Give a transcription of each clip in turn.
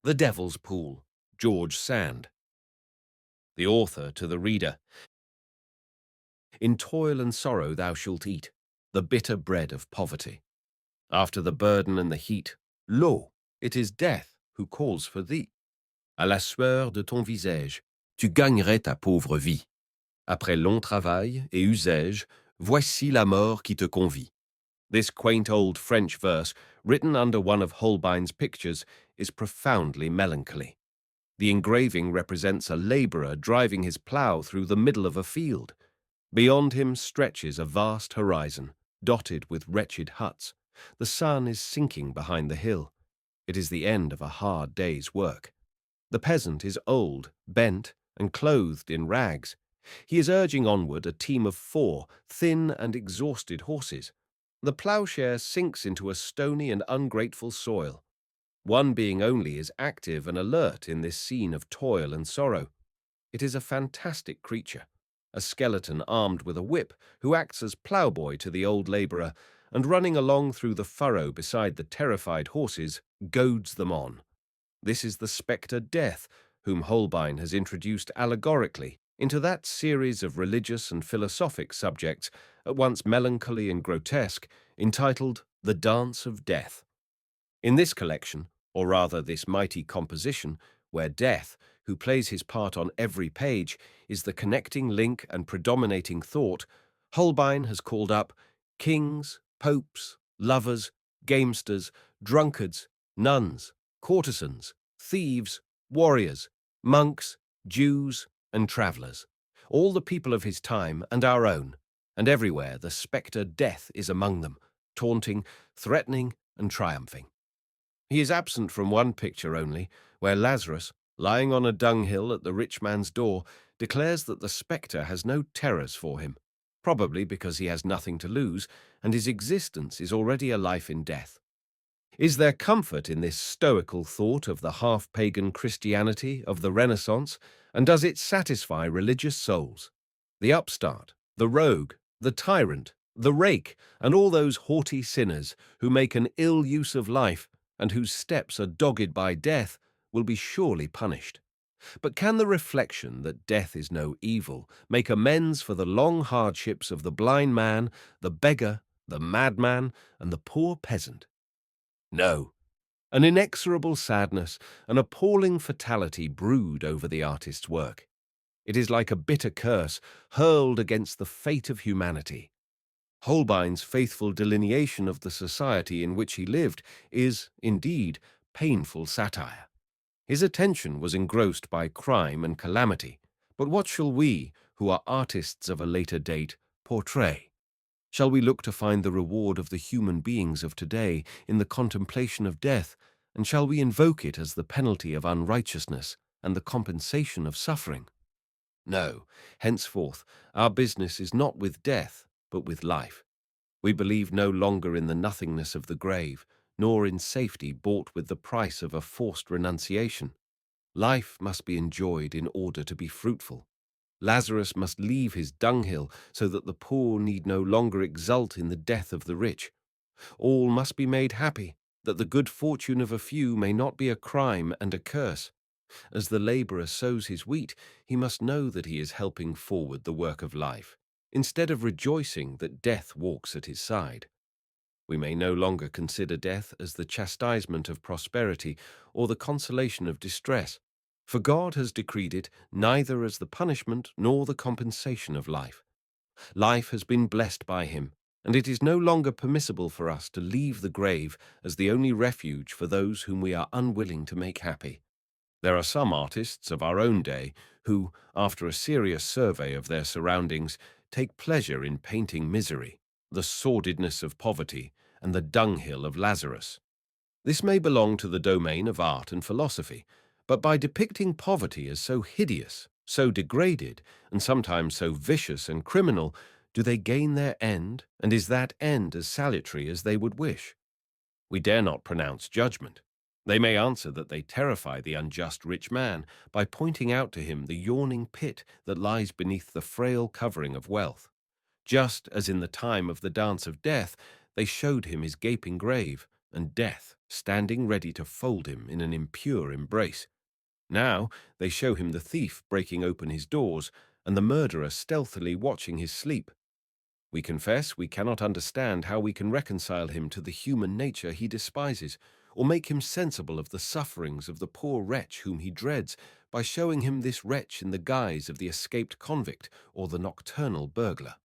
The Devil's Pool, George Sand. The author to the reader. In toil and sorrow thou shalt eat the bitter bread of poverty. After the burden and the heat, lo, it is death who calls for thee. À la sueur de ton visage, tu gagnerais ta pauvre vie. Après long travail et usage, voici la mort qui te convie. This quaint old French verse, written under one of Holbein's pictures, is profoundly melancholy. The engraving represents a labourer driving his plough through the middle of a field. Beyond him stretches a vast horizon, dotted with wretched huts. The sun is sinking behind the hill. It is the end of a hard day's work. The peasant is old, bent, and clothed in rags. He is urging onward a team of 4 thin and exhausted horses. The ploughshare sinks into a stony and ungrateful soil. One being only is active and alert in this scene of toil and sorrow. It is a fantastic creature, a skeleton armed with a whip who acts as ploughboy to the old labourer, and running along through the furrow beside the terrified horses, goads them on. This is the spectre Death, whom Holbein has introduced allegorically into that series of religious and philosophic subjects, at once melancholy and grotesque, entitled The Dance of Death. In this collection, or rather this mighty composition, where Death, who plays his part on every page, is the connecting link and predominating thought, Holbein has called up kings, popes, lovers, gamesters, drunkards, nuns, courtesans, thieves, warriors, monks, Jews, and travellers, all the people of his time and our own, and everywhere the spectre Death is among them, taunting, threatening, and triumphing. He is absent from one picture only, where Lazarus, lying on a dunghill at the rich man's door, declares that the spectre has no terrors for him, probably because he has nothing to lose, and his existence is already a life in death. Is there comfort in this stoical thought of the half-pagan Christianity of the Renaissance, and does it satisfy religious souls? The upstart, the rogue, the tyrant, the rake, and all those haughty sinners who make an ill use of life and whose steps are dogged by death will be surely punished. But can the reflection that death is no evil make amends for the long hardships of the blind man, the beggar, the madman, and the poor peasant? No. An inexorable sadness, an appalling fatality brood over the artist's work. It is like a bitter curse hurled against the fate of humanity. Holbein's faithful delineation of the society in which he lived is, indeed, painful satire. His attention was engrossed by crime and calamity, but what shall we, who are artists of a later date, portray? Shall we look to find the reward of the human beings of today in the contemplation of death, and shall we invoke it as the penalty of unrighteousness and the compensation of suffering? No, henceforth our business is not with death, but with life. We believe no longer in the nothingness of the grave, nor in safety bought with the price of a forced renunciation. Life must be enjoyed in order to be fruitful. Lazarus must leave his dunghill so that the poor need no longer exult in the death of the rich. All must be made happy, that the good fortune of a few may not be a crime and a curse. As the labourer sows his wheat, he must know that he is helping forward the work of life, instead of rejoicing that death walks at his side. We may no longer consider death as the chastisement of prosperity or the consolation of distress, for God has decreed it neither as the punishment nor the compensation of life. Life has been blessed by him, and it is no longer permissible for us to leave the grave as the only refuge for those whom we are unwilling to make happy. There are some artists of our own day who, after a serious survey of their surroundings, take pleasure in painting misery, the sordidness of poverty, and the dunghill of Lazarus. This may belong to the domain of art and philosophy, but by depicting poverty as so hideous, so degraded, and sometimes so vicious and criminal, do they gain their end, and is that end as salutary as they would wish? We dare not pronounce judgment. They may answer that they terrify the unjust rich man by pointing out to him the yawning pit that lies beneath the frail covering of wealth, just as in the time of the dance of death they showed him his gaping grave and death standing ready to fold him in an impure embrace. Now they show him the thief breaking open his doors and the murderer stealthily watching his sleep. We confess we cannot understand how we can reconcile him to the human nature he despises, or make him sensible of the sufferings of the poor wretch whom he dreads, by showing him this wretch in the guise of the escaped convict or the nocturnal burglar.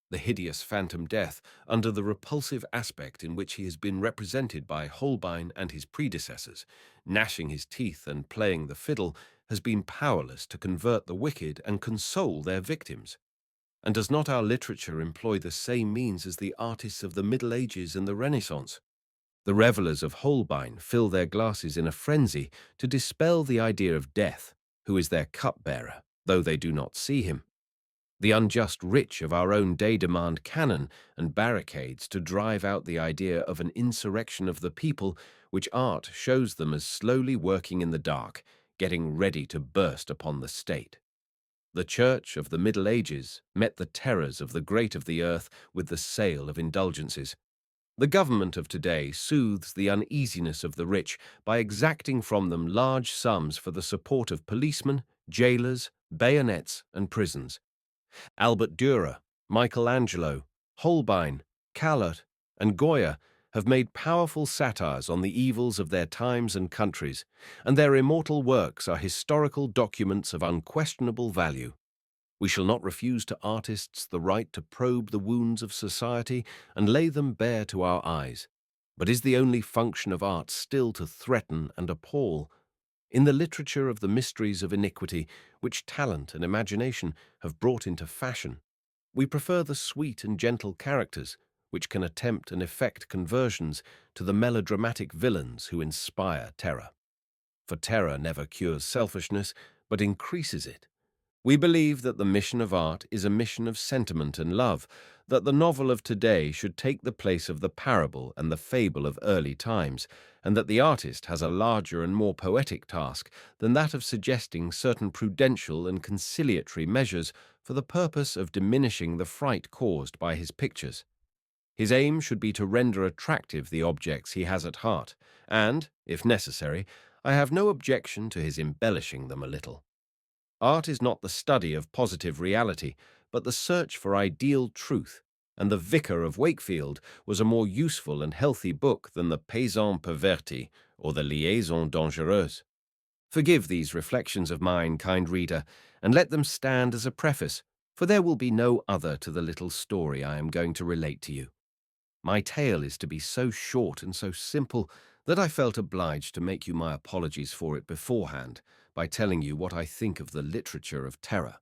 The hideous phantom death, under the repulsive aspect in which he has been represented by Holbein and his predecessors, gnashing his teeth and playing the fiddle, has been powerless to convert the wicked and console their victims. And does not our literature employ the same means as the artists of the Middle Ages and the Renaissance? The revellers of Holbein fill their glasses in a frenzy to dispel the idea of death, who is their cupbearer, though they do not see him. The unjust rich of our own day demand cannon and barricades to drive out the idea of an insurrection of the people, which art shows them as slowly working in the dark, getting ready to burst upon the state. The Church of the Middle Ages met the terrors of the great of the earth with the sale of indulgences. The government of today soothes the uneasiness of the rich by exacting from them large sums for the support of policemen, jailers, bayonets, and prisons. Albert Dürer, Michelangelo, Holbein, Callot, and Goya have made powerful satires on the evils of their times and countries, and their immortal works are historical documents of unquestionable value. We shall not refuse to artists the right to probe the wounds of society and lay them bare to our eyes. But is the only function of art still to threaten and appall? In the literature of the mysteries of iniquity, which talent and imagination have brought into fashion, we prefer the sweet and gentle characters, which can attempt and effect conversions, to the melodramatic villains who inspire terror. For terror never cures selfishness, but increases it. We believe that the mission of art is a mission of sentiment and love, that the novel of today should take the place of the parable and the fable of early times, and that the artist has a larger and more poetic task than that of suggesting certain prudential and conciliatory measures for the purpose of diminishing the fright caused by his pictures. His aim should be to render attractive the objects he has at heart, and, if necessary, I have no objection to his embellishing them a little. Art is not the study of positive reality, but the search for ideal truth, and The Vicar of Wakefield was a more useful and healthy book than the Peasant perverti or the Liaison dangereuse. Forgive these reflections of mine, kind reader, and let them stand as a preface, for there will be no other to the little story I am going to relate to you. My tale is to be so short and so simple that I felt obliged to make you my apologies for it beforehand by telling you what I think of the literature of terror.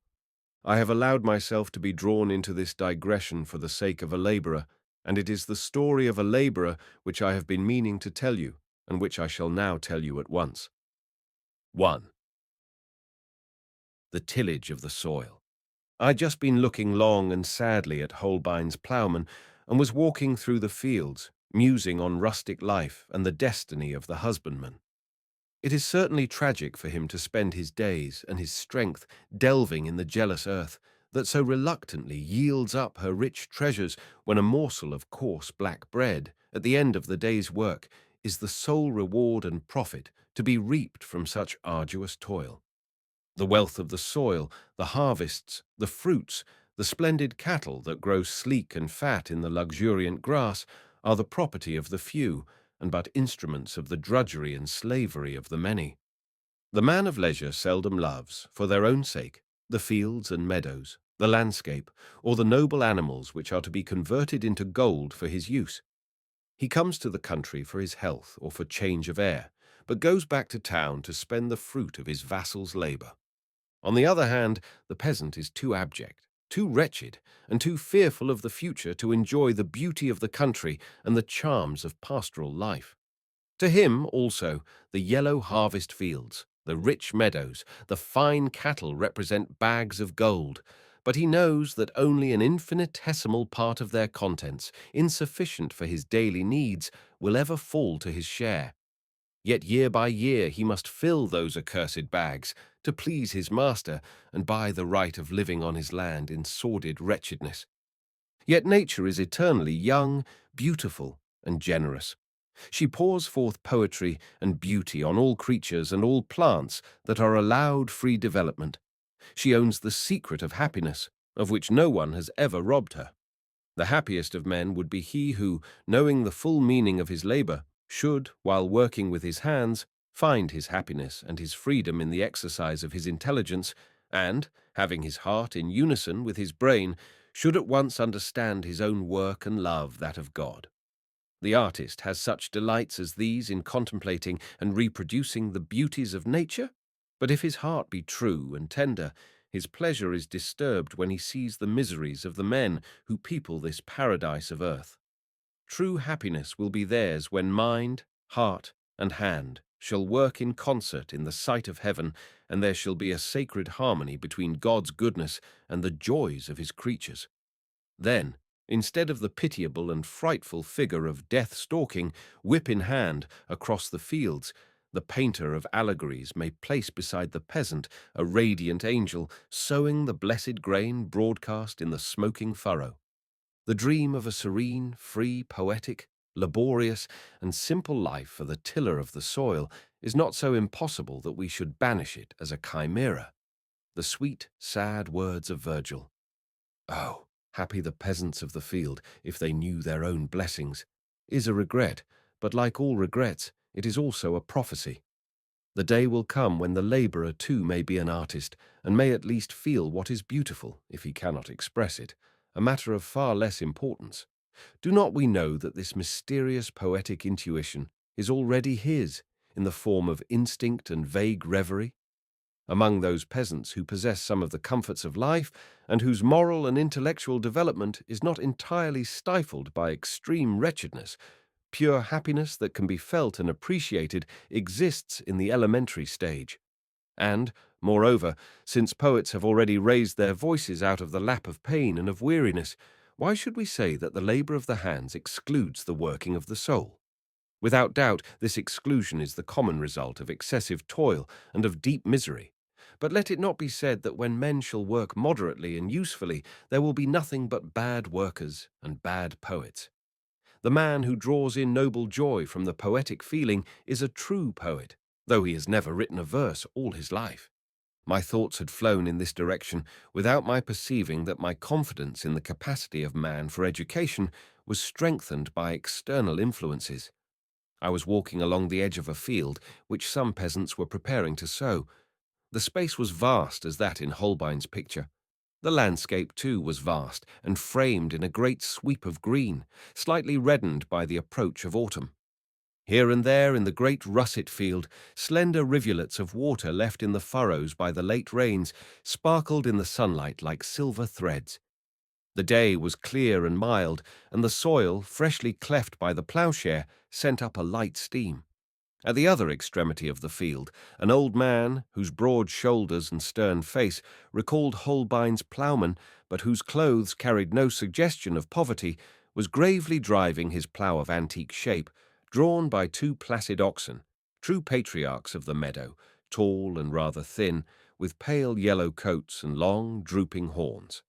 I have allowed myself to be drawn into this digression for the sake of a labourer, and it is the story of a labourer which I have been meaning to tell you, and which I shall now tell you at once. 1. The tillage of the soil. I had just been looking long and sadly at Holbein's ploughman, and was walking through the fields, musing on rustic life and the destiny of the husbandman. It is certainly tragic for him to spend his days and his strength delving in the jealous earth that so reluctantly yields up her rich treasures when a morsel of coarse black bread, at the end of the day's work, is the sole reward and profit to be reaped from such arduous toil. The wealth of the soil, the harvests, the fruits, the splendid cattle that grow sleek and fat in the luxuriant grass are the property of the few, and but instruments of the drudgery and slavery of the many. The man of leisure seldom loves, for their own sake, the fields and meadows, the landscape, or the noble animals which are to be converted into gold for his use. He comes to the country for his health or for change of air, but goes back to town to spend the fruit of his vassal's labour. On the other hand, the peasant is too abject, too wretched, and too fearful of the future to enjoy the beauty of the country and the charms of pastoral life. To him, also, the yellow harvest fields, the rich meadows, the fine cattle represent bags of gold, but he knows that only an infinitesimal part of their contents, insufficient for his daily needs, will ever fall to his share. Yet year by year he must fill those accursed bags to please his master and buy the right of living on his land in sordid wretchedness. Yet nature is eternally young, beautiful, and generous. She pours forth poetry and beauty on all creatures and all plants that are allowed free development. She owns the secret of happiness, of which no one has ever robbed her. The happiest of men would be he who, knowing the full meaning of his labor, should, while working with his hands, find his happiness and his freedom in the exercise of his intelligence, and, having his heart in unison with his brain, should at once understand his own work and love that of God. The artist has such delights as these in contemplating and reproducing the beauties of nature, but if his heart be true and tender, his pleasure is disturbed when he sees the miseries of the men who people this paradise of earth. True happiness will be theirs when mind, heart, and hand shall work in concert in the sight of heaven, and there shall be a sacred harmony between God's goodness and the joys of his creatures. Then, instead of the pitiable and frightful figure of death stalking, whip in hand, across the fields, the painter of allegories may place beside the peasant a radiant angel sowing the blessed grain broadcast in the smoking furrow. The dream of a serene, free, poetic, laborious, and simple life for the tiller of the soil is not so impossible that we should banish it as a chimera. The sweet, sad words of Virgil. Oh, happy the peasants of the field, if they knew their own blessings, is a regret, but like all regrets, it is also a prophecy. The day will come when the labourer too may be an artist, and may at least feel what is beautiful, if he cannot express it, a matter of far less importance. Do not we know that this mysterious poetic intuition is already his, in the form of instinct and vague reverie? Among those peasants who possess some of the comforts of life, and whose moral and intellectual development is not entirely stifled by extreme wretchedness, pure happiness that can be felt and appreciated exists in the elementary stage. And, moreover, since poets have already raised their voices out of the lap of pain and of weariness, why should we say that the labour of the hands excludes the working of the soul? Without doubt, this exclusion is the common result of excessive toil and of deep misery. But let it not be said that when men shall work moderately and usefully, there will be nothing but bad workers and bad poets. The man who draws in noble joy from the poetic feeling is a true poet, though he has never written a verse all his life. My thoughts had flown in this direction without my perceiving that my confidence in the capacity of man for education was strengthened by external influences. I was walking along the edge of a field which some peasants were preparing to sow. The space was vast as that in Holbein's picture. The landscape, too, was vast and framed in a great sweep of green, slightly reddened by the approach of autumn. Here and there in the great russet field, slender rivulets of water left in the furrows by the late rains sparkled in the sunlight like silver threads. The day was clear and mild, and the soil, freshly cleft by the ploughshare, sent up a light steam. At the other extremity of the field, an old man, whose broad shoulders and stern face recalled Holbein's ploughman, but whose clothes carried no suggestion of poverty, was gravely driving his plough of antique shape, drawn by two placid oxen, true patriarchs of the meadow, tall and rather thin, with pale yellow coats and long, drooping horns.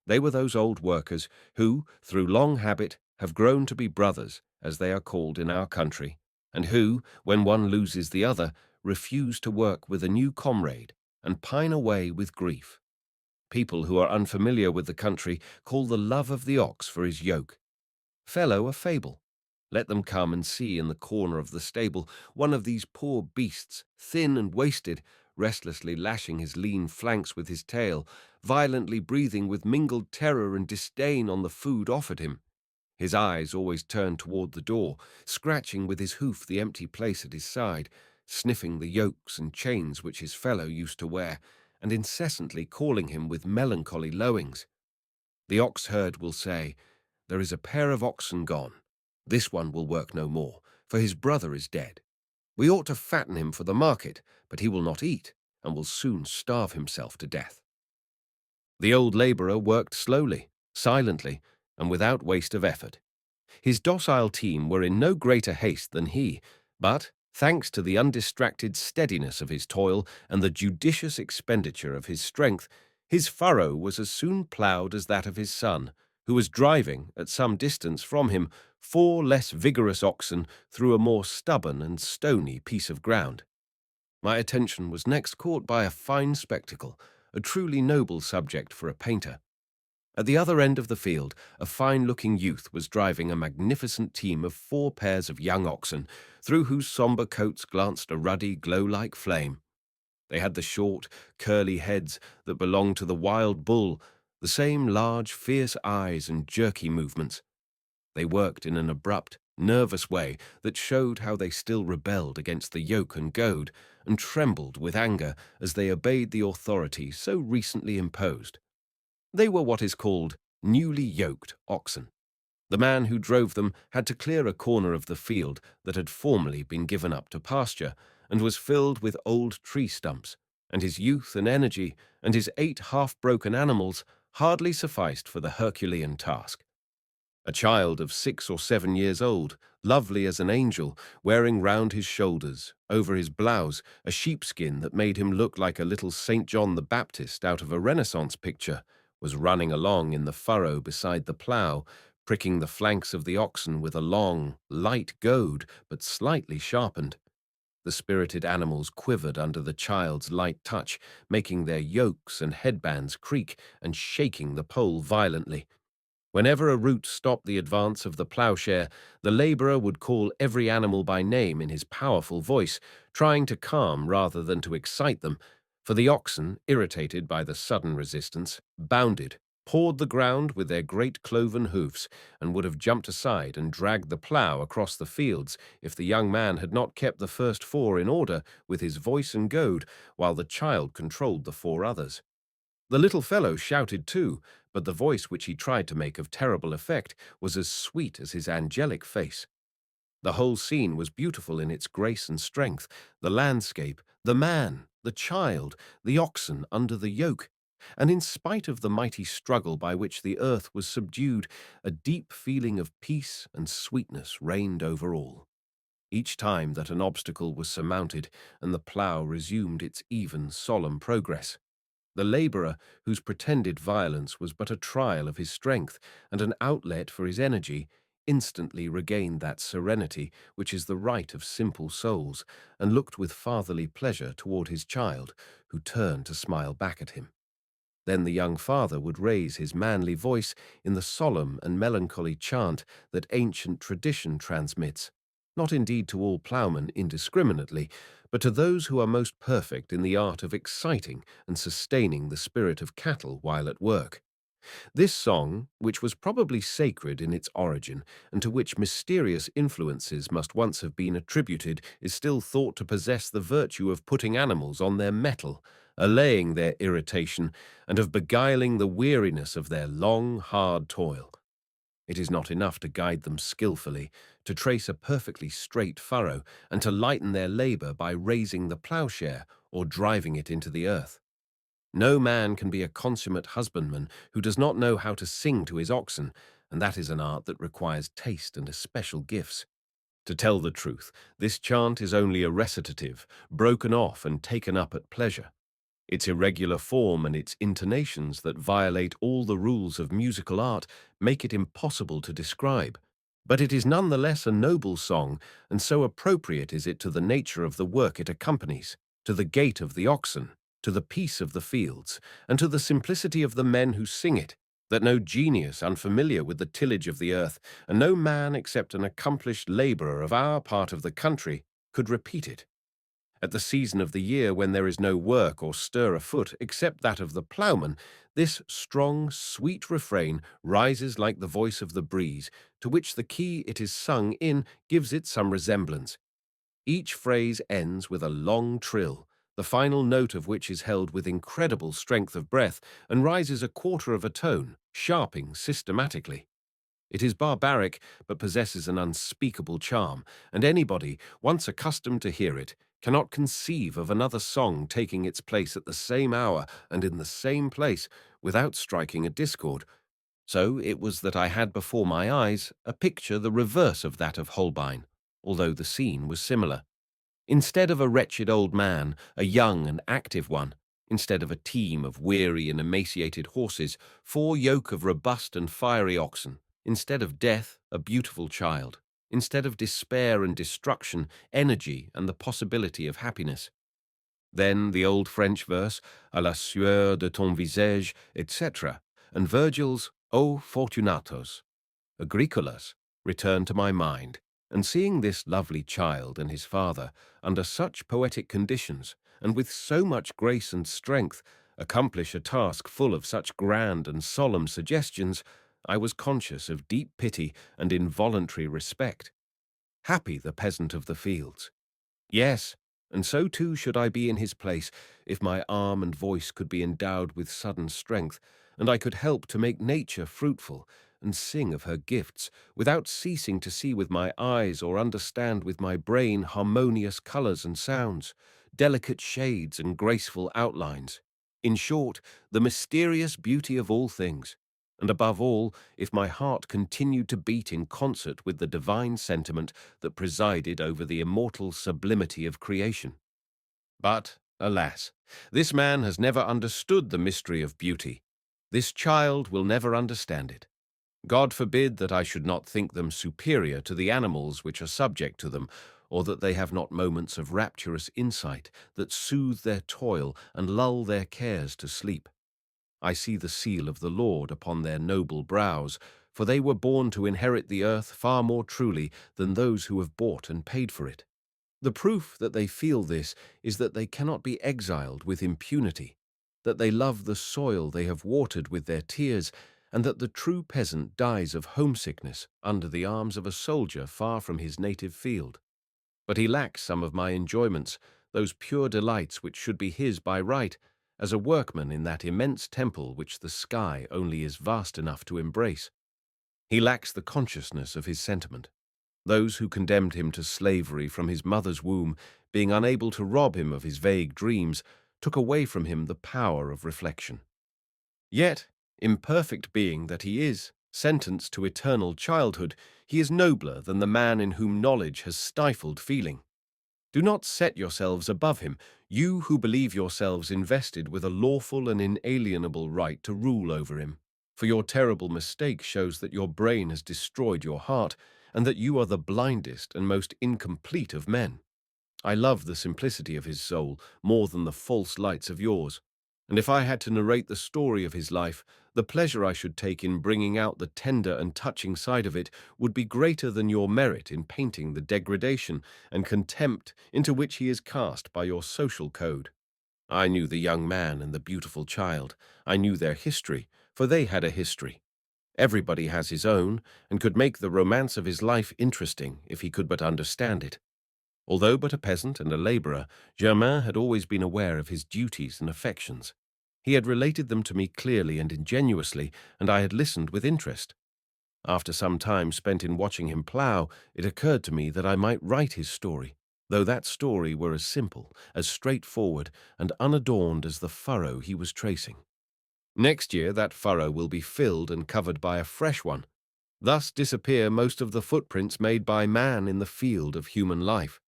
They were those old workers who, through long habit, have grown to be brothers, as they are called in our country, and who, when one loses the other, refuse to work with a new comrade and pine away with grief. People who are unfamiliar with the country call the love of the ox for his yoke. Fellow a fable. Let them come and see in the corner of the stable one of these poor beasts, thin and wasted, restlessly lashing his lean flanks with his tail, violently breathing with mingled terror and disdain on the food offered him. His eyes always turned toward the door, scratching with his hoof the empty place at his side, sniffing the yokes and chains which his fellow used to wear, and incessantly calling him with melancholy lowings. The ox-herd will say, "There is a pair of oxen gone. This one will work no more, for his brother is dead. We ought to fatten him for the market, but he will not eat, and will soon starve himself to death." The old labourer worked slowly, silently, and without waste of effort. His docile team were in no greater haste than he, but, thanks to the undistracted steadiness of his toil and the judicious expenditure of his strength, his furrow was as soon ploughed as that of his son, who was driving, at some distance from him, 4 less vigorous oxen through a more stubborn and stony piece of ground. My attention was next caught by a fine spectacle, a truly noble subject for a painter. At the other end of the field, a fine-looking youth was driving a magnificent team of 4 pairs of young oxen, through whose sombre coats glanced a ruddy, glow-like flame. They had the short, curly heads that belonged to the wild bull, the same large, fierce eyes and jerky movements. They worked in an abrupt, nervous way that showed how they still rebelled against the yoke and goad, and trembled with anger as they obeyed the authority so recently imposed. They were what is called newly yoked oxen. The man who drove them had to clear a corner of the field that had formerly been given up to pasture, and was filled with old tree stumps, and his youth and energy, and his 8 half-broken animals hardly sufficed for the Herculean task. A child of 6 or 7 years old, lovely as an angel, wearing round his shoulders, over his blouse, a sheepskin that made him look like a little St. John the Baptist out of a Renaissance picture, was running along in the furrow beside the plough, pricking the flanks of the oxen with a long, light goad, but slightly sharpened. The spirited animals quivered under the child's light touch, making their yokes and headbands creak and shaking the pole violently. Whenever a root stopped the advance of the ploughshare, the labourer would call every animal by name in his powerful voice, trying to calm rather than to excite them, for the oxen, irritated by the sudden resistance, bounded, pawed the ground with their great cloven hoofs, and would have jumped aside and dragged the plough across the fields if the young man had not kept the first 4 in order with his voice and goad, while the child controlled the 4 others. The little fellow shouted too, but the voice which he tried to make of terrible effect was as sweet as his angelic face. The whole scene was beautiful in its grace and strength, the landscape, the man, the child, the oxen under the yoke, and in spite of the mighty struggle by which the earth was subdued, a deep feeling of peace and sweetness reigned over all. Each time that an obstacle was surmounted and the plough resumed its even, solemn progress, the labourer, whose pretended violence was but a trial of his strength and an outlet for his energy, instantly regained that serenity which is the right of simple souls, and looked with fatherly pleasure toward his child, who turned to smile back at him. Then the young father would raise his manly voice in the solemn and melancholy chant that ancient tradition transmits, not indeed to all ploughmen indiscriminately, but to those who are most perfect in the art of exciting and sustaining the spirit of cattle while at work. This song, which was probably sacred in its origin, and to which mysterious influences must once have been attributed, is still thought to possess the virtue of putting animals on their mettle, allaying their irritation, and of beguiling the weariness of their long, hard toil. It is not enough to guide them skillfully, to trace a perfectly straight furrow, and to lighten their labour by raising the ploughshare or driving it into the earth. No man can be a consummate husbandman who does not know how to sing to his oxen, and that is an art that requires taste and especial gifts. To tell the truth, this chant is only a recitative, broken off and taken up at pleasure. Its irregular form and its intonations that violate all the rules of musical art make it impossible to describe. But it is none the less a noble song, and so appropriate is it to the nature of the work it accompanies, to the gait of the oxen, to the peace of the fields, and to the simplicity of the men who sing it, that no genius unfamiliar with the tillage of the earth, and no man except an accomplished labourer of our part of the country, could repeat it. At the season of the year when there is no work or stir afoot except that of the ploughman, this strong, sweet refrain rises like the voice of the breeze, to which the key it is sung in gives it some resemblance. Each phrase ends with a long trill, the final note of which is held with incredible strength of breath and rises a quarter of a tone, sharping systematically. It is barbaric, but possesses an unspeakable charm, and anybody, once accustomed to hear it, cannot conceive of another song taking its place at the same hour and in the same place without striking a discord. So it was that I had before my eyes a picture the reverse of that of Holbein, although the scene was similar. Instead of a wretched old man, a young and active one, Instead of a team of weary and emaciated horses, 4 yoke of robust and fiery oxen. Instead of death, a beautiful child. Instead of despair and destruction, energy and the possibility of happiness. Then the old French verse, à la sueur de ton visage, etc., and Virgil's O Fortunatos, Agricola's, returned to my mind, and seeing this lovely child and his father, under such poetic conditions, and with so much grace and strength, accomplish a task full of such grand and solemn suggestions, I was conscious of deep pity and involuntary respect. Happy the peasant of the fields. Yes, and so too should I be in his place, if my arm and voice could be endowed with sudden strength, and I could help to make nature fruitful, and sing of her gifts, without ceasing to see with my eyes or understand with my brain harmonious colours and sounds, delicate shades and graceful outlines. In short, the mysterious beauty of all things, and above all, if my heart continued to beat in concert with the divine sentiment that presided over the immortal sublimity of creation. But, alas, this man has never understood the mystery of beauty. This child will never understand it. God forbid that I should not think them superior to the animals which are subject to them, or that they have not moments of rapturous insight that soothe their toil and lull their cares to sleep. I see the seal of the Lord upon their noble brows, for they were born to inherit the earth far more truly than those who have bought and paid for it. The proof that they feel this is that they cannot be exiled with impunity, that they love the soil they have watered with their tears, and that the true peasant dies of homesickness under the arms of a soldier far from his native field. But he lacks some of my enjoyments, those pure delights which should be his by right, as a workman in that immense temple which the sky only is vast enough to embrace. He lacks the consciousness of his sentiment. Those who condemned him to slavery from his mother's womb, being unable to rob him of his vague dreams, took away from him the power of reflection. Yet, imperfect being that he is, sentenced to eternal childhood, he is nobler than the man in whom knowledge has stifled feeling. Do not set yourselves above him, you who believe yourselves invested with a lawful and inalienable right to rule over him. For your terrible mistake shows that your brain has destroyed your heart, and that you are the blindest and most incomplete of men. I love the simplicity of his soul more than the false lights of yours, and if I had to narrate the story of his life, the pleasure I should take in bringing out the tender and touching side of it would be greater than your merit in painting the degradation and contempt into which he is cast by your social code. I knew the young man and the beautiful child. I knew their history, for they had a history. Everybody has his own, and could make the romance of his life interesting if he could but understand it. Although but a peasant and a labourer, Germain had always been aware of his duties and affections. He had related them to me clearly and ingenuously, and I had listened with interest. After some time spent in watching him plough, it occurred to me that I might write his story, though that story were as simple, as straightforward, and unadorned as the furrow he was tracing. Next year that furrow will be filled and covered by a fresh one. Thus disappear most of the footprints made by man in the field of human life.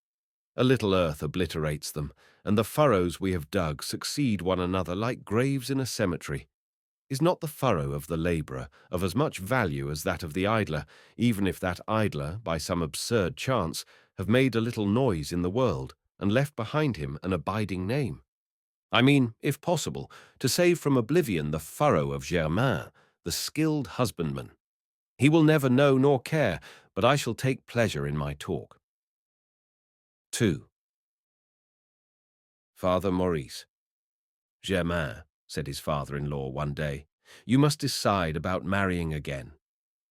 A little earth obliterates them, and the furrows we have dug succeed one another like graves in a cemetery. Is not the furrow of the labourer of as much value as that of the idler, even if that idler, by some absurd chance, have made a little noise in the world, and left behind him an abiding name? I mean, if possible, to save from oblivion the furrow of Germain, the skilled husbandman. He will never know nor care, but I shall take pleasure in my talk. 2. Father Maurice. Germain, said his father-in-law one day, you must decide about marrying again.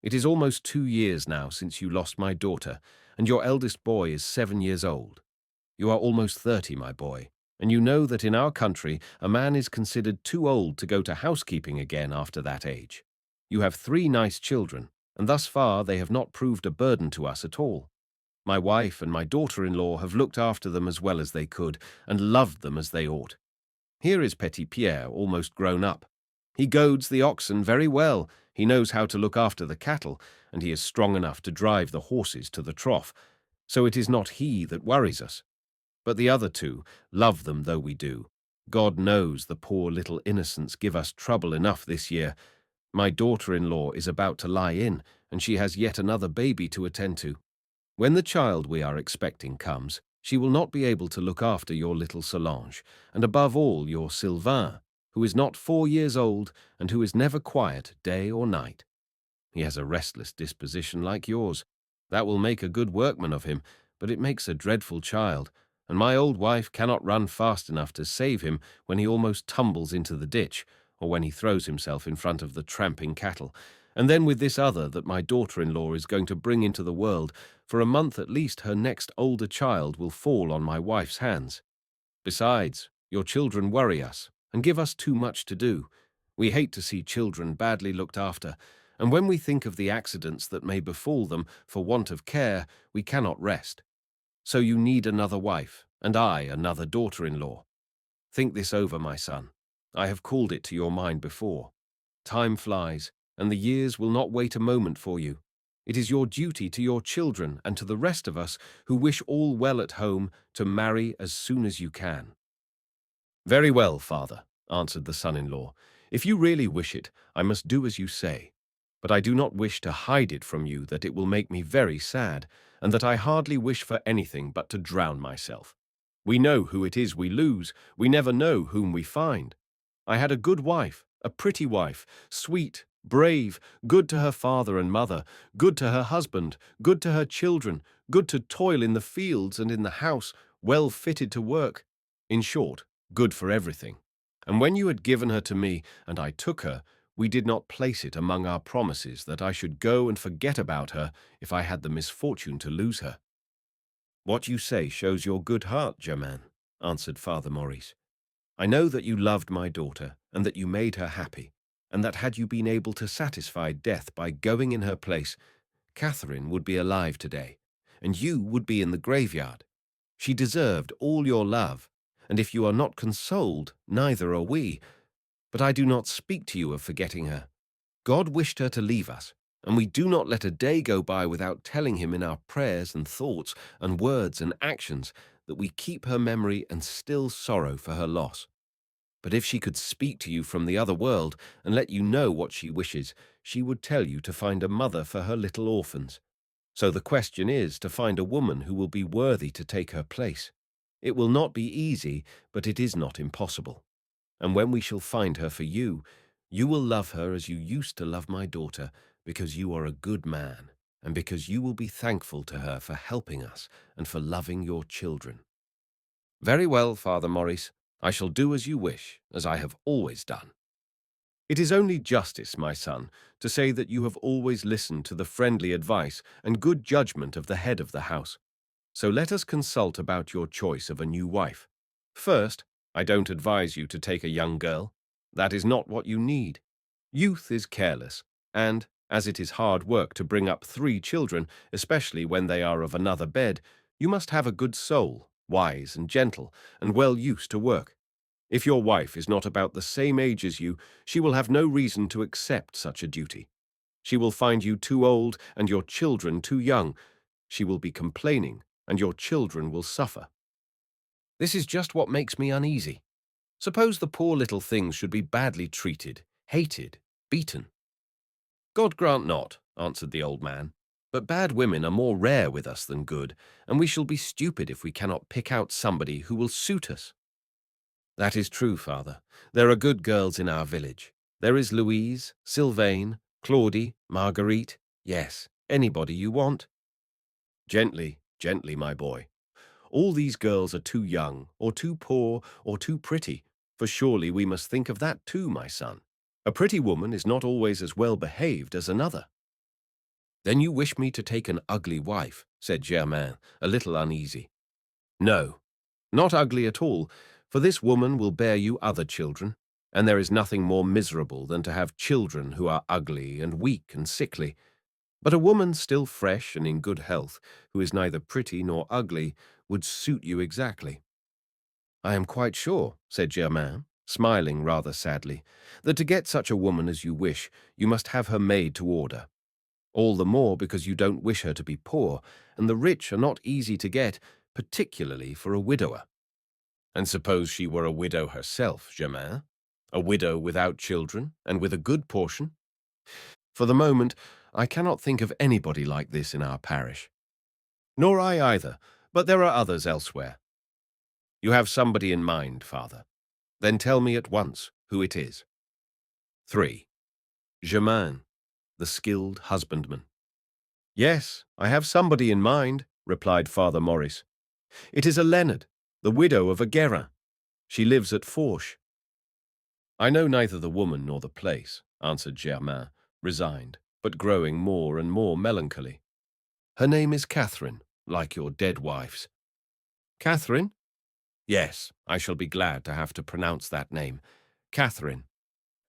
It is almost 2 years now since you lost my daughter, and your eldest boy is 7 years old. You are almost 30, my boy, and you know that in our country a man is considered too old to go to housekeeping again after that age. You have 3 nice children, and thus far they have not proved a burden to us at all. My wife and my daughter-in-law have looked after them as well as they could, and loved them as they ought. Here is petit Pierre, almost grown up. He goads the oxen very well, he knows how to look after the cattle, and he is strong enough to drive the horses to the trough, so it is not he that worries us. But the other 2, love them though we do, God knows the poor little innocents give us trouble enough this year. My daughter-in-law is about to lie in, and she has yet another baby to attend to. When the child we are expecting comes, she will not be able to look after your little Solange, and above all your Sylvain, who is not 4 years old and who is never quiet day or night. He has a restless disposition like yours. That will make a good workman of him, but it makes a dreadful child, and my old wife cannot run fast enough to save him when he almost tumbles into the ditch, or when he throws himself in front of the tramping cattle. And then with this other that my daughter-in-law is going to bring into the world, for a month at least her next older child will fall on my wife's hands. Besides, your children worry us and give us too much to do. We hate to see children badly looked after, and when we think of the accidents that may befall them for want of care, we cannot rest. So you need another wife, and I another daughter-in-law. Think this over, my son. I have called it to your mind before. Time flies, and the years will not wait a moment for you. It is your duty to your children and to the rest of us who wish all well at home to marry as soon as you can. Very well, father, answered the son-in-law. If you really wish it, I must do as you say. But I do not wish to hide it from you that it will make me very sad, and that I hardly wish for anything but to drown myself. We know who it is we lose, we never know whom we find. I had a good wife, a pretty wife, sweet, brave, good to her father and mother, good to her husband, good to her children, good to toil in the fields and in the house, well fitted to work. In short, good for everything. And when you had given her to me, and I took her, we did not place it among our promises that I should go and forget about her if I had the misfortune to lose her. What you say shows your good heart, Germain, answered Father Maurice. I know that you loved my daughter, and that you made her happy, and that had you been able to satisfy death by going in her place, Catherine would be alive today, and you would be in the graveyard. She deserved all your love, and if you are not consoled, neither are we. But I do not speak to you of forgetting her. God wished her to leave us, and we do not let a day go by without telling him in our prayers and thoughts and words and actions that we keep her memory and still sorrow for her loss. But if she could speak to you from the other world and let you know what she wishes, she would tell you to find a mother for her little orphans. So the question is to find a woman who will be worthy to take her place. It will not be easy, but it is not impossible. And when we shall find her for you, you will love her as you used to love my daughter, because you are a good man, and because you will be thankful to her for helping us and for loving your children. Very well, Father Maurice. I shall do as you wish, as I have always done. It is only justice, my son, to say that you have always listened to the friendly advice and good judgment of the head of the house. So let us consult about your choice of a new wife. First, I don't advise you to take a young girl. That is not what you need. Youth is careless, and, as it is hard work to bring up 3 children, especially when they are of another bed, you must have a good soul, wise and gentle, and well used to work. If your wife is not about the same age as you, she will have no reason to accept such a duty. She will find you too old and your children too young. She will be complaining, and your children will suffer. This is just what makes me uneasy. Suppose the poor little things should be badly treated, hated, beaten. God grant not, answered the old man, but bad women are more rare with us than good, and we shall be stupid if we cannot pick out somebody who will suit us. That is true, father. There are good girls in our village. There is Louise, Sylvain, Claudie, Marguerite. Yes, anybody you want. Gently, gently, my boy. All these girls are too young, or too poor, or too pretty, for surely we must think of that too, my son. A pretty woman is not always as well behaved as another. Then you wish me to take an ugly wife, said Germain, a little uneasy. No, not ugly at all, for this woman will bear you other children, and there is nothing more miserable than to have children who are ugly and weak and sickly. But a woman still fresh and in good health, who is neither pretty nor ugly, would suit you exactly. I am quite sure, said Germain, smiling rather sadly, that to get such a woman as you wish, you must have her made to order. All the more because you don't wish her to be poor, and the rich are not easy to get, particularly for a widower. And suppose she were a widow herself, Germain? A widow without children, and with a good portion? For the moment, I cannot think of anybody like this in our parish. Nor I either, but there are others elsewhere. You have somebody in mind, father. Then tell me at once who it is. 3. Germain, the skilled husbandman. Yes, I have somebody in mind, replied Father Maurice. It is a Leonard, the widow of a Guérin. She lives at Forch. I know neither the woman nor the place, answered Germain, resigned, but growing more and more melancholy. Her name is Catherine, like your dead wife's. Catherine? Yes, I shall be glad to have to pronounce that name. Catherine.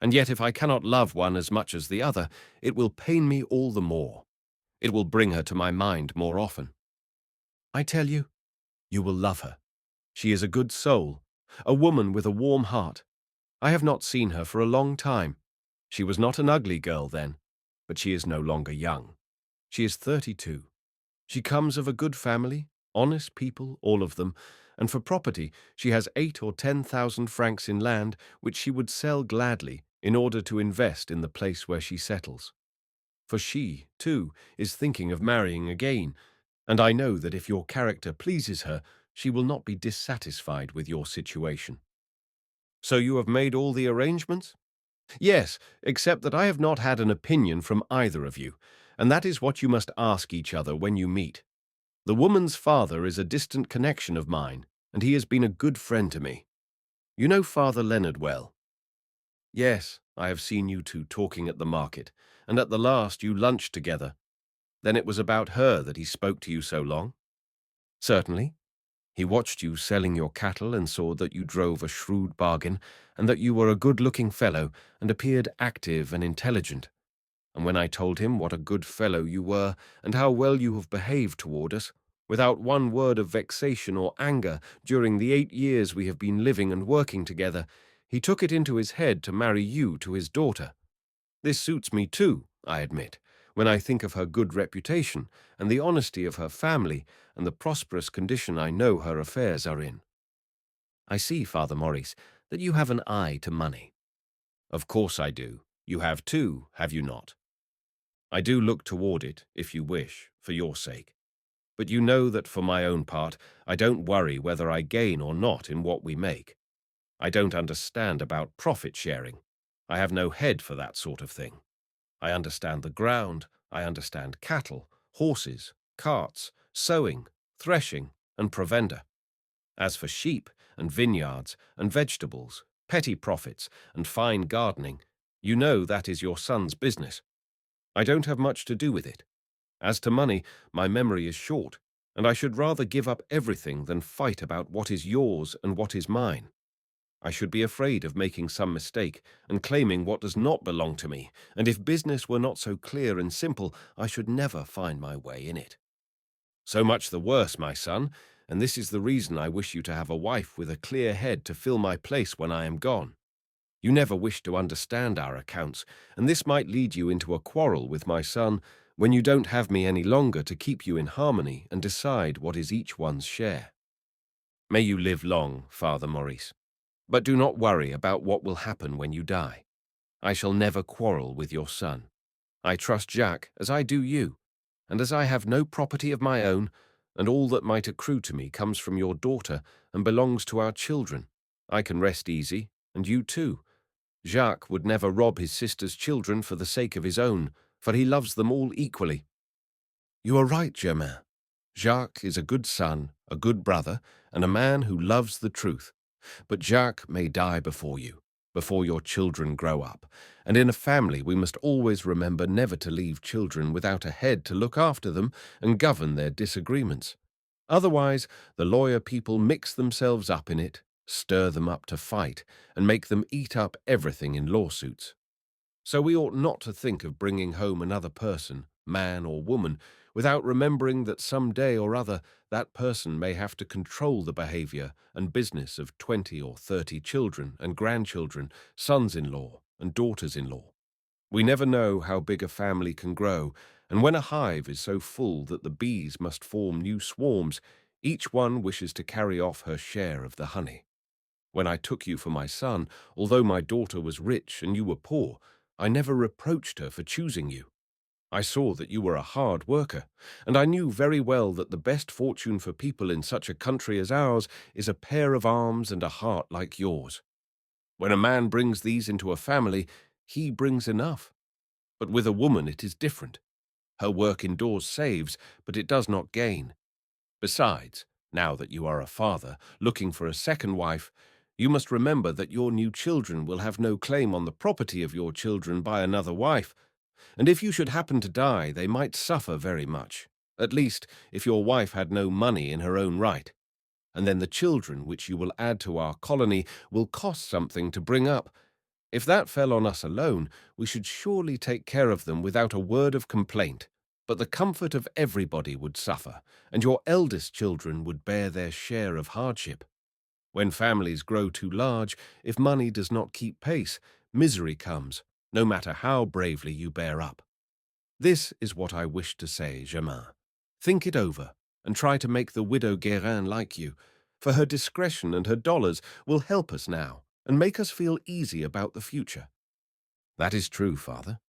And yet if I cannot love one as much as the other, it will pain me all the more. It will bring her to my mind more often. I tell you, you will love her. She is a good soul, a woman with a warm heart. I have not seen her for a long time. She was not an ugly girl then, but she is no longer young. She is 32. She comes of a good family, honest people, all of them, and for property she has 8 or 10,000 francs in land which she would sell gladly in order to invest in the place where she settles. For she, too, is thinking of marrying again, and I know that if your character pleases her, she will not be dissatisfied with your situation. So you have made all the arrangements? Yes, except that I have not had an opinion from either of you, and that is what you must ask each other when you meet. The woman's father is a distant connection of mine, and he has been a good friend to me. You know Father Leonard well? Yes, I have seen you two talking at the market, and at the last you lunched together. Then it was about her that he spoke to you so long? Certainly. He watched you selling your cattle and saw that you drove a shrewd bargain, and that you were a good-looking fellow and appeared active and intelligent. And when I told him what a good fellow you were, and how well you have behaved toward us, without one word of vexation or anger during the 8 years we have been living and working together, he took it into his head to marry you to his daughter. This suits me too, I admit, when I think of her good reputation, and the honesty of her family, and the prosperous condition I know her affairs are in. I see, Father Maurice, that you have an eye to money. Of course I do. You have too, have you not? I do look toward it, if you wish, for your sake. But you know that for my own part, I don't worry whether I gain or not in what we make. I don't understand about profit-sharing. I have no head for that sort of thing. I understand the ground, I understand cattle, horses, carts, sowing, threshing, and provender. As for sheep and vineyards and vegetables, petty profits and fine gardening, you know that is your son's business. I don't have much to do with it. As to money, my memory is short, and I should rather give up everything than fight about what is yours and what is mine. I should be afraid of making some mistake and claiming what does not belong to me, and if business were not so clear and simple, I should never find my way in it. So much the worse, my son, and this is the reason I wish you to have a wife with a clear head to fill my place when I am gone. You never wished to understand our accounts, and this might lead you into a quarrel with my son when you don't have me any longer to keep you in harmony and decide what is each one's share. May you live long, Father Maurice. But do not worry about what will happen when you die. I shall never quarrel with your son. I trust Jacques as I do you, and as I have no property of my own, and all that might accrue to me comes from your daughter and belongs to our children, I can rest easy, and you too. Jacques would never rob his sister's children for the sake of his own, for he loves them all equally. You are right, Germain. Jacques is a good son, a good brother, and a man who loves the truth. But Jacques may die before you, before your children grow up, and in a family we must always remember never to leave children without a head to look after them and govern their disagreements. Otherwise, the lawyer people mix themselves up in it, stir them up to fight, and make them eat up everything in lawsuits. So we ought not to think of bringing home another person, man or woman, without remembering that some day or other that person may have to control the behavior and business of 20 or 30 children and grandchildren, sons-in-law and daughters-in-law. We never know how big a family can grow, and when a hive is so full that the bees must form new swarms, each one wishes to carry off her share of the honey. When I took you for my son, although my daughter was rich and you were poor, I never reproached her for choosing you. I saw that you were a hard worker, and I knew very well that the best fortune for people in such a country as ours is a pair of arms and a heart like yours. When a man brings these into a family, he brings enough. But with a woman it is different. Her work indoors saves, but it does not gain. Besides, now that you are a father, looking for a second wife, you must remember that your new children will have no claim on the property of your children by another wife, and if you should happen to die, they might suffer very much, at least if your wife had no money in her own right. And then the children which you will add to our colony will cost something to bring up. If that fell on us alone, we should surely take care of them without a word of complaint. But the comfort of everybody would suffer, and your eldest children would bear their share of hardship. When families grow too large, if money does not keep pace, misery comes, no matter how bravely you bear up. This is what I wish to say, Germain. Think it over, and try to make the widow Guérin like you, for her discretion and her dollars will help us now, and make us feel easy about the future. That is true, father.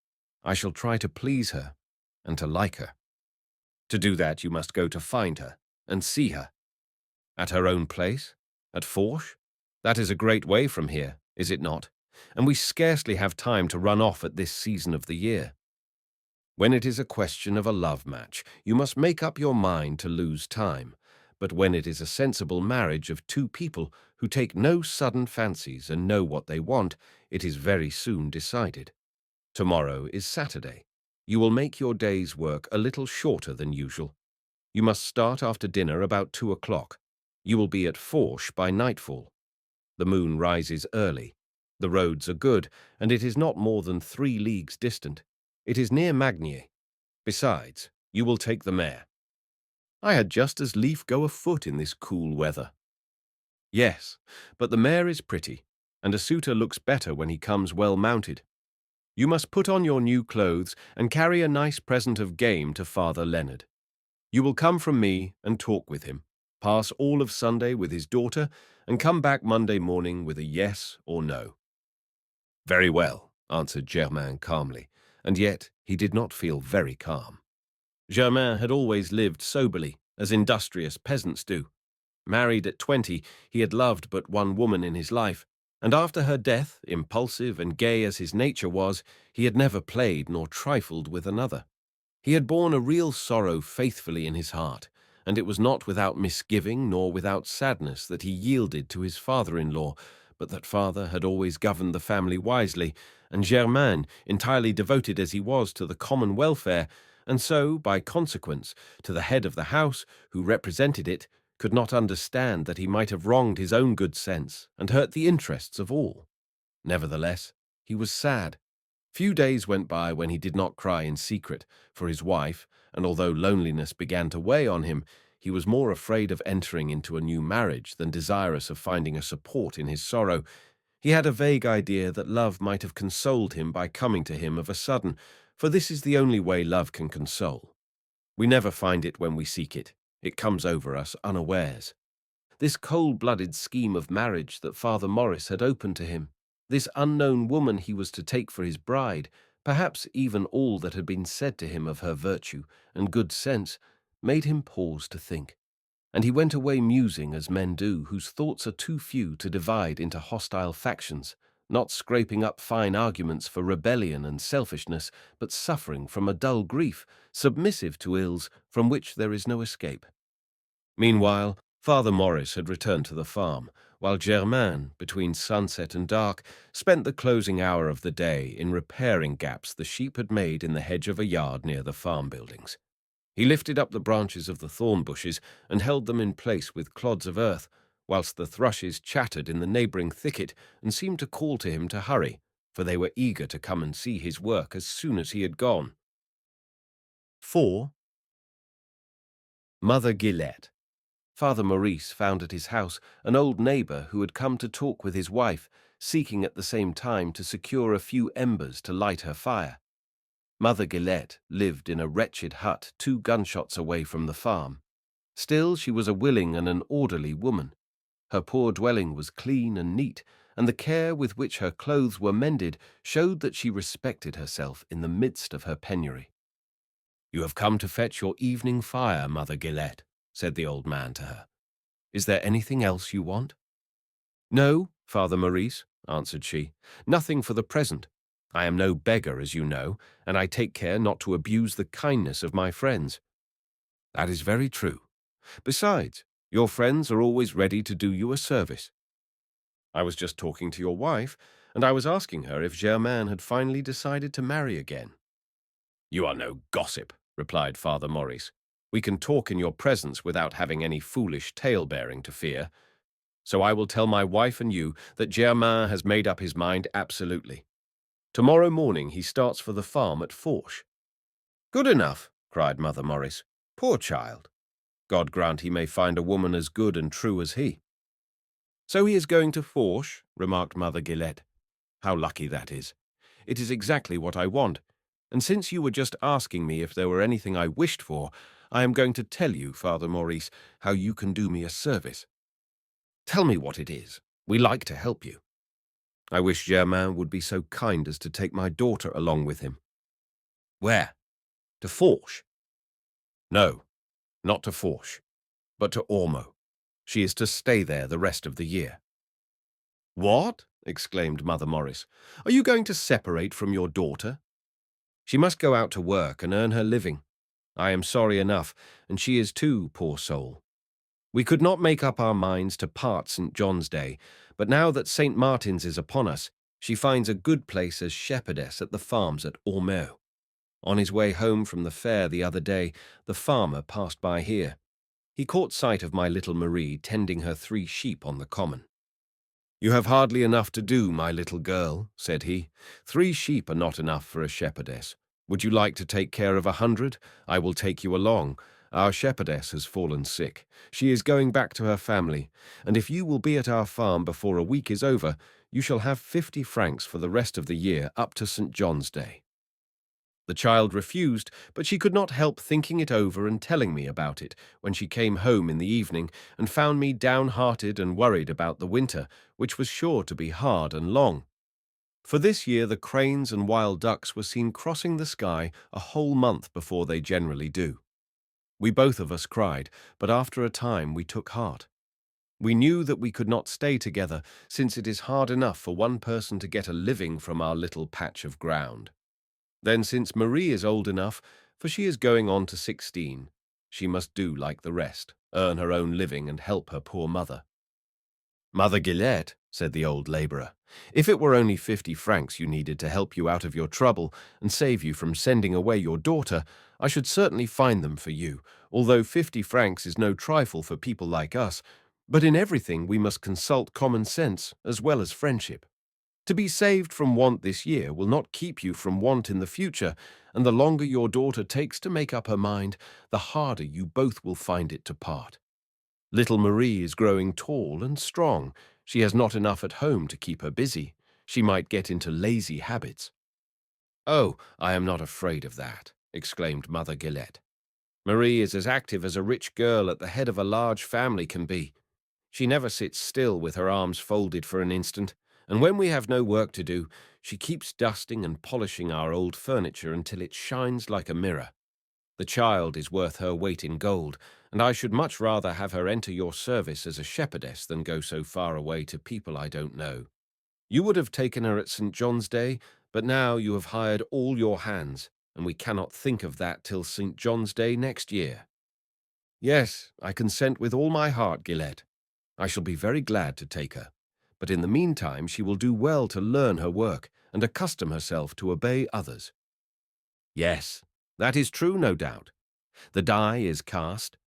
I shall try to please her, and to like her. To do that, you must go to find her, and see her. At her own place? At Forch? That is a great way from here, is it not? And we scarcely have time to run off at this season of the year. When it is a question of a love match, you must make up your mind to lose time. But when it is a sensible marriage of two people who take no sudden fancies and know what they want, it is very soon decided. Tomorrow is Saturday. You will make your day's work a little shorter than usual. You must start after dinner about 2 o'clock. You will be at Forch by nightfall. The moon rises early. The roads are good, and it is not more than 3 leagues distant. It is near Magnier. Besides, you will take the mare. I had just as lief go afoot in this cool weather. Yes, but the mare is pretty, and a suitor looks better when he comes well mounted. You must put on your new clothes and carry a nice present of game to Father Leonard. You will come from me and talk with him, pass all of Sunday with his daughter, and come back Monday morning with a yes or no. Very well, answered Germain calmly, and yet he did not feel very calm. Germain had always lived soberly, as industrious peasants do. Married at 20, he had loved but one woman in his life, and after her death, impulsive and gay as his nature was, he had never played nor trifled with another. He had borne a real sorrow faithfully in his heart, and it was not without misgiving nor without sadness that he yielded to his father-in-law, but that father had always governed the family wisely, and Germain, entirely devoted as he was to the common welfare, and so, by consequence, to the head of the house, who represented it, could not understand that he might have wronged his own good sense and hurt the interests of all. Nevertheless, he was sad. Few days went by when he did not cry in secret for his wife, and although loneliness began to weigh on him, he was more afraid of entering into a new marriage than desirous of finding a support in his sorrow. He had a vague idea that love might have consoled him by coming to him of a sudden, for this is the only way love can console. We never find it when we seek it. It comes over us unawares. This cold-blooded scheme of marriage that Father Maurice had opened to him, this unknown woman he was to take for his bride, perhaps even all that had been said to him of her virtue and good sense, made him pause to think, and he went away musing as men do whose thoughts are too few to divide into hostile factions, not scraping up fine arguments for rebellion and selfishness, but suffering from a dull grief, submissive to ills from which there is no escape. Meanwhile, Father Maurice had returned to the farm, while Germain, between sunset and dark, spent the closing hour of the day in repairing gaps the sheep had made in the hedge of a yard near the farm buildings. He lifted up the branches of the thorn bushes and held them in place with clods of earth, whilst the thrushes chattered in the neighbouring thicket and seemed to call to him to hurry, for they were eager to come and see his work as soon as he had gone. 4. Mother Gillette. Father Maurice found at his house an old neighbour who had come to talk with his wife, seeking at the same time to secure a few embers to light her fire. Mother Gillette lived in a wretched hut 2 gunshots away from the farm. Still, she was a willing and an orderly woman. Her poor dwelling was clean and neat, and the care with which her clothes were mended showed that she respected herself in the midst of her penury. "You have come to fetch your evening fire, Mother Gillette," said the old man to her. "Is there anything else you want?" "No, Father Maurice," answered she, "nothing for the present. I am no beggar, as you know, and I take care not to abuse the kindness of my friends." "That is very true. Besides, your friends are always ready to do you a service. I was just talking to your wife, and I was asking her if Germain had finally decided to marry again." "You are no gossip," replied Father Maurice. "We can talk in your presence without having any foolish tale-bearing to fear. So I will tell my wife and you that Germain has made up his mind absolutely. Tomorrow morning he starts for the farm at Forch." "Good enough," cried Mother Maurice. "Poor child. God grant he may find a woman as good and true as he." "So he is going to Forch," remarked Mother Gillette. "How lucky that is. It is exactly what I want. And since you were just asking me if there were anything I wished for, I am going to tell you, Father Maurice, how you can do me a service." "Tell me what it is. We like to help you." "I wish Germain would be so kind as to take my daughter along with him." "Where? To Forch?" "No, not to Forch, but to Ormeaux. She is to stay there the rest of the year." "What?" exclaimed Mother Maurice. "Are you going to separate from your daughter?" "She must go out to work and earn her living. I am sorry enough, and she is too, poor soul. We could not make up our minds to part St. John's Day, but now that St. Martin's is upon us, she finds a good place as shepherdess at the farms at Ormeaux. On his way home from the fair the other day, the farmer passed by here. He caught sight of my little Marie tending her 3 sheep on the common. "You have hardly enough to do, my little girl," said he. "3 sheep are not enough for a shepherdess. Would you like to take care of 100? I will take you along. Our shepherdess has fallen sick. She is going back to her family, and if you will be at our farm before a week is over, you shall have 50 francs for the rest of the year up to St. John's Day." The child refused, but she could not help thinking it over and telling me about it when she came home in the evening and found me downhearted and worried about the winter, which was sure to be hard and long. For this year the cranes and wild ducks were seen crossing the sky a whole month before they generally do. We both of us cried, but after a time we took heart. We knew that we could not stay together, since it is hard enough for one person to get a living from our little patch of ground. Then, since Marie is old enough, for she is going on to 16, she must do like the rest, earn her own living and help her poor mother. "Mother Gillette," said the old labourer, "if it were only 50 francs you needed to help you out of your trouble and save you from sending away your daughter, I should certainly find them for you, although 50 francs is no trifle for people like us, but in everything we must consult common sense as well as friendship. To be saved from want this year will not keep you from want in the future, and the longer your daughter takes to make up her mind, the harder you both will find it to part. Little Marie is growing tall and strong. She has not enough at home to keep her busy. She might get into lazy habits." "Oh, I am not afraid of that," exclaimed Mother Gillette. "Marie is as active as a rich girl at the head of a large family can be. She never sits still with her arms folded for an instant, and when we have no work to do, she keeps dusting and polishing our old furniture until it shines like a mirror. The child is worth her weight in gold, and I should much rather have her enter your service as a shepherdess than go so far away to people I don't know. You would have taken her at St. John's Day, but now you have hired all your hands, and we cannot think of that till St. John's Day next year." "Yes, I consent with all my heart, Gillette. I shall be very glad to take her, but in the meantime she will do well to learn her work and accustom herself to obey others." "Yes, that is true, no doubt. The die is cast.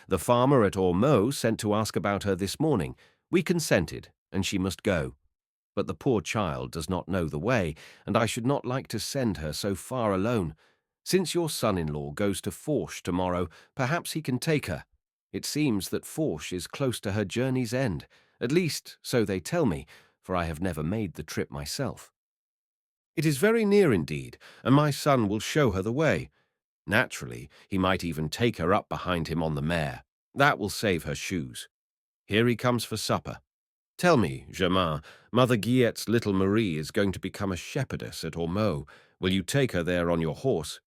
The farmer at Ormeaux sent to ask about her this morning. We consented, and she must go. But the poor child does not know the way, and I should not like to send her so far alone. Since your son-in-law goes to Forch tomorrow, perhaps he can take her. It seems that Forch is close to her journey's end, at least so they tell me, for I have never made the trip myself. It is very near indeed, and my son will show her the way. Naturally, he might even take her up behind him on the mare. That will save her shoes. Here he comes for supper. Tell me, Germain, Mother Gillette's little Marie is going to become a shepherdess at Ormeaux. Will you take her there on your horse?"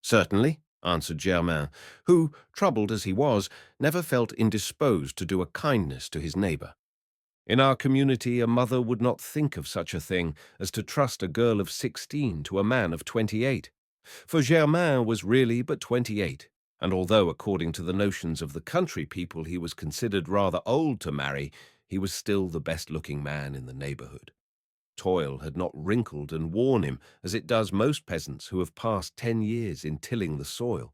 "Certainly," answered Germain, who, troubled as he was, never felt indisposed to do a kindness to his neighbour. In our community, a mother would not think of such a thing as to trust a girl of 16 to a man of 28. For Germain was really but 28, and although according to the notions of the country people he was considered rather old to marry, he was still the best-looking man in the neighbourhood. Toil had not wrinkled and worn him as it does most peasants who have passed 10 years in tilling the soil.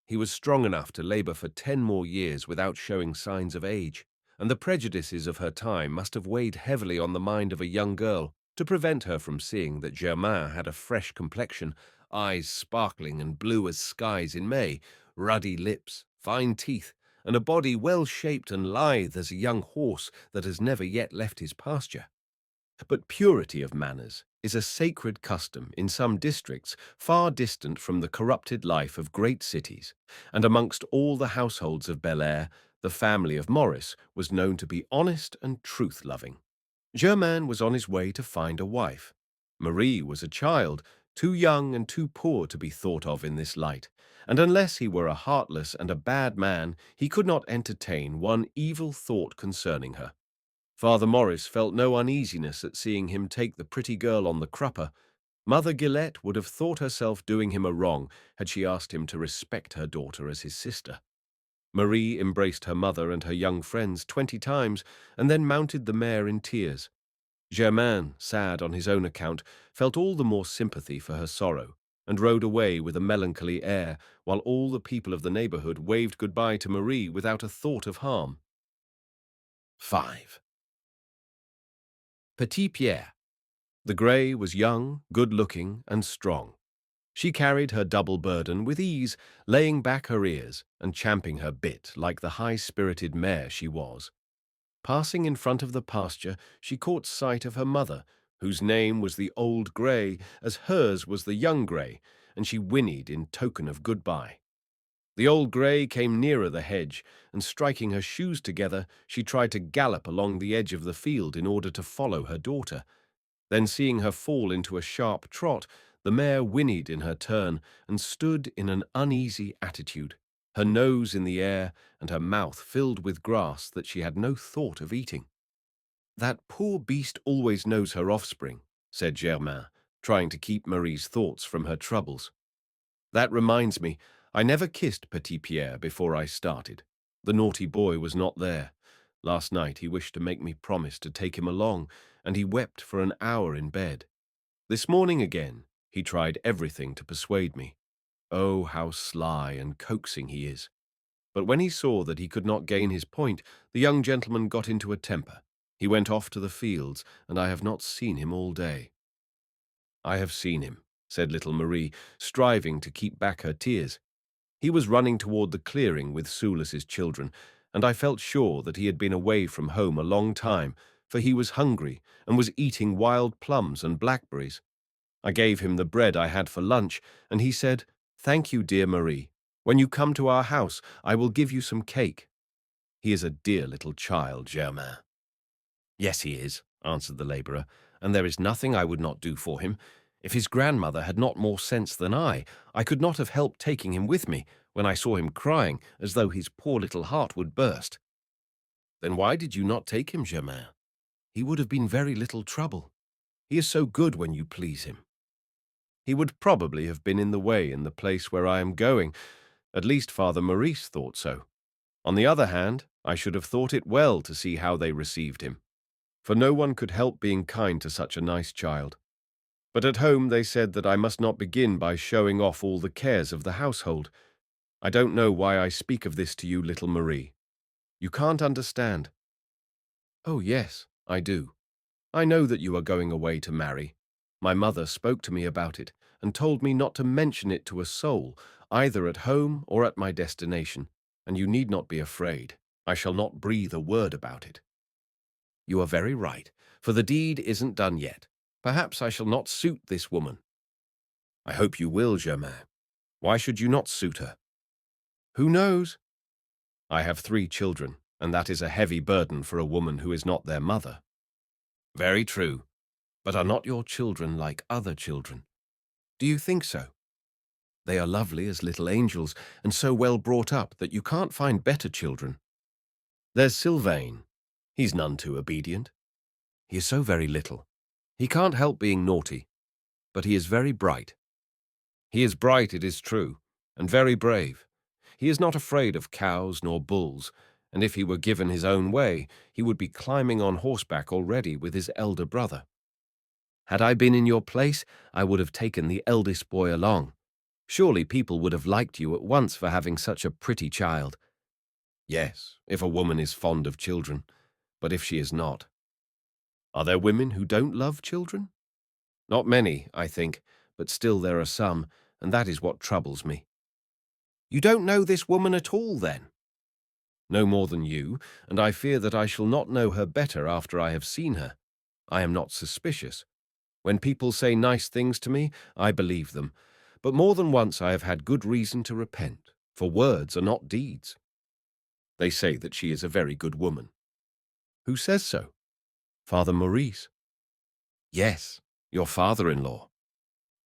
He was strong enough to labour for 10 more years without showing signs of age, and the prejudices of her time must have weighed heavily on the mind of a young girl to prevent her from seeing that Germain had a fresh complexion, eyes sparkling and blue as skies in May, ruddy lips, fine teeth, and a body well shaped and lithe as a young horse that has never yet left his pasture. But purity of manners is a sacred custom in some districts far distant from the corrupted life of great cities, and amongst all the households of Bel Air, the family of Maurice was known to be honest and truth-loving. Germain was on his way to find a wife. Marie was a child, too young and too poor to be thought of in this light, and unless he were a heartless and a bad man, he could not entertain one evil thought concerning her. Father Maurice felt no uneasiness at seeing him take the pretty girl on the crupper. Mother Gillette would have thought herself doing him a wrong had she asked him to respect her daughter as his sister. Marie embraced her mother and her young friends 20 times and then mounted the mare in tears. Germain, sad on his own account, felt all the more sympathy for her sorrow and rode away with a melancholy air while all the people of the neighbourhood waved goodbye to Marie without a thought of harm. 5. Petit Pierre. The grey was young, good-looking, and strong. She carried her double burden with ease, laying back her ears and champing her bit like the high-spirited mare she was. Passing in front of the pasture, she caught sight of her mother, whose name was the Old Grey, as hers was the Young Grey, and she whinnied in token of goodbye. The Old Grey came nearer the hedge, and striking her shoes together, she tried to gallop along the edge of the field in order to follow her daughter. Then, seeing her fall into a sharp trot, the mare whinnied in her turn and stood in an uneasy attitude, her nose in the air and her mouth filled with grass that she had no thought of eating. "That poor beast always knows her offspring," said Germain, trying to keep Marie's thoughts from her troubles. "That reminds me, I never kissed Petit Pierre before I started. The naughty boy was not there. Last night he wished to make me promise to take him along, and he wept for an hour in bed. This morning again, he tried everything to persuade me. Oh, how sly and coaxing he is. But when he saw that he could not gain his point, the young gentleman got into a temper. He went off to the fields, and I have not seen him all day." "I have seen him," said little Marie, striving to keep back her tears. "He was running toward the clearing with Soulis's children, and I felt sure that he had been away from home a long time, for he was hungry and was eating wild plums and blackberries. I gave him the bread I had for lunch, and he said, 'Thank you, dear Marie. When you come to our house, I will give you some cake.' He is a dear little child, Germain." "Yes, he is," answered the labourer, "and there is nothing I would not do for him. If his grandmother had not more sense than I could not have helped taking him with me when I saw him crying as though his poor little heart would burst." "Then why did you not take him, Germain? He would have been very little trouble. He is so good when you please him." "He would probably have been in the way in the place where I am going. At least Father Maurice thought so. On the other hand, I should have thought it well to see how they received him, for no one could help being kind to such a nice child. But at home they said that I must not begin by showing off all the cares of the household. I don't know why I speak of this to you, little Marie. You can't understand." "Oh, yes, I do. I know that you are going away to marry. My mother spoke to me about it and told me not to mention it to a soul, either at home or at my destination, and you need not be afraid. I shall not breathe a word about it." "You are very right, for the deed isn't done yet. Perhaps I shall not suit this woman." "I hope you will, Germain. Why should you not suit her?" "Who knows? I have 3 children, and that is a heavy burden for a woman who is not their mother. Very true, but are not your children like other children? Do you think so? They are lovely as little angels, and so well brought up that you can't find better children. There's Sylvain. He's none too obedient. He is so very little. He can't help being naughty, but he is very bright. He is bright, it is true, and very brave. He is not afraid of cows nor bulls, and if he were given his own way, he would be climbing on horseback already with his elder brother. Had I been in your place, I would have taken the eldest boy along. Surely people would have liked you at once for having such a pretty child. Yes, if a woman is fond of children, but if she is not. Are there women who don't love children? Not many, I think, but still there are some, and that is what troubles me. You don't know this woman at all, then? No more than you, and I fear that I shall not know her better after I have seen her. I am not suspicious. When people say nice things to me, I believe them, but more than once I have had good reason to repent, for words are not deeds. They say that she is a very good woman. Who says so? Father Maurice. Yes, your father-in-law.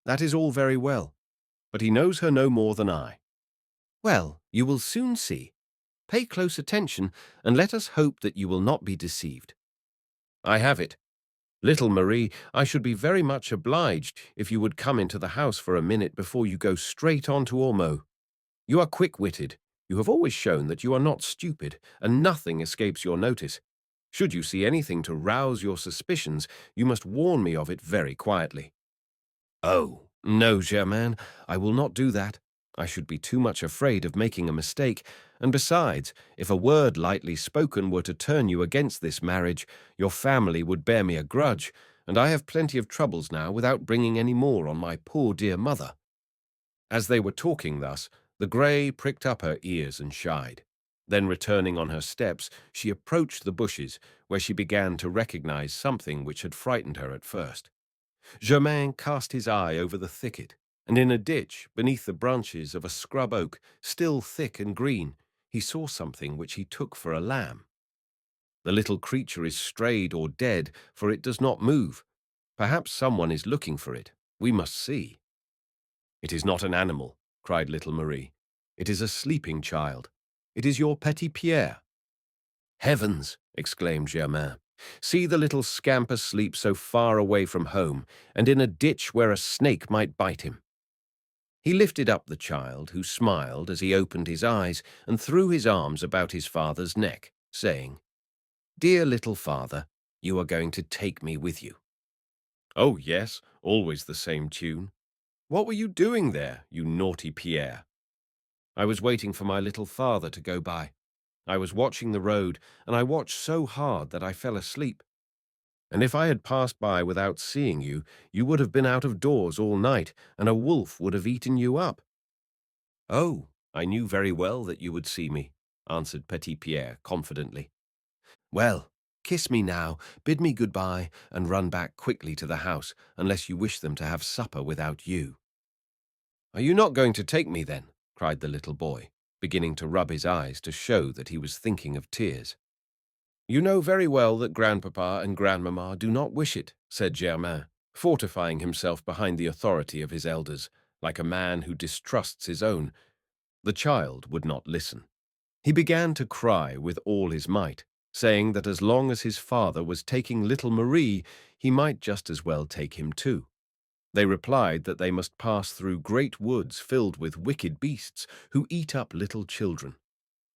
That is all very well, but he knows her no more than I. Well, you will soon see. Pay close attention, and let us hope that you will not be deceived. I have it. Little Marie, I should be very much obliged if you would come into the house for a minute before you go straight on to Ormeaux. You are quick-witted. You have always shown that you are not stupid, and nothing escapes your notice. Should you see anything to rouse your suspicions, you must warn me of it very quietly. Oh, no, Germain, I will not do that. I should be too much afraid of making a mistake, and besides, if a word lightly spoken were to turn you against this marriage, your family would bear me a grudge, and I have plenty of troubles now without bringing any more on my poor dear mother. As they were talking thus, the grey pricked up her ears and shied. Then returning on her steps, she approached the bushes, where she began to recognize something which had frightened her at first. Germain cast his eye over the thicket, and in a ditch, beneath the branches of a scrub oak, still thick and green, he saw something which he took for a lamb. The little creature is strayed or dead, for it does not move. Perhaps someone is looking for it. We must see. It is not an animal, cried little Marie. It is a sleeping child. It is your petit Pierre. Heavens, exclaimed Germain. See the little scamp asleep so far away from home, and in a ditch where a snake might bite him. He lifted up the child, who smiled as he opened his eyes and threw his arms about his father's neck, saying, Dear little father, you are going to take me with you. Oh, yes, always the same tune. What were you doing there, you naughty Pierre? I was waiting for my little father to go by. I was watching the road, and I watched so hard that I fell asleep. And if I had passed by without seeing you, you would have been out of doors all night, and a wolf would have eaten you up. Oh, I knew very well that you would see me, answered Petit Pierre confidently. Well, kiss me now, bid me goodbye, and run back quickly to the house, unless you wish them to have supper without you. Are you not going to take me then? Cried the little boy, beginning to rub his eyes to show that he was thinking of tears. You know very well that Grandpapa and Grandmamma do not wish it, said Germain, fortifying himself behind the authority of his elders, like a man who distrusts his own. The child would not listen. He began to cry with all his might, saying that as long as his father was taking little Marie, he might just as well take him too. They replied that they must pass through great woods filled with wicked beasts who eat up little children.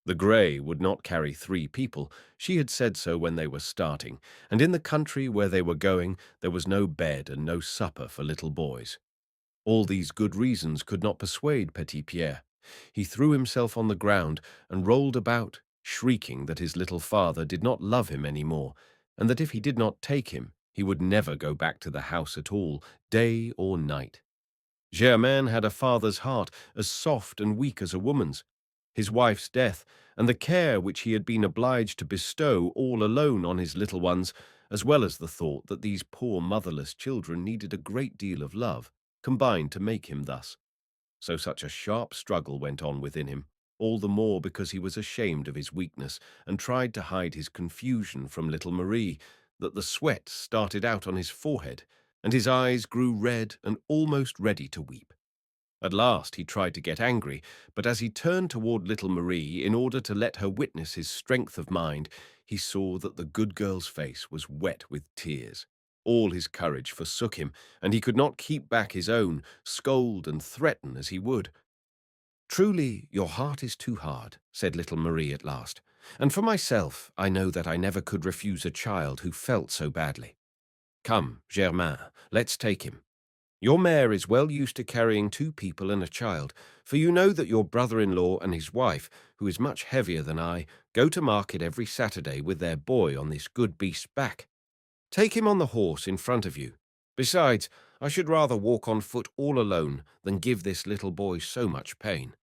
The grey would not carry 3 people. She had said so when they were starting, and in the country where they were going there was no bed and no supper for little boys. All these good reasons could not persuade Petit Pierre. He threw himself on the ground and rolled about, shrieking that his little father did not love him any more, and that if he did not take him, he would never go back to the house at all, day or night. Germain had a father's heart as soft and weak as a woman's. His wife's death, and the care which he had been obliged to bestow all alone on his little ones, as well as the thought that these poor motherless children needed a great deal of love, combined to make him thus. So such a sharp struggle went on within him, all the more because he was ashamed of his weakness and tried to hide his confusion from little Marie, that the sweat started out on his forehead, and his eyes grew red and almost ready to weep. At last he tried to get angry, but as he turned toward little Marie in order to let her witness his strength of mind, he saw that the good girl's face was wet with tears. All his courage forsook him, and he could not keep back his own, scold and threaten as he would. "Truly, your heart is too hard," said little Marie at last, "and for myself, I know that I never could refuse a child who felt so badly. Come, Germain, let's take him. Your mare is well used to carrying two people and a child, for you know that your brother-in-law and his wife, who is much heavier than I, go to market every Saturday with their boy on this good beast's back. Take him on the horse in front of you. Besides, I should rather walk on foot all alone than give this little boy so much pain."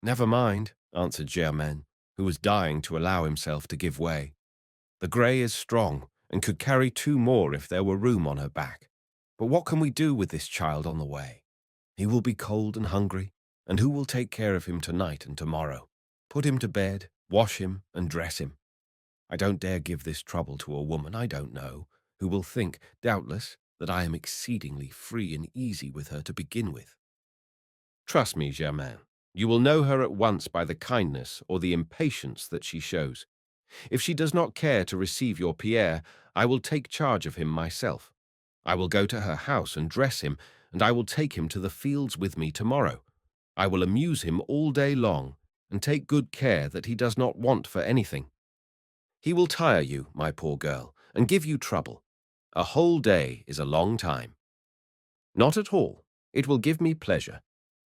"Never mind," answered Germain, who was dying to allow himself to give way. "The grey is strong, and could carry two more if there were room on her back. But what can we do with this child on the way? He will be cold and hungry, and who will take care of him tonight and tomorrow? Put him to bed, wash him, and dress him. I don't dare give this trouble to a woman I don't know, who will think, doubtless, that I am exceedingly free and easy with her to begin with. Trust me, Germain, you will know her at once by the kindness or the impatience that she shows. If she does not care to receive your Pierre, I will take charge of him myself. I will go to her house and dress him, and I will take him to the fields with me tomorrow. I will amuse him all day long, and take good care that he does not want for anything. He will tire you, my poor girl, and give you trouble. A whole day is a long time." "Not at all. It will give me pleasure.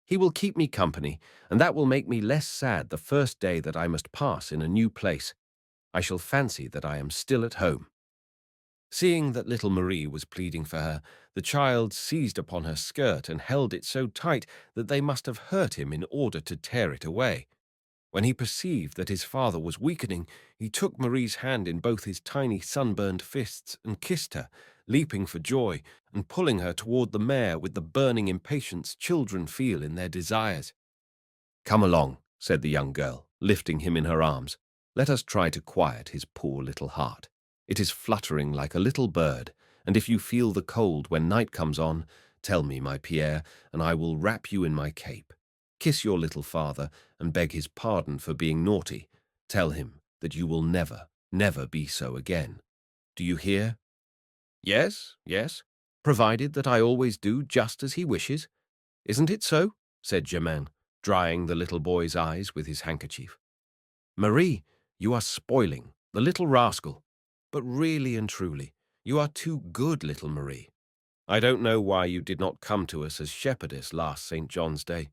He will keep me company, and that will make me less sad the first day that I must pass in a new place. I shall fancy that I am still at home." Seeing that little Marie was pleading for her, the child seized upon her skirt and held it so tight that they must have hurt him in order to tear it away. When he perceived that his father was weakening, he took Marie's hand in both his tiny sunburned fists and kissed her, leaping for joy and pulling her toward the mare with the burning impatience children feel in their desires. "Come along," said the young girl, lifting him in her arms. "Let us try to quiet his poor little heart. It is fluttering like a little bird, and if you feel the cold when night comes on, tell me, my Pierre, and I will wrap you in my cape. Kiss your little father and beg his pardon for being naughty. Tell him that you will never, never be so again. Do you hear?" "Yes, yes, provided that I always do just as he wishes. Isn't it so?" said Germain, drying the little boy's eyes with his handkerchief. "Marie, you are spoiling, the little rascal. But really and truly, you are too good, little Marie. I don't know why you did not come to us as shepherdess last St. John's Day.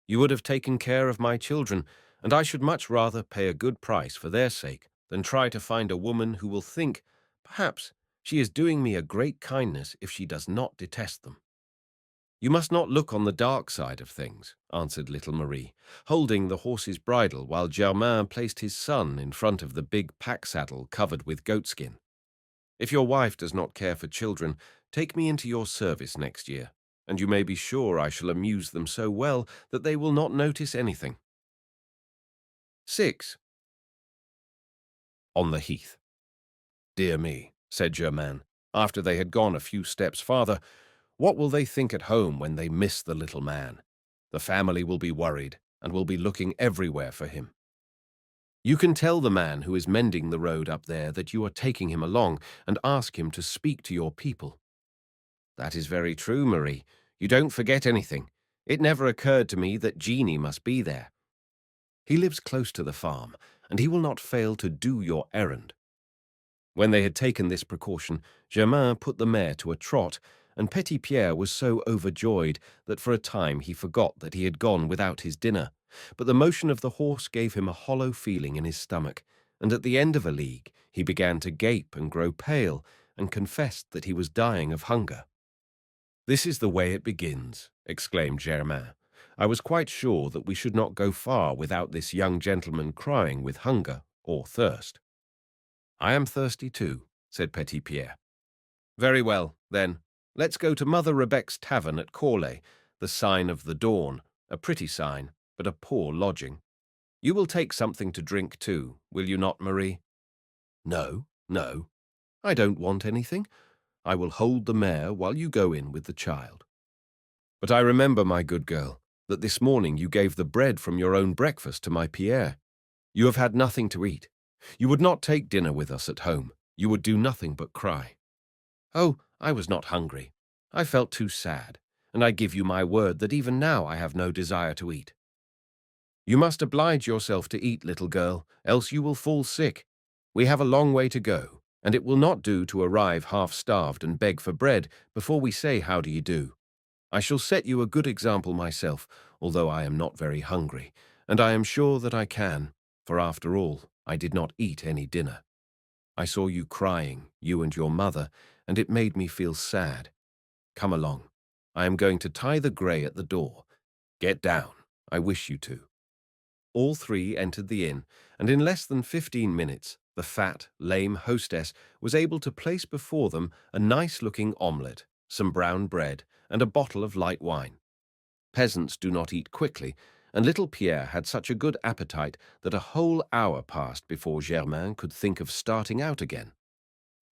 You would have taken care of my children, and I should much rather pay a good price for their sake than try to find a woman who will think, perhaps, she is doing me a great kindness if she does not detest them." "You must not look on the dark side of things," answered little Marie, holding the horse's bridle while Germain placed his son in front of the big pack-saddle covered with goatskin. "If your wife does not care for children, take me into your service next year, and you may be sure I shall amuse them so well that they will not notice anything." 6. On the heath. "Dear me," said Germain, after they had gone a few steps farther, "what will they think at home when they miss the little man? The family will be worried and will be looking everywhere for him. You can tell the man who is mending the road up there that you are taking him along and ask him to speak to your people." "That is very true, Marie. You don't forget anything. It never occurred to me that Jeanie must be there. He lives close to the farm, and he will not fail to do your errand." When they had taken this precaution, Germain put the mare to a trot, and Petit Pierre was so overjoyed that for a time he forgot that he had gone without his dinner. But the motion of the horse gave him a hollow feeling in his stomach, and at the end of a league he began to gape and grow pale, and confessed that he was dying of hunger. "This is the way it begins," exclaimed Germain. "I was quite sure that we should not go far without this young gentleman crying with hunger or thirst." "I am thirsty too," said Petit Pierre. "Very well, then, let's go to Mother Rebec's tavern at Corlay, the sign of the dawn, a pretty sign, but a poor lodging. You will take something to drink too, will you not, Marie? No, no, I don't want anything. I will hold the mare while you go in with the child. But I remember, my good girl, that this morning you gave the bread from your own breakfast to my Pierre. You have had nothing to eat. You would not take dinner with us at home. You would do nothing but cry. Oh, I was not hungry. I felt too sad, and I give you my word that even now I have no desire to eat. You must oblige yourself to eat, little girl, else you will fall sick. We have a long way to go, and it will not do to arrive half-starved and beg for bread before we say how do you do. I shall set you a good example myself, although I am not very hungry, and I am sure that I can, for after all, I did not eat any dinner. I saw you crying, you and your mother, and it made me feel sad. Come along. I am going to tie the grey at the door. Get down. I wish you to. All three entered the inn, and in less than 15 minutes, the fat, lame hostess was able to place before them a nice-looking omelette, some brown bread, and a bottle of light wine. Peasants do not eat quickly, and little Pierre had such a good appetite that a whole hour passed before Germain could think of starting out again.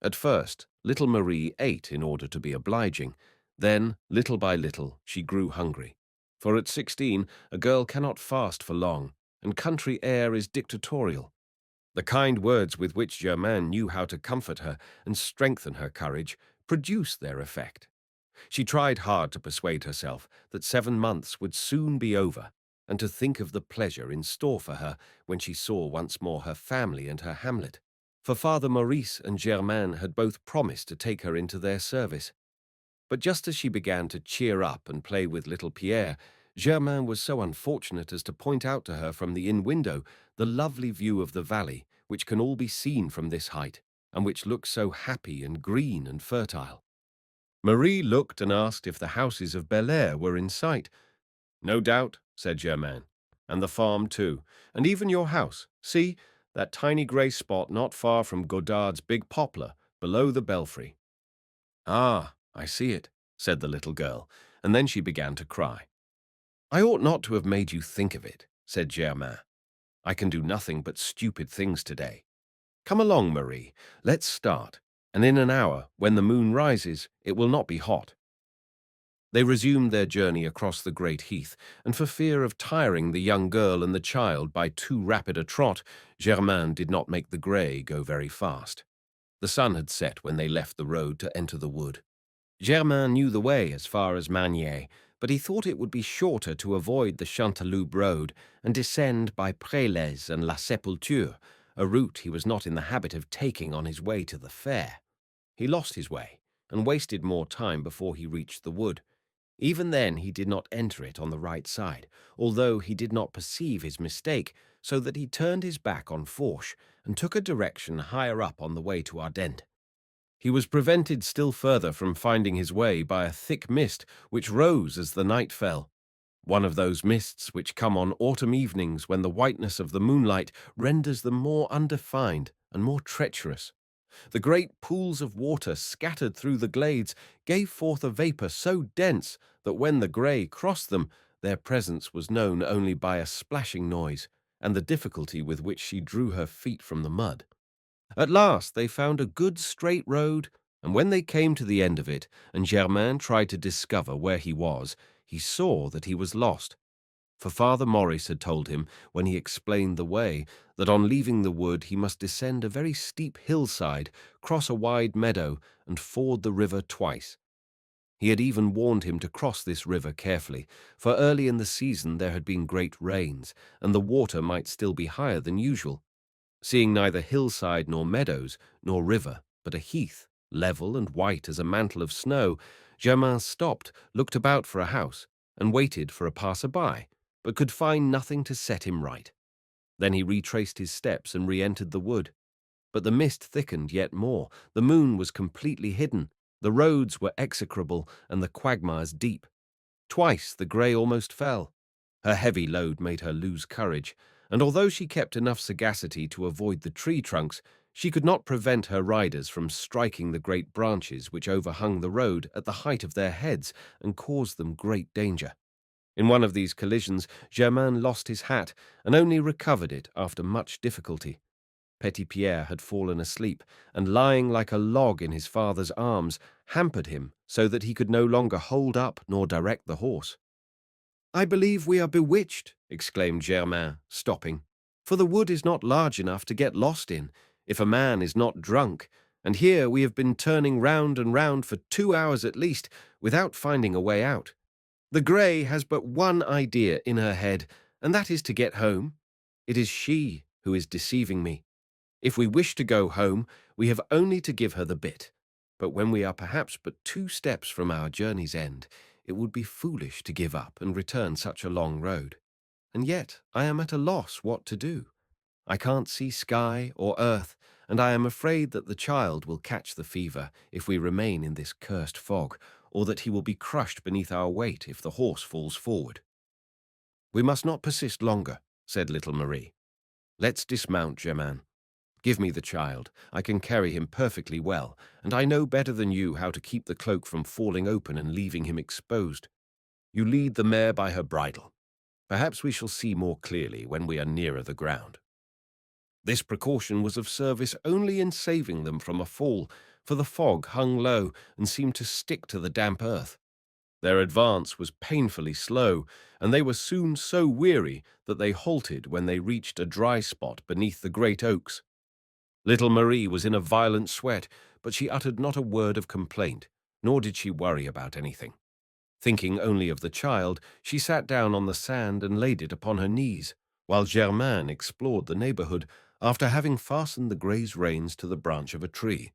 At first, little Marie ate in order to be obliging. Then, little by little, she grew hungry. For at 16, a girl cannot fast for long, and country air is dictatorial. The kind words with which Germain knew how to comfort her and strengthen her courage produced their effect. She tried hard to persuade herself that 7 months would soon be over, and to think of the pleasure in store for her when she saw once more her family and her hamlet. For Father Maurice and Germain had both promised to take her into their service. But just as she began to cheer up and play with little Pierre, Germain was so unfortunate as to point out to her from the inn window the lovely view of the valley, which can all be seen from this height, and which looks so happy and green and fertile. Marie looked and asked if the houses of Bel-Air were in sight. No doubt, said Germain, and the farm too, and even your house. See, that tiny grey spot not far from Godard's big poplar, below the belfry. Ah, I see it, said the little girl, and then she began to cry. I ought not to have made you think of it, said Germain. I can do nothing but stupid things today. Come along, Marie, let's start, and in an hour, when the moon rises, it will not be hot. They resumed their journey across the great heath, and for fear of tiring the young girl and the child by too rapid a trot, Germain did not make the grey go very fast. The sun had set when they left the road to enter the wood. Germain knew the way as far as Magnier, but he thought it would be shorter to avoid the Chanteloup road and descend by Prélez and La Sépulture, a route he was not in the habit of taking on his way to the fair. He lost his way and wasted more time before he reached the wood. Even then he did not enter it on the right side, although he did not perceive his mistake, so that he turned his back on Forch and took a direction higher up on the way to Ardentes. He was prevented still further from finding his way by a thick mist which rose as the night fell, one of those mists which come on autumn evenings when the whiteness of the moonlight renders them more undefined and more treacherous. The great pools of water scattered through the glades gave forth a vapour so dense that when the grey crossed them, their presence was known only by a splashing noise and the difficulty with which she drew her feet from the mud. At last they found a good straight road, and when they came to the end of it, and Germain tried to discover where he was, he saw that he was lost. For Father Maurice had told him, when he explained the way, that on leaving the wood he must descend a very steep hillside, cross a wide meadow, and ford the river twice. He had even warned him to cross this river carefully, for early in the season there had been great rains, and the water might still be higher than usual. Seeing neither hillside nor meadows, nor river, but a heath, level and white as a mantle of snow, Germain stopped, looked about for a house, and waited for a passer-by, but could find nothing to set him right. Then he retraced his steps and re-entered the wood. But the mist thickened yet more, the moon was completely hidden, the roads were execrable, and the quagmires deep. Twice the grey almost fell. Her heavy load made her lose courage, and although she kept enough sagacity to avoid the tree trunks, she could not prevent her riders from striking the great branches which overhung the road at the height of their heads and caused them great danger. In one of these collisions, Germain lost his hat and only recovered it after much difficulty. Petit Pierre had fallen asleep, and lying like a log in his father's arms hampered him so that he could no longer hold up nor direct the horse. "I believe we are bewitched," exclaimed Germain, stopping, "for the wood is not large enough to get lost in, if a man is not drunk, and here we have been turning round and round for 2 hours at least, without finding a way out. The grey has but one idea in her head, and that is to get home. It is she who is deceiving me. If we wish to go home, we have only to give her the bit. But when we are perhaps but 2 steps from our journey's end, it would be foolish to give up and return such a long road. And yet I am at a loss what to do. I can't see sky or earth, and I am afraid that the child will catch the fever if we remain in this cursed fog, or that he will be crushed beneath our weight if the horse falls forward." "We must not persist longer," said little Marie. "Let's dismount, Germain. Give me the child. I can carry him perfectly well, and I know better than you how to keep the cloak from falling open and leaving him exposed. You lead the mare by her bridle. Perhaps we shall see more clearly when we are nearer the ground." This precaution was of service only in saving them from a fall, for the fog hung low and seemed to stick to the damp earth. Their advance was painfully slow, and they were soon so weary that they halted when they reached a dry spot beneath the great oaks. Little Marie was in a violent sweat, but she uttered not a word of complaint, nor did she worry about anything. Thinking only of the child, she sat down on the sand and laid it upon her knees, while Germain explored the neighborhood after having fastened the grey's reins to the branch of a tree.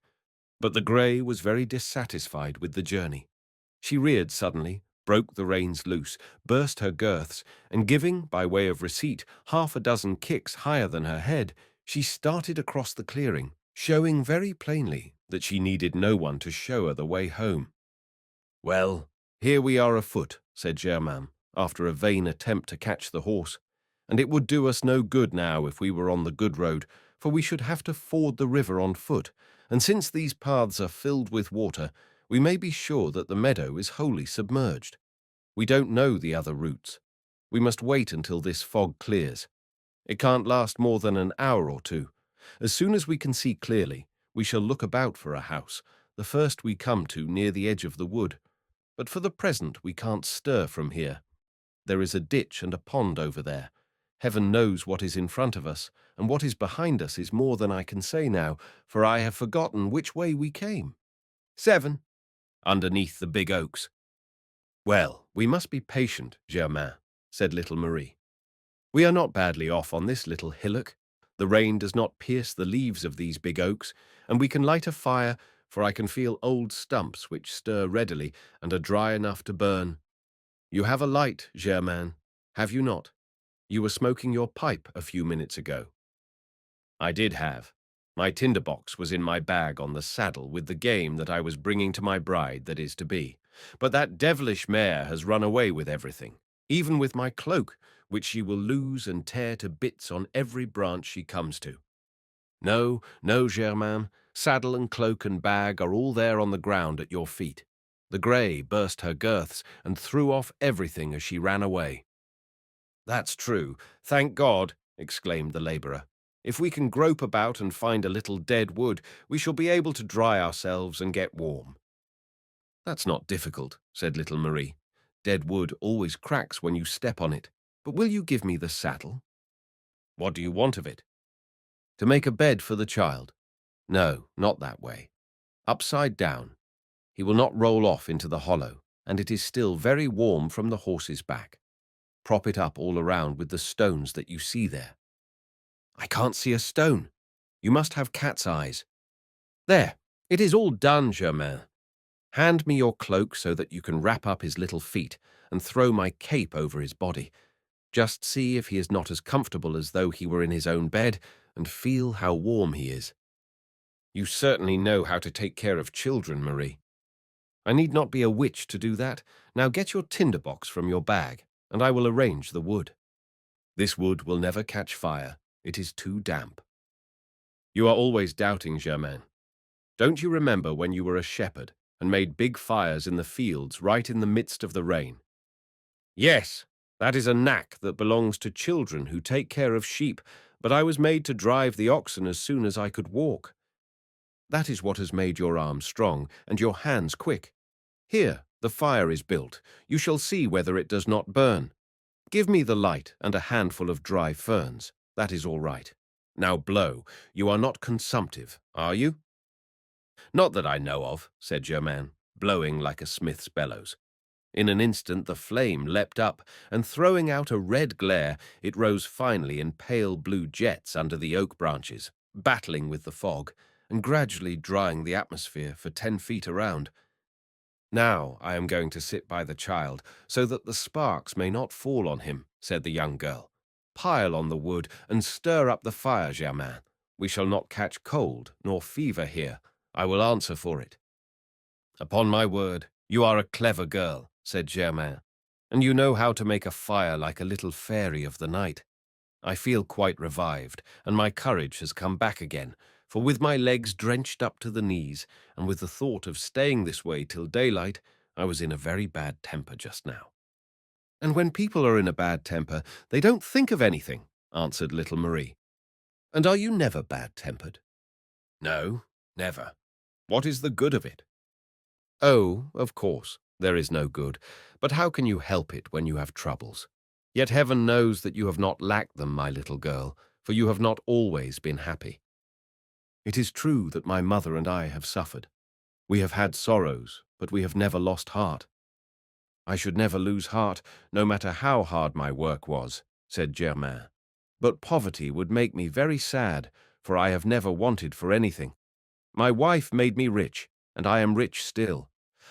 But the grey was very dissatisfied with the journey. She reared suddenly, broke the reins loose, burst her girths, and giving, by way of receipt, 6 kicks higher than her head, she started across the clearing, showing very plainly that she needed no one to show her the way home. "Well, here we are afoot," said Germain, after a vain attempt to catch the horse, "and it would do us no good now if we were on the good road, for we should have to ford the river on foot, and since these paths are filled with water, we may be sure that the meadow is wholly submerged. We don't know the other routes. We must wait until this fog clears. It can't last more than an hour or two. As soon as we can see clearly, we shall look about for a house, the first we come to near the edge of the wood. But for the present we can't stir from here. There is a ditch and a pond over there. Heaven knows what is in front of us, and what is behind us is more than I can say now, for I have forgotten which way we came." "7. Underneath the big oaks." "Well, we must be patient, Germain," said little Marie. "We are not badly off on this little hillock. The rain does not pierce the leaves of these big oaks, and we can light a fire, for I can feel old stumps which stir readily and are dry enough to burn. You have a light, Germain, have you not? You were smoking your pipe a few minutes ago." "I did have. My tinderbox was in my bag on the saddle with the game that I was bringing to my bride that is to be. But that devilish mare has run away with everything, even with my cloak, which she will lose and tear to bits on every branch she comes to. No, no, Germain, saddle and cloak and bag are all there on the ground at your feet. The grey burst her girths and threw off everything as she ran away." "That's true, thank God," exclaimed the labourer. "If we can grope about and find a little dead wood, we shall be able to dry ourselves and get warm." "That's not difficult," said little Marie. "Dead wood always cracks when you step on it. But will you give me the saddle?" "What do you want of it?" "To make a bed for the child. No, not that way. Upside down. He will not roll off into the hollow, and it is still very warm from the horse's back. Prop it up all around with the stones that you see there." "I can't see a stone. You must have cat's eyes. There, it is all done, Germain. Hand me your cloak so that you can wrap up his little feet and throw my cape over his body. Just see if he is not as comfortable as though he were in his own bed, and feel how warm he is. You certainly know how to take care of children, Marie. I need not be a witch to do that. Now get your tinderbox from your bag, and I will arrange the wood. This wood will never catch fire. It is too damp. You are always doubting, Germain. Don't you remember when you were a shepherd and made big fires in the fields right in the midst of the rain? Yes, that is a knack that belongs to children who take care of sheep, but I was made to drive the oxen as soon as I could walk. That is what has made your arms strong and your hands quick. Here, the fire is built. You shall see whether it does not burn. Give me the light and a handful of dry ferns. That is all right. Now blow. You are not consumptive, are you? Not that I know of, said Germain, blowing like a smith's bellows. In an instant the flame leapt up, and throwing out a red glare, it rose finally in pale blue jets under the oak branches, battling with the fog, and gradually drying the atmosphere for 10 feet around. Now I am going to sit by the child, so that the sparks may not fall on him, said the young girl. Pile on the wood, and stir up the fire, Germain. We shall not catch cold nor fever here. I will answer for it. Upon my word, you are a clever girl, said Germain, and you know how to make a fire like a little fairy of the night. I feel quite revived, and my courage has come back again, for with my legs drenched up to the knees, and with the thought of staying this way till daylight, I was in a very bad temper just now. And when people are in a bad temper, they don't think of anything, answered little Marie. And are you never bad-tempered? No, never. What is the good of it? Oh, of course, there is no good, but how can you help it when you have troubles? Yet heaven knows that you have not lacked them, my little girl, for you have not always been happy. It is true that my mother and I have suffered. We have had sorrows, but we have never lost heart. I should never lose heart, no matter how hard my work was, said Germain. But poverty would make me very sad, for I have never wanted for anything. My wife made me rich, and I am rich still.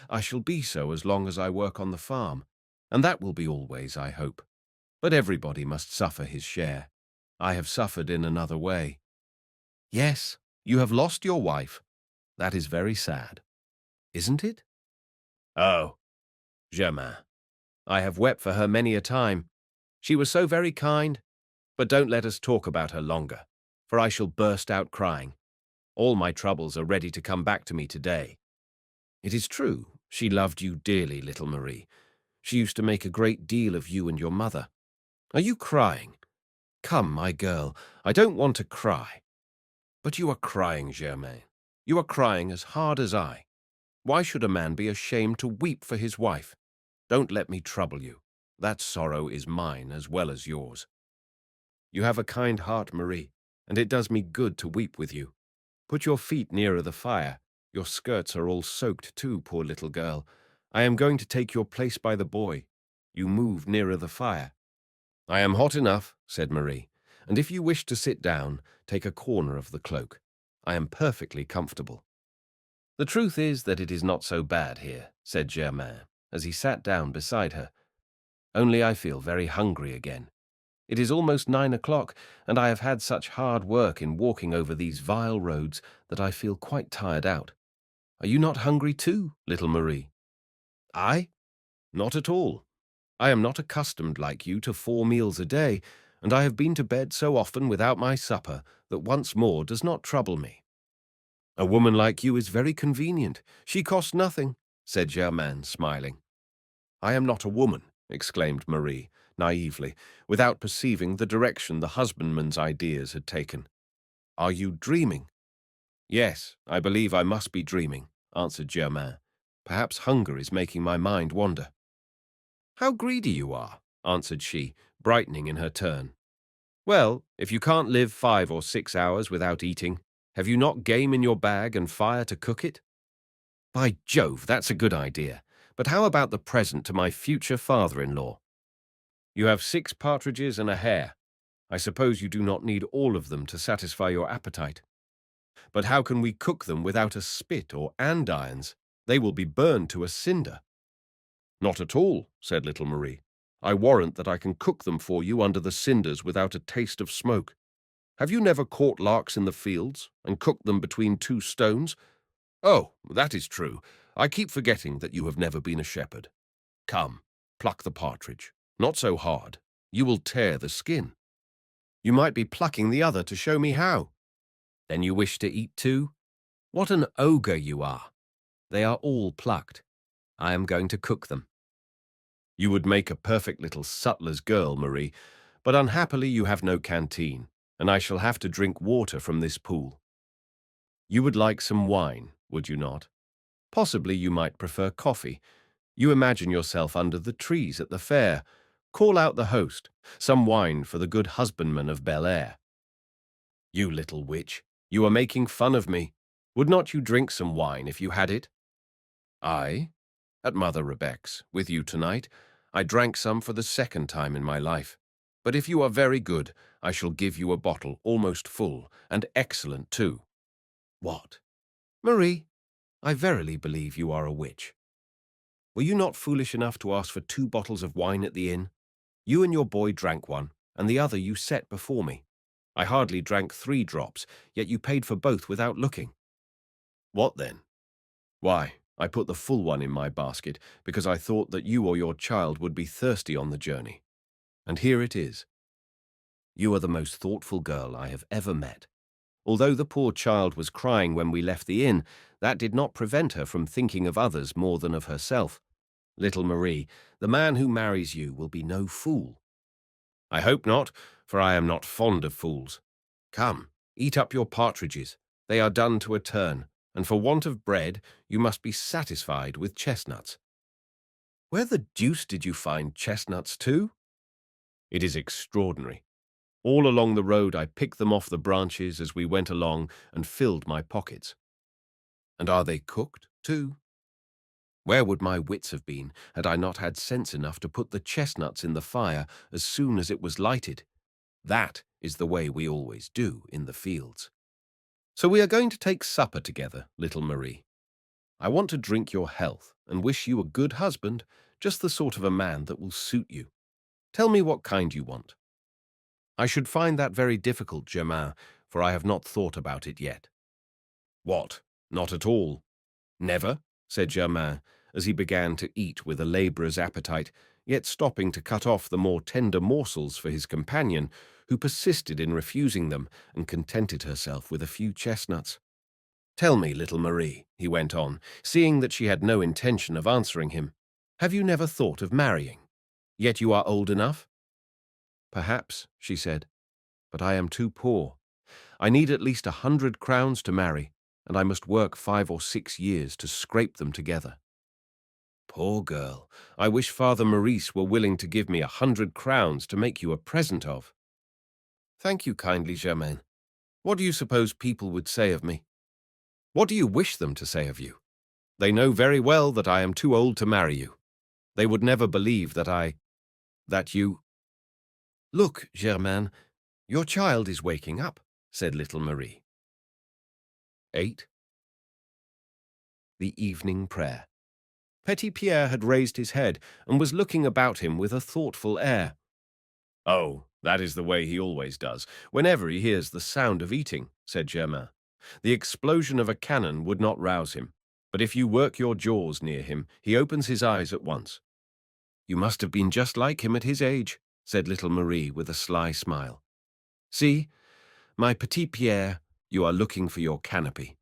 I shall be so as long as I work on the farm, and that will be always, I hope. But everybody must suffer his share. I have suffered in another way. Yes, you have lost your wife. That is very sad, isn't it? Oh, Germain, I have wept for her many a time. She was so very kind, but don't let us talk about her longer, for I shall burst out crying. All my troubles are ready to come back to me today. It is true, she loved you dearly, little Marie. She used to make a great deal of you and your mother. Are you crying? Come, my girl, I don't want to cry. But you are crying, Germain. You are crying as hard as I. Why should a man be ashamed to weep for his wife? Don't let me trouble you. That sorrow is mine as well as yours. You have a kind heart, Marie, and it does me good to weep with you. Put your feet nearer the fire. Your skirts are all soaked too, poor little girl. I am going to take your place by the boy. You move nearer the fire. I am hot enough, said Marie, and if you wish to sit down, take a corner of the cloak. I am perfectly comfortable. The truth is that it is not so bad here, said Germain, as he sat down beside her. Only I feel very hungry again. It is almost 9 o'clock, and I have had such hard work in walking over these vile roads that I feel quite tired out. Are you not hungry too, little Marie? I? Not at all. I am not accustomed like you to 4 meals a day, and I have been to bed so often without my supper that once more does not trouble me. A woman like you is very convenient. She costs nothing, said Germain, smiling. I am not a woman, exclaimed Marie, naively, without perceiving the direction the husbandman's ideas had taken. Are you dreaming? Yes, I believe I must be dreaming, answered Germain. Perhaps hunger is making my mind wander. How greedy you are, answered she, brightening in her turn. Well, if you can't live 5 or 6 hours without eating, have you not game in your bag and fire to cook it? By Jove, that's a good idea. But how about the present to my future father-in-law? You have 6 partridges and a hare. I suppose you do not need all of them to satisfy your appetite. But how can we cook them without a spit or andirons? They will be burned to a cinder. Not at all, said little Marie. I warrant that I can cook them for you under the cinders without a taste of smoke. Have you never caught larks in the fields and cooked them between 2 stones? Oh, that is true. I keep forgetting that you have never been a shepherd. Come, pluck the partridge. Not so hard. You will tear the skin. You might be plucking the other to show me how. Then you wish to eat too? What an ogre you are. They are all plucked. I am going to cook them. You would make a perfect little sutler's girl, Marie, but unhappily you have no canteen, and I shall have to drink water from this pool. You would like some wine, would you not? Possibly you might prefer coffee. You imagine yourself under the trees at the fair. Call out the host, some wine for the good husbandman of Bel Air. You little witch, you are making fun of me. Would not you drink some wine if you had it? I? At Mother Rebecca's, with you tonight. I drank some for the second time in my life. But if you are very good, I shall give you a bottle almost full, and excellent too. What? Marie, I verily believe you are a witch. Were you not foolish enough to ask for 2 bottles of wine at the inn? You and your boy drank one, and the other you set before me. I hardly drank 3 drops, yet you paid for both without looking. What then? Why, I put the full one in my basket because I thought that you or your child would be thirsty on the journey. And here it is. You are the most thoughtful girl I have ever met. Although the poor child was crying when we left the inn, that did not prevent her from thinking of others more than of herself. Little Marie, the man who marries you will be no fool. I hope not, for I am not fond of fools. Come, eat up your partridges. They are done to a turn, and for want of bread, you must be satisfied with chestnuts. Where the deuce did you find chestnuts too? It is extraordinary. All along the road I picked them off the branches as we went along and filled my pockets. And are they cooked too? Where would my wits have been had I not had sense enough to put the chestnuts in the fire as soon as it was lighted? That is the way we always do in the fields. So we are going to take supper together, little Marie. I want to drink your health and wish you a good husband, just the sort of a man that will suit you. Tell me what kind you want. I should find that very difficult, Germain, for I have not thought about it yet. What? Not at all? Never? Said Germain, as he began to eat with a labourer's appetite, yet stopping to cut off the more tender morsels for his companion, who persisted in refusing them and contented herself with a few chestnuts. Tell me, little Marie, he went on, seeing that she had no intention of answering him, have you never thought of marrying? Yet you are old enough? Perhaps, she said, but I am too poor. I need at least 100 crowns to marry, and I must work 5 or 6 years to scrape them together. Poor girl, I wish Father Maurice were willing to give me 100 crowns to make you a present of. Thank you kindly, Germain. What do you suppose people would say of me? What do you wish them to say of you? They know very well that I am too old to marry you. They would never believe that you... Look, Germain, your child is waking up, said little Marie. 8. The Evening Prayer. Petit Pierre had raised his head and was looking about him with a thoughtful air. Oh, that is the way he always does, whenever he hears the sound of eating, said Germain. The explosion of a cannon would not rouse him, but if you work your jaws near him, he opens his eyes at once. You must have been just like him at his age, said little Marie with a sly smile. See, my Petit Pierre, you are looking for your canopy.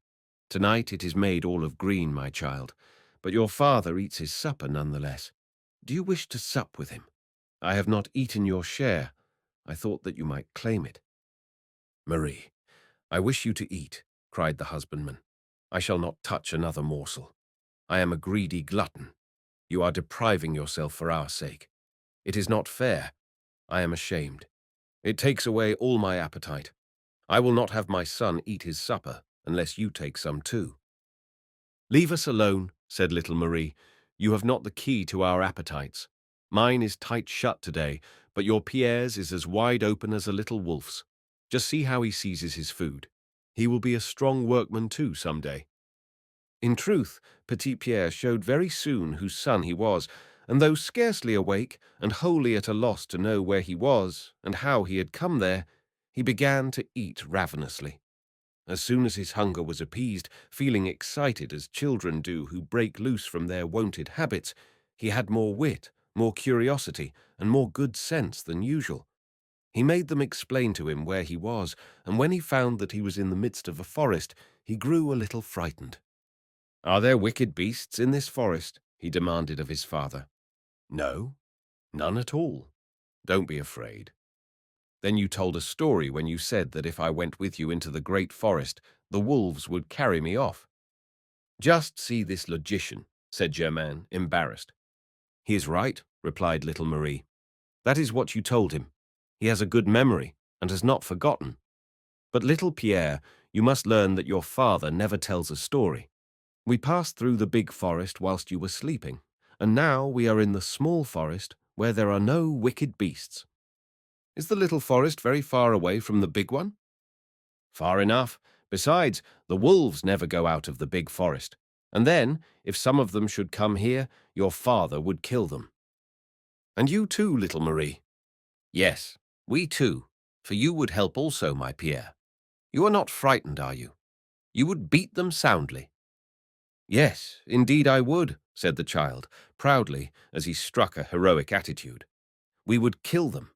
Tonight it is made all of green, my child, but your father eats his supper nonetheless. Do you wish to sup with him? I have not eaten your share. I thought that you might claim it. Marie, I wish you to eat, cried the husbandman. I shall not touch another morsel. I am a greedy glutton. You are depriving yourself for our sake. It is not fair. I am ashamed. It takes away all my appetite. I will not have my son eat his supper unless you take some too. Leave us alone, said little Marie. You have not the key to our appetites. Mine is tight shut today, but your Pierre's is as wide open as a little wolf's. Just see how he seizes his food. He will be a strong workman too some day. In truth, Petit Pierre showed very soon whose son he was, and though scarcely awake and wholly at a loss to know where he was and how he had come there, he began to eat ravenously. As soon as his hunger was appeased, feeling excited as children do who break loose from their wonted habits, he had more wit, more curiosity, and more good sense than usual. He made them explain to him where he was, and when he found that he was in the midst of a forest, he grew a little frightened. Are there wicked beasts in this forest? He demanded of his father. No, None at all. Don't be afraid. Then you told a story when you said that if I went with you into the great forest, the wolves would carry me off. Just see this logician, said Germain, embarrassed. He is right, replied little Marie. That is what you told him. He has a good memory and has not forgotten. But little Pierre, you must learn that your father never tells a story. We passed through the big forest whilst you were sleeping, and now we are in the small forest where there are no wicked beasts. Is the little forest very far away from the big one? Far enough. Besides, the wolves never go out of the big forest. And then, if some of them should come here, your father would kill them. And you too, little Marie. Yes, we too, for you would help also, my Pierre. You are not frightened, are you? You would beat them soundly. Yes, indeed I would, said the child, proudly, as he struck a heroic attitude. We would kill them.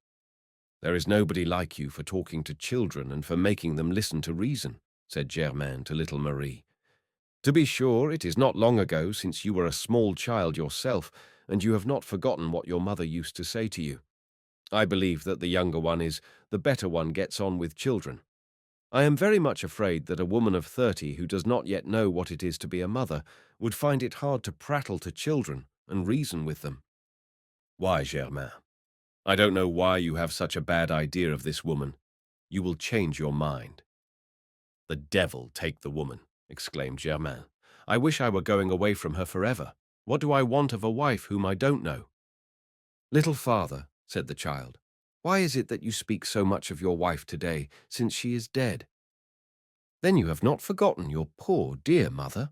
There is nobody like you for talking to children and for making them listen to reason, said Germain to little Marie. To be sure, it is not long ago since you were a small child yourself, and you have not forgotten what your mother used to say to you. I believe that the younger one is, the better one gets on with children. I am very much afraid that a woman of 30 who does not yet know what it is to be a mother would find it hard to prattle to children and reason with them. Why, Germain? I don't know why you have such a bad idea of this woman. You will change your mind. The devil take the woman, exclaimed Germain. I wish I were going away from her forever. What do I want of a wife whom I don't know? Little father, said the child, why is it that you speak so much of your wife today, since she is dead? Then you have not forgotten your poor dear mother?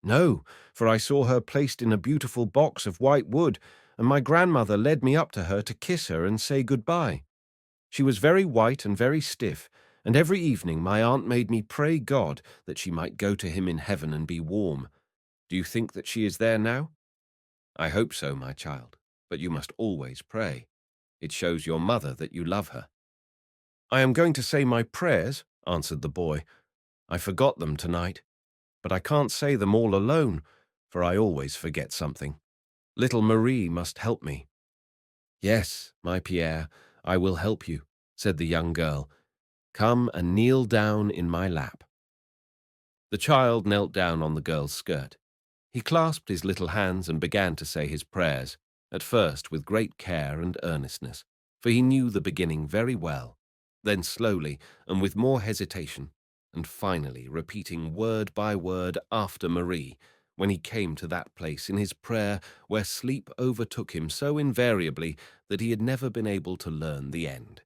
No, for I saw her placed in a beautiful box of white wood, and my grandmother led me up to her to kiss her and say goodbye. She was very white and very stiff, and every evening my aunt made me pray God that she might go to him in heaven and be warm. Do you think that she is there now? I hope so, my child, but you must always pray. It shows your mother that you love her. I am going to say my prayers, answered the boy. I forgot them tonight, but I can't say them all alone, for I always forget something. Little Marie must help me. Yes, my Pierre, I will help you, said the young girl. Come and kneel down in my lap. The child knelt down on the girl's skirt. He clasped his little hands and began to say his prayers, at first with great care and earnestness, for he knew the beginning very well, then slowly and with more hesitation, and finally repeating word by word after Marie, when he came to that place in his prayer where sleep overtook him so invariably that he had never been able to learn the end.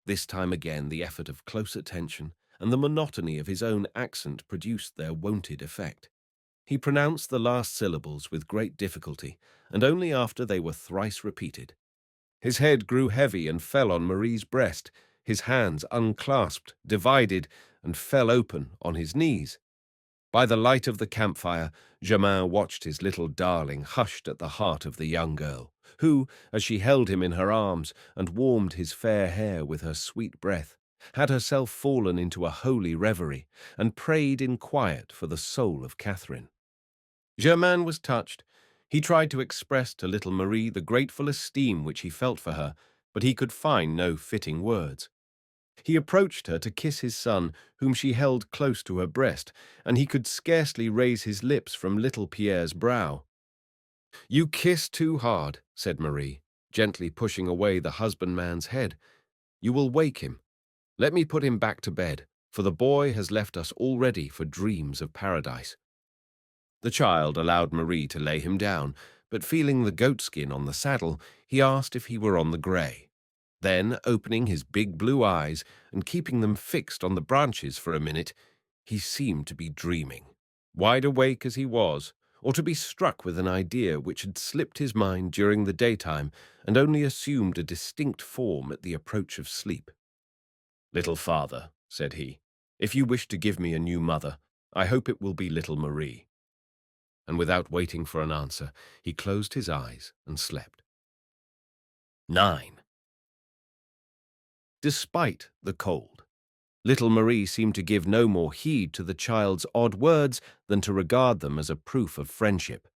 This time again the effort of close attention and the monotony of his own accent produced their wonted effect. He pronounced the last syllables with great difficulty, and only after they were thrice repeated. His head grew heavy and fell on Marie's breast, his hands unclasped, divided, and fell open on his knees. By the light of the campfire, Germain watched his little darling hushed at the heart of the young girl, who, as she held him in her arms and warmed his fair hair with her sweet breath, had herself fallen into a holy reverie and prayed in quiet for the soul of Catherine. Germain was touched. He tried to express to little Marie the grateful esteem which he felt for her, but he could find no fitting words. He approached her to kiss his son, whom she held close to her breast, and he could scarcely raise his lips from little Pierre's brow. You kiss too hard, said Marie, gently pushing away the husbandman's head. You will wake him. Let me put him back to bed, for the boy has left us already for dreams of paradise. The child allowed Marie to lay him down, but feeling the goatskin on the saddle, he asked if he were on the grey. Then, opening his big blue eyes and keeping them fixed on the branches for a minute, he seemed to be dreaming, wide awake as he was, or to be struck with an idea which had slipped his mind during the daytime and only assumed a distinct form at the approach of sleep. Little father, said he, if you wish to give me a new mother, I hope it will be little Marie. And without waiting for an answer, he closed his eyes and slept. 9. Despite the cold, little Marie seemed to give no more heed to the child's odd words than to regard them as a proof of friendship.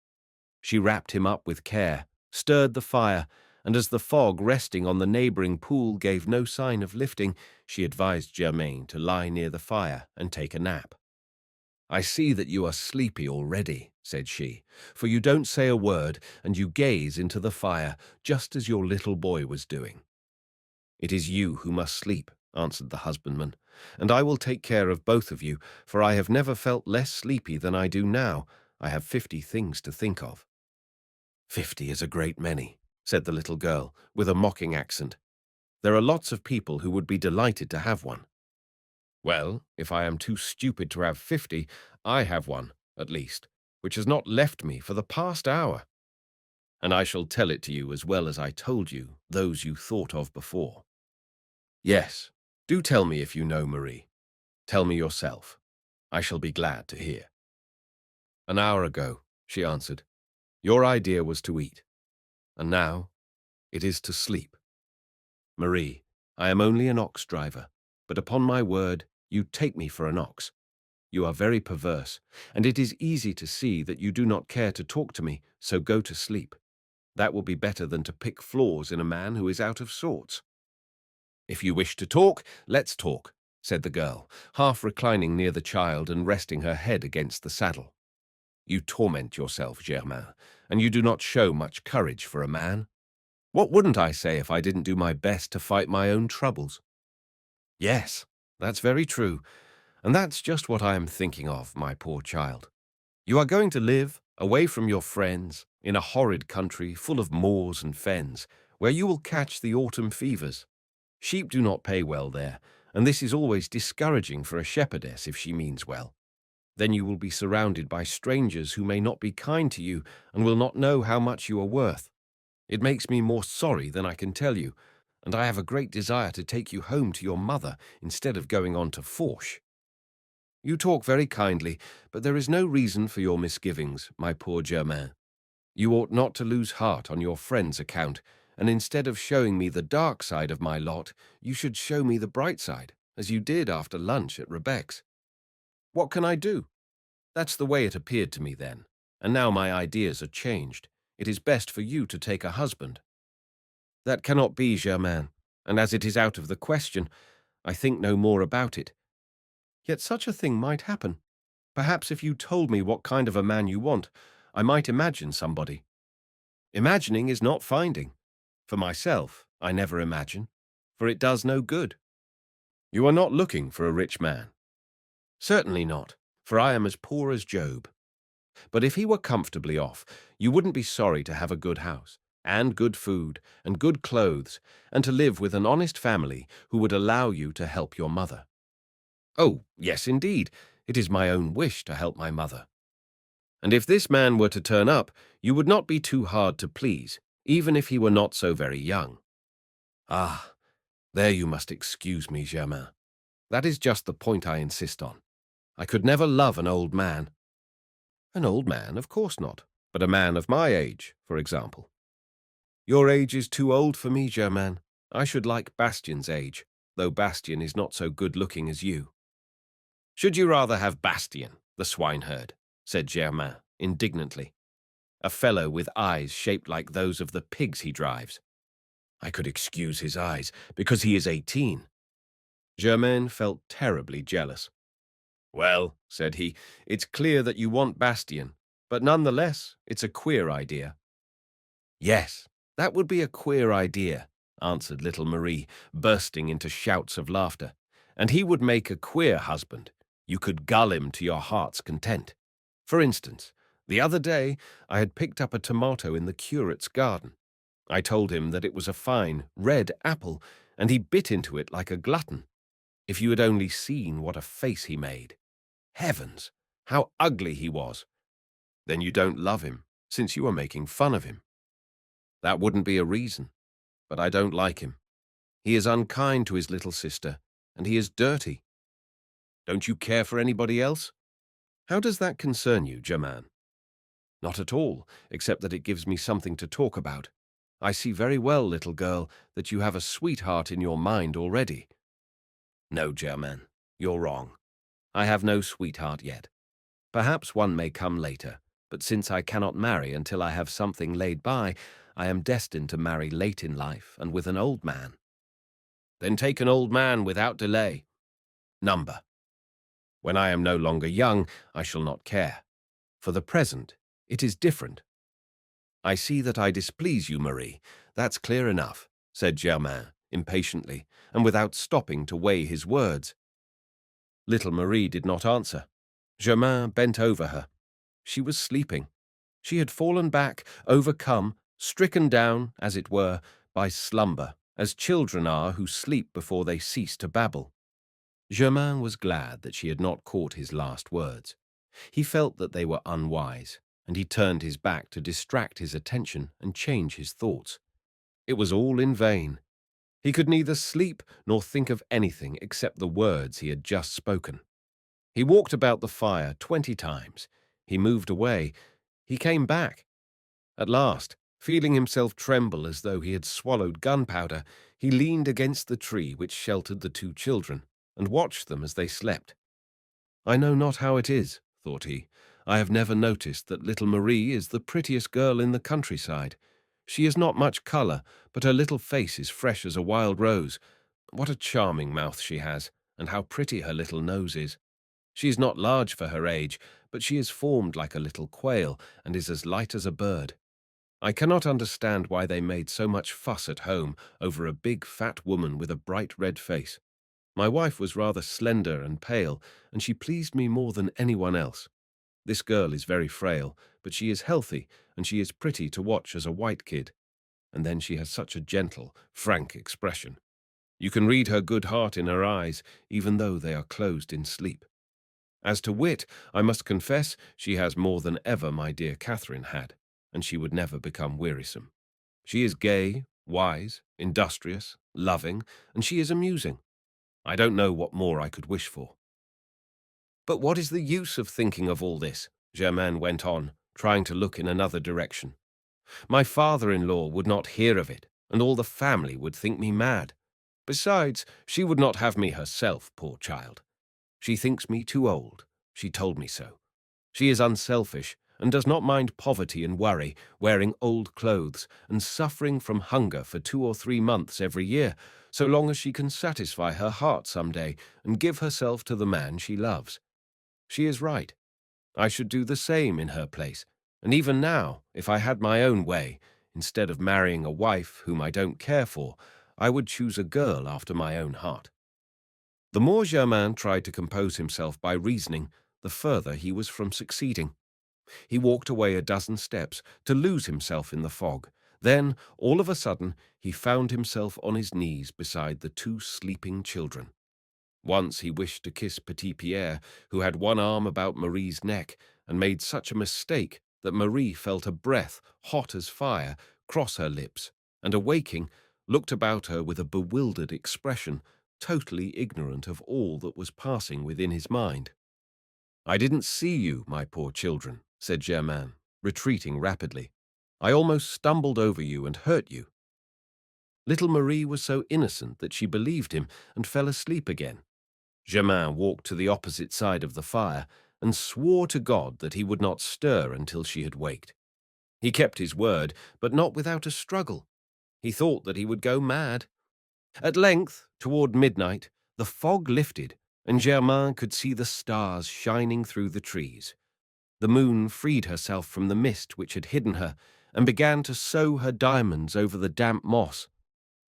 She wrapped him up with care, stirred the fire, and as the fog resting on the neighboring pool gave no sign of lifting, she advised Germain to lie near the fire and take a nap. "I see that you are sleepy already," said she, "for you don't say a word, and you gaze into the fire, just as your little boy was doing." "It is you who must sleep," answered the husbandman, "and I will take care of both of you, for I have never felt less sleepy than I do now. I have 50 things to think of." "50 is a great many," said the little girl, with a mocking accent. "There are lots of people who would be delighted to have one." "Well, if I am too stupid to have 50, I have one, at least, which has not left me for the past hour. And I shall tell it to you as well as I told you those you thought of before." "Yes, do tell me if you know, Marie. Tell me yourself. I shall be glad to hear." "An hour ago," she answered, "your idea was to eat, and now it is to sleep. Marie, I am only an ox driver, but upon my word, you take me for an ox. You are very perverse, and it is easy to see that you do not care to talk to me, so go to sleep. That will be better than to pick flaws in a man who is out of sorts." "If you wish to talk, let's talk," said the girl, half reclining near the child and resting her head against the saddle. "You torment yourself, Germain, and you do not show much courage for a man. What wouldn't I say if I didn't do my best to fight my own troubles?" "Yes, that's very true, and that's just what I am thinking of, my poor child. You are going to live, away from your friends, in a horrid country full of moors and fens, where you will catch the autumn fevers. Sheep do not pay well there, and this is always discouraging for a shepherdess if she means well. Then you will be surrounded by strangers who may not be kind to you and will not know how much you are worth. It makes me more sorry than I can tell you, and I have a great desire to take you home to your mother instead of going on to Forch. You talk very kindly, but there is no reason for your misgivings, my poor Germain. You ought not to lose heart on your friend's account, and instead of showing me the dark side of my lot, you should show me the bright side, as you did after lunch at Rebecca's. What can I do? That's the way it appeared to me then, and now my ideas are changed. It is best for you to take a husband." "That cannot be, Germain, and as it is out of the question, I think no more about it. Yet such a thing might happen. Perhaps if you told me what kind of a man you want, I might imagine somebody." "Imagining is not finding. For myself, I never imagine, for it does no good." "You are not looking for a rich man?" "Certainly not, for I am as poor as Job. But if he were comfortably off, you wouldn't be sorry to have a good house, and good food, and good clothes, and to live with an honest family who would allow you to help your mother." "Oh, yes, indeed. It is my own wish to help my mother." "And if this man were to turn up, you would not be too hard to please, even if he were not so very young." "Ah, there you must excuse me, Germain. That is just the point I insist on. I could never love an old man." "An old man, of course not, but a man of my age, for example." "Your age is too old for me, Germain. I should like Bastien's age, though Bastien is not so good-looking as you." "Should you rather have Bastien, the swineherd?" said Germain indignantly. "A fellow with eyes shaped like those of the pigs he drives." "I could excuse his eyes, because he is 18. Germain felt terribly jealous. "Well," said he, "it's clear that you want Bastien, but nonetheless, it's a queer idea." "Yes, that would be a queer idea," answered little Marie, bursting into shouts of laughter. "And he would make a queer husband. You could gull him to your heart's content. For instance, the other day I had picked up a tomato in the curate's garden. I told him that it was a fine, red apple, and he bit into it like a glutton. If you had only seen what a face he made. Heavens, how ugly he was! Then you don't love him, since you are making fun of him." "That wouldn't be a reason, but I don't like him. He is unkind to his little sister, and he is dirty." "Don't you care for anybody else?" "How does that concern you, Germain?" "Not at all, except that it gives me something to talk about. I see very well, little girl, that you have a sweetheart in your mind already." "No, Germain, you're wrong. I have no sweetheart yet. Perhaps one may come later, but since I cannot marry until I have something laid by, I am destined to marry late in life and with an old man. Then take an old man without delay. Number. When I am no longer young, I shall not care. For the present, it is different. I see that I displease you, Marie. That's clear enough, said Germain impatiently, and without stopping to weigh his words. Little Marie did not answer. Germain bent over her. She was sleeping. She had fallen back, overcome, stricken down, as it were, by slumber, as children are who sleep before they cease to babble. Germain was glad that she had not caught his last words. He felt that they were unwise, and he turned his back to distract his attention and change his thoughts. It was all in vain. He could neither sleep nor think of anything except the words he had just spoken. He walked about the fire 20 times. He moved away. He came back. At last, feeling himself tremble as though he had swallowed gunpowder, he leaned against the tree which sheltered the two children, and watched them as they slept. I know not how it is, thought he. I have never noticed that little Marie is the prettiest girl in the countryside. She has not much colour, but her little face is fresh as a wild rose. What a charming mouth she has, and how pretty her little nose is. She is not large for her age, but she is formed like a little quail, and is as light as a bird. I cannot understand why they made so much fuss at home over a big fat woman with a bright red face. My wife was rather slender and pale, and she pleased me more than anyone else. This girl is very frail, but she is healthy, and she is pretty to watch as a white kid. And then she has such a gentle, frank expression. You can read her good heart in her eyes, even though they are closed in sleep. As to wit, I must confess she has more than ever my dear Catherine had, and she would never become wearisome. She is gay, wise, industrious, loving, and she is amusing. I don't know what more I could wish for. But what is the use of thinking of all this? Germain went on, trying to look in another direction. My father-in-law would not hear of it, and all the family would think me mad. Besides, she would not have me herself, poor child. She thinks me too old. She told me so. She is unselfish, and does not mind poverty and worry, wearing old clothes, and suffering from hunger for 2 or 3 months every year, so long as she can satisfy her heart some day and give herself to the man she loves. She is right. I should do the same in her place, and even now, if I had my own way, instead of marrying a wife whom I don't care for, I would choose a girl after my own heart. The more Germain tried to compose himself by reasoning, the further he was from succeeding. He walked away a dozen steps to lose himself in the fog. Then, all of a sudden, he found himself on his knees beside the 2 sleeping children. Once he wished to kiss petit Pierre, who had one arm about Marie's neck, and made such a mistake that Marie felt a breath, hot as fire, cross her lips, and awaking, looked about her with a bewildered expression, totally ignorant of all that was passing within his mind. I didn't see you, my poor children, said Germain, retreating rapidly. I almost stumbled over you and hurt you. Little Marie was so innocent that she believed him and fell asleep again. Germain walked to the opposite side of the fire and swore to God that he would not stir until she had waked. He kept his word, but not without a struggle. He thought that he would go mad. At length, toward midnight, the fog lifted, and Germain could see the stars shining through the trees. The moon freed herself from the mist which had hidden her, and began to sow her diamonds over the damp moss.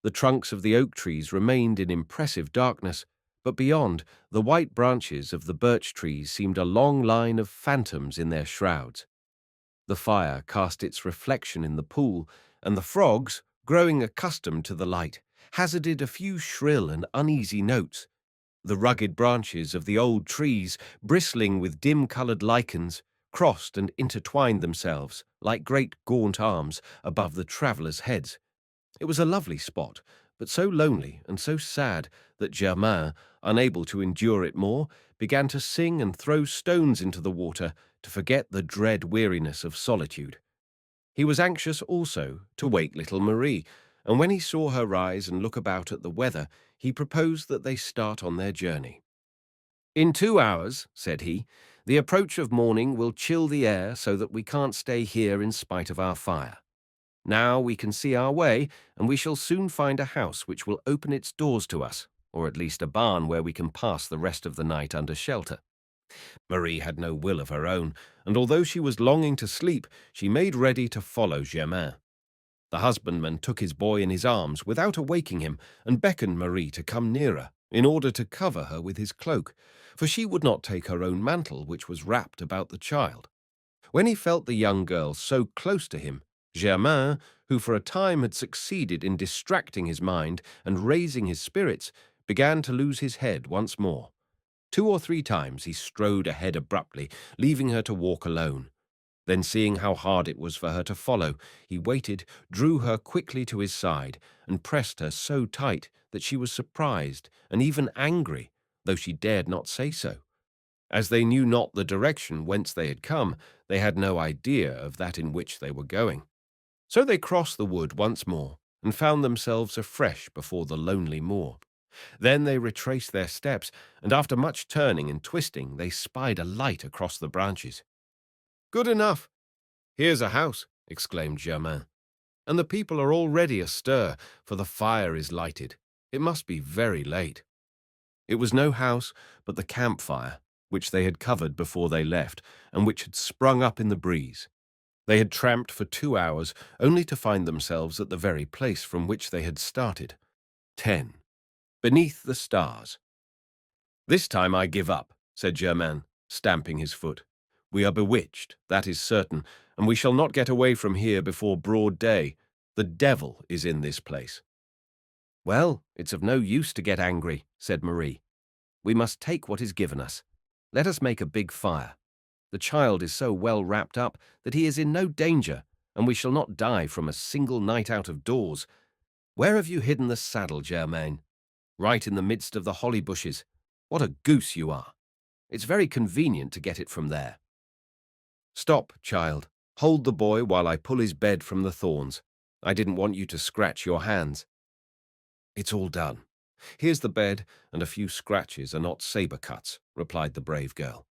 The trunks of the oak trees remained in impressive darkness, but beyond, the white branches of the birch trees seemed a long line of phantoms in their shrouds. The fire cast its reflection in the pool, and the frogs, growing accustomed to the light, hazarded a few shrill and uneasy notes. The rugged branches of the old trees, bristling with dim-coloured lichens, crossed and intertwined themselves, like great gaunt arms, above the travellers' heads. It was a lovely spot, but so lonely and so sad that Germain, unable to endure it more, began to sing and throw stones into the water to forget the dread weariness of solitude. He was anxious also to wake little Marie, and when he saw her rise and look about at the weather, he proposed that they start on their journey. In 2 hours, said he, the approach of morning will chill the air so that we can't stay here in spite of our fire. Now we can see our way, and we shall soon find a house which will open its doors to us, or at least a barn where we can pass the rest of the night under shelter." Marie had no will of her own, and although she was longing to sleep, she made ready to follow Germain. The husbandman took his boy in his arms without awaking him and beckoned Marie to come nearer, in order to cover her with his cloak, for she would not take her own mantle, which was wrapped about the child. When he felt the young girl so close to him, Germain, who for a time had succeeded in distracting his mind and raising his spirits, began to lose his head once more. 2 or 3 times he strode ahead abruptly, leaving her to walk alone. Then, seeing how hard it was for her to follow, he waited, drew her quickly to his side, and pressed her so tight that she was surprised and even angry, though she dared not say so. As they knew not the direction whence they had come, they had no idea of that in which they were going. So they crossed the wood once more, and found themselves afresh before the lonely moor. Then they retraced their steps, and after much turning and twisting, they spied a light across the branches. "Good enough! Here's a house," exclaimed Germain. "And the people are already astir, for the fire is lighted. It must be very late." It was no house, but the campfire, which they had covered before they left, and which had sprung up in the breeze. They had tramped for 2 hours, only to find themselves at the very place from which they had started. 10. Beneath the stars. "This time I give up," said Germain, stamping his foot. "We are bewitched, that is certain, and we shall not get away from here before broad day. The devil is in this place." "Well, it's of no use to get angry," said Marie. "We must take what is given us. Let us make a big fire. The child is so well wrapped up that he is in no danger, and we shall not die from a single night out of doors. Where have you hidden the saddle, Germain?" "Right in the midst of the holly bushes. What a goose you are! It's very convenient to get it from there." "Stop, child. Hold the boy while I pull his bed from the thorns. I didn't want you to scratch your hands." "It's all done. Here's the bed, and a few scratches are not sabre cuts," replied the brave girl.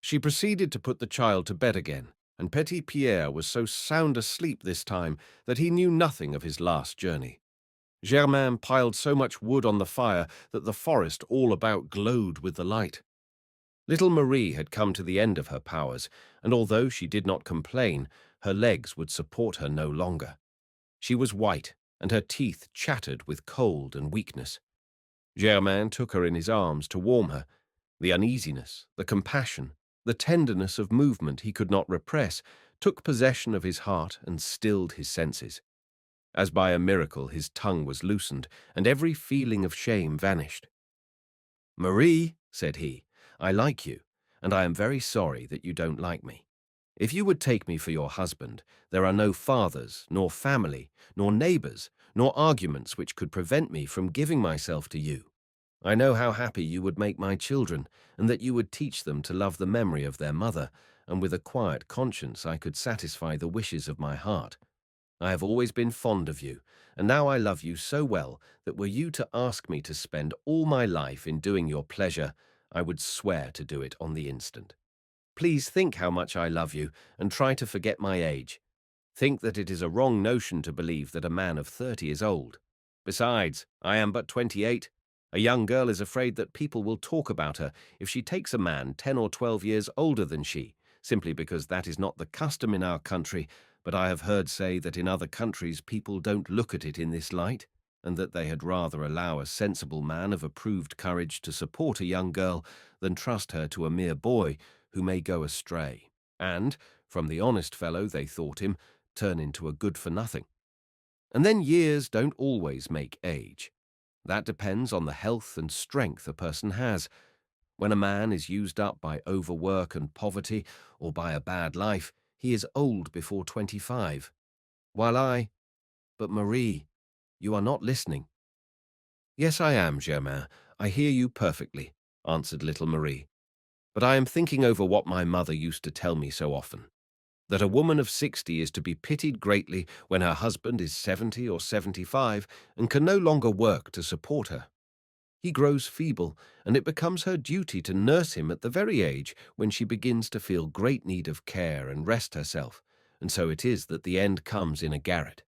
She proceeded to put the child to bed again, and petit Pierre was so sound asleep this time that he knew nothing of his last journey. Germain piled so much wood on the fire that the forest all about glowed with the light. Little Marie had come to the end of her powers, and although she did not complain, her legs would support her no longer. She was white, and her teeth chattered with cold and weakness. Germain took her in his arms to warm her. The uneasiness, the compassion, the tenderness of movement he could not repress took possession of his heart and stilled his senses. As by a miracle, his tongue was loosened, and every feeling of shame vanished. "Marie," said he, "I like you, and I am very sorry that you don't like me. If you would take me for your husband, there are no fathers, nor family, nor neighbors, nor arguments which could prevent me from giving myself to you. I know how happy you would make my children, and that you would teach them to love the memory of their mother, and with a quiet conscience I could satisfy the wishes of my heart. I have always been fond of you, and now I love you so well that were you to ask me to spend all my life in doing your pleasure, I would swear to do it on the instant. Please think how much I love you, and try to forget my age. Think that it is a wrong notion to believe that a man of 30 is old. Besides, I am but 28. A young girl is afraid that people will talk about her if she takes a man 10 or 12 years older than she, simply because that is not the custom in our country, but I have heard say that in other countries people don't look at it in this light, and that they had rather allow a sensible man of approved courage to support a young girl than trust her to a mere boy who may go astray, and, from the honest fellow they thought him, turn into a good-for-nothing. And then years don't always make age. That depends on the health and strength a person has. When a man is used up by overwork and poverty, or by a bad life, he is old before 25. While but Marie, you are not listening." "Yes, I am, Germain. I hear you perfectly," answered little Marie. "But I am thinking over what my mother used to tell me so often, that a woman of 60 is to be pitied greatly when her husband is 70 or 75 and can no longer work to support her. He grows feeble, and it becomes her duty to nurse him at the very age when she begins to feel great need of care and rest herself, and so it is that the end comes in a garret.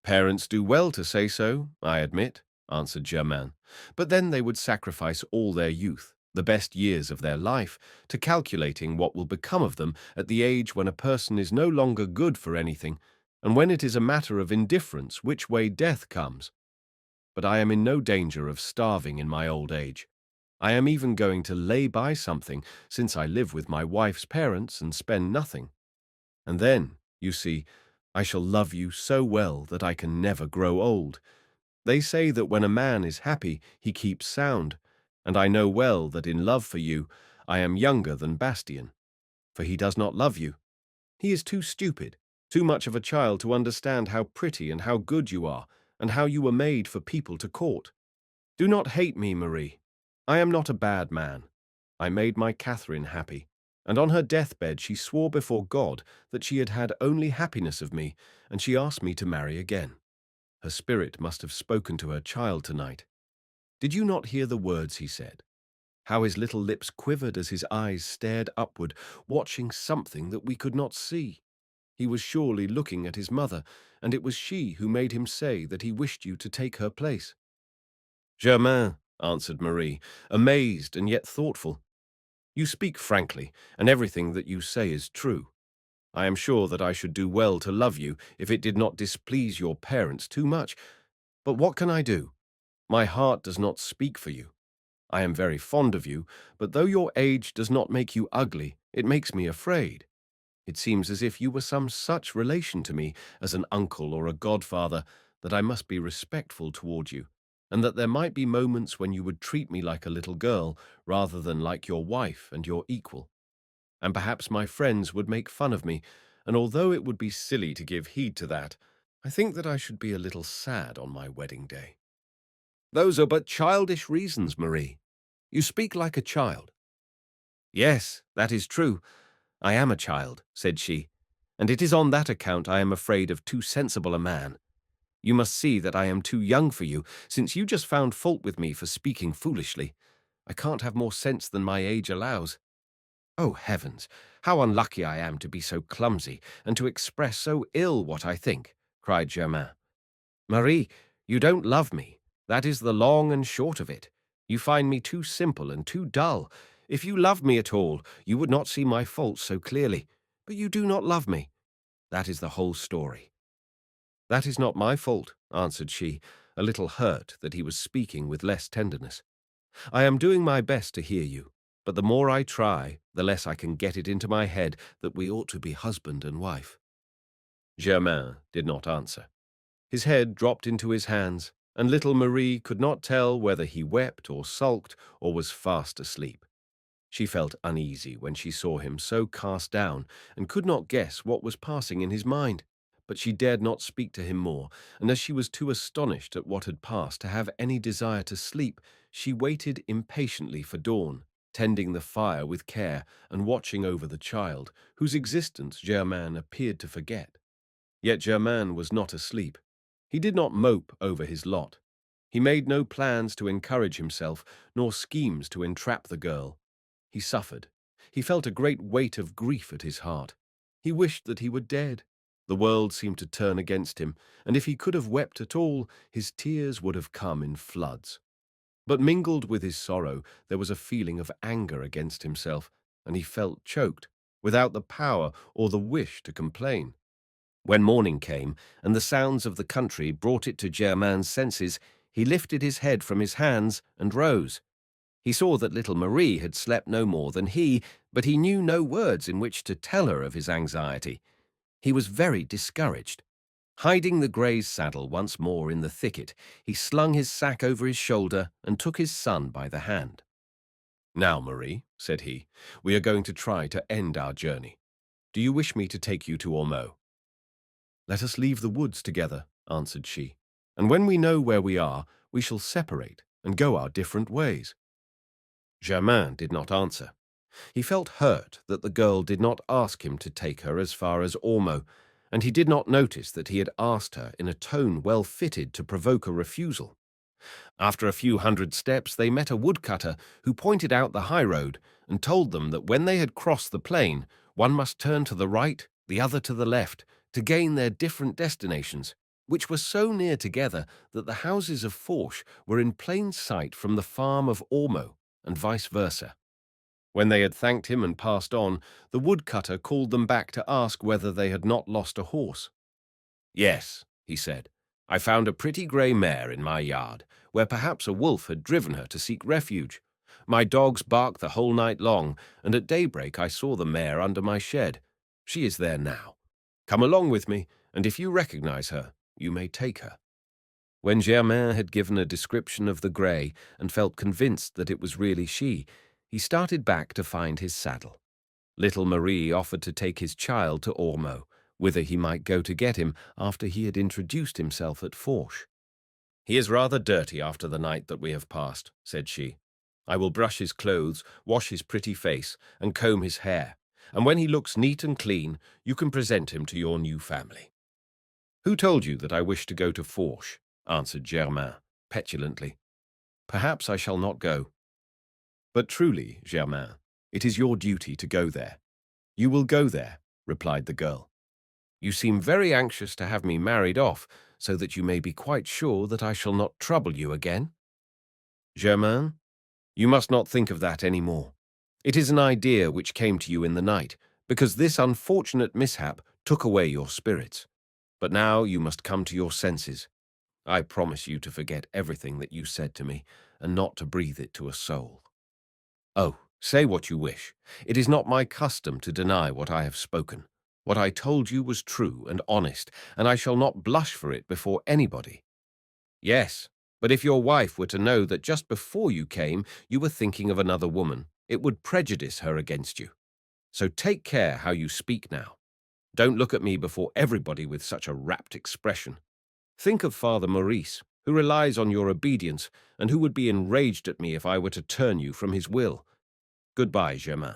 Parents do well to say so, I admit, answered Germain, but then they would sacrifice all their youth, the best years of their life, to calculating what will become of them at the age when a person is no longer good for anything, and when it is a matter of indifference which way death comes. But I am in no danger of starving in my old age. I am even going to lay by something, since I live with my wife's parents and spend nothing. And then, you see, I shall love you so well that I can never grow old. They say that when a man is happy, he keeps sound, and I know well that in love for you I am younger than Bastien, for he does not love you. He is too stupid, too much of a child to understand how pretty and how good you are, and how you were made for people to court. Do not hate me, Marie. I am not a bad man. I made my Catherine happy, and on her deathbed she swore before God that she had had only happiness of me, and she asked me to marry again. Her spirit must have spoken to her child tonight. Did you not hear the words he said? How his little lips quivered as his eyes stared upward, watching something that we could not see. He was surely looking at his mother, and it was she who made him say that he wished you to take her place. Germain, answered Marie, amazed and yet thoughtful. You speak frankly, and everything that you say is true. I am sure that I should do well to love you if it did not displease your parents too much. But what can I do? My heart does not speak for you. I am very fond of you, but though your age does not make you ugly, it makes me afraid. It seems as if you were some such relation to me as an uncle or a godfather, that I must be respectful toward you, and that there might be moments when you would treat me like a little girl rather than like your wife and your equal. And perhaps my friends would make fun of me, and although it would be silly to give heed to that, I think that I should be a little sad on my wedding day. Those are but childish reasons, Marie. You speak like a child. Yes, that is true. I am a child, said she, and it is on that account I am afraid of too sensible a man. You must see that I am too young for you, since you just found fault with me for speaking foolishly. I can't have more sense than my age allows. Oh, heavens, how unlucky I am to be so clumsy and to express so ill what I think, cried Germain. Marie, you don't love me. That is the long and short of it. You find me too simple and too dull. If you loved me at all, you would not see my faults so clearly. But you do not love me. That is the whole story. That is not my fault, answered she, a little hurt that he was speaking with less tenderness. I am doing my best to hear you, but the more I try, the less I can get it into my head that we ought to be husband and wife. Germain did not answer. His head dropped into his hands, and little Marie could not tell whether he wept or sulked or was fast asleep. She felt uneasy when she saw him so cast down and could not guess what was passing in his mind. But she dared not speak to him more, and as she was too astonished at what had passed to have any desire to sleep, she waited impatiently for dawn, tending the fire with care and watching over the child, whose existence Germain appeared to forget. Yet Germain was not asleep. He did not mope over his lot. He made no plans to encourage himself, nor schemes to entrap the girl. He suffered. He felt a great weight of grief at his heart. He wished that he were dead. The world seemed to turn against him, and if he could have wept at all, his tears would have come in floods. But mingled with his sorrow, there was a feeling of anger against himself, and he felt choked, without the power or the wish to complain. When morning came, and the sounds of the country brought it to Germain's senses, he lifted his head from his hands and rose. He saw that little Marie had slept no more than he, but he knew no words in which to tell her of his anxiety. He was very discouraged. Hiding the grey's saddle once more in the thicket, he slung his sack over his shoulder and took his son by the hand. Now, Marie, said he, we are going to try to end our journey. Do you wish me to take you to Ormeaux? Let us leave the woods together, answered she, and when we know where we are, we shall separate and go our different ways. Germain did not answer. He felt hurt that the girl did not ask him to take her as far as Ormeaux, and he did not notice that he had asked her in a tone well fitted to provoke a refusal. After a few hundred steps, they met a woodcutter who pointed out the high road and told them that when they had crossed the plain, one must turn to the right the other to the left, to gain their different destinations, which were so near together that the houses of Forch were in plain sight from the farm of Ormeaux, and vice versa. When they had thanked him and passed on, the woodcutter called them back to ask whether they had not lost a horse. "Yes," he said, "I found a pretty grey mare in my yard, where perhaps a wolf had driven her to seek refuge. My dogs barked the whole night long, and at daybreak I saw the mare under my shed. She is there now. Come along with me, and if you recognize her, you may take her." When Germain had given a description of the grey and felt convinced that it was really she, he started back to find his saddle. Little Marie offered to take his child to Ormeaux, whither he might go to get him after he had introduced himself at Forch. "He is rather dirty after the night that we have passed," said she. "I will brush his clothes, wash his pretty face, and comb his hair, and when he looks neat and clean, you can present him to your new family." "Who told you that I wish to go to Forch?" answered Germain, petulantly. "Perhaps I shall not go." "But truly, Germain, it is your duty to go there." "You will go there," replied the girl. "You seem very anxious to have me married off, so that you may be quite sure that I shall not trouble you again." "Germain, you must not think of that any more. It is an idea which came to you in the night, because this unfortunate mishap took away your spirits. But now you must come to your senses. I promise you to forget everything that you said to me, and not to breathe it to a soul. Oh, say what you wish. It is not my custom to deny what I have spoken. What I told you was true and honest, and I shall not blush for it before anybody. Yes, but if your wife were to know that just before you came you were thinking of another woman, it would prejudice her against you. So take care how you speak now. Don't look at me before everybody with such a rapt expression. Think of Father Maurice, who relies on your obedience, and who would be enraged at me if I were to turn you from his will. Goodbye, Germain.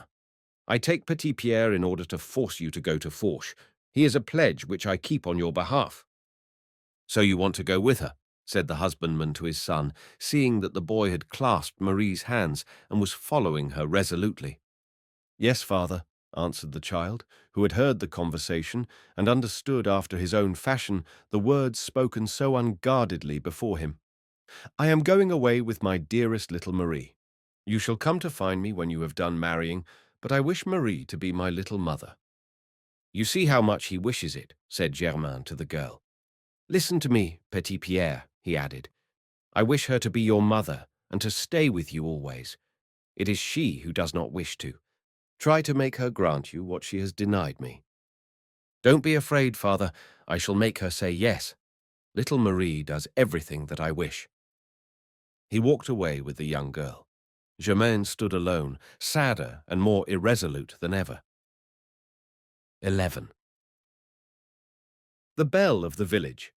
I take Petit Pierre in order to force you to go to Forch. He is a pledge which I keep on your behalf." "So you want to go with her?" said the husbandman to his son, seeing that the boy had clasped Marie's hands and was following her resolutely. "Yes, father," answered the child, who had heard the conversation and understood after his own fashion the words spoken so unguardedly before him. "I am going away with my dearest little Marie. You shall come to find me when you have done marrying, but I wish Marie to be my little mother." "You see how much he wishes it," said Germain to the girl. "Listen to me, Petit Pierre," he added. "I wish her to be your mother and to stay with you always. It is she who does not wish to. Try to make her grant you what she has denied me." "Don't be afraid, father. I shall make her say yes. Little Marie does everything that I wish." He walked away with the young girl. Germain stood alone, sadder and more irresolute than ever. 11. The bell of the village.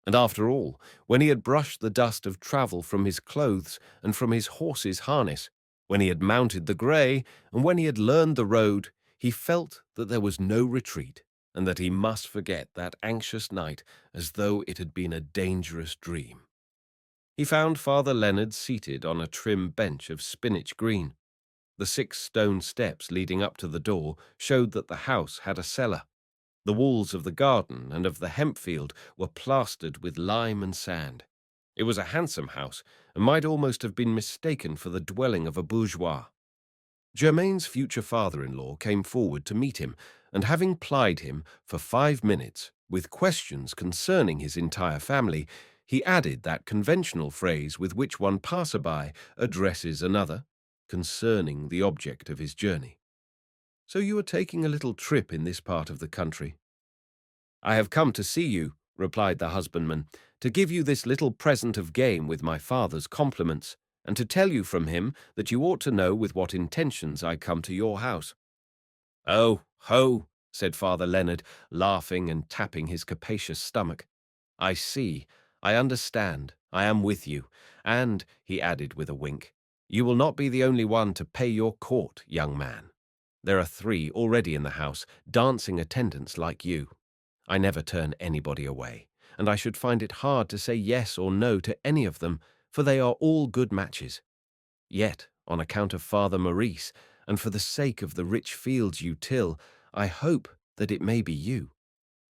And after all, when he had brushed the dust of travel from his clothes and from his horse's harness, when he had mounted the grey, and when he had learned the road, he felt that there was no retreat, and that he must forget that anxious night as though it had been a dangerous dream. He found Father Leonard seated on a trim bench of spinach green. The 6 stone steps leading up to the door showed that the house had a cellar. The walls of the garden and of the hemp field were plastered with lime and sand. It was a handsome house, and might almost have been mistaken for the dwelling of a bourgeois. Germain's future father-in-law came forward to meet him, and having plied him for 5 minutes with questions concerning his entire family, he added that conventional phrase with which one passerby addresses another, concerning the object of his journey. "So you are taking a little trip in this part of the country?" "I have come to see you," replied the husbandman, "to give you this little present of game with my father's compliments, and to tell you from him that you ought to know with what intentions I come to your house." "Oh, ho," said Father Leonard, laughing and tapping his capacious stomach. "I see, I understand, I am with you, and," he added with a wink, "you will not be the only one to pay your court, young man. There are 3 already in the house, dancing attendants like you. I never turn anybody away, and I should find it hard to say yes or no to any of them, for they are all good matches. Yet, on account of Father Maurice, and for the sake of the rich fields you till, I hope that it may be you.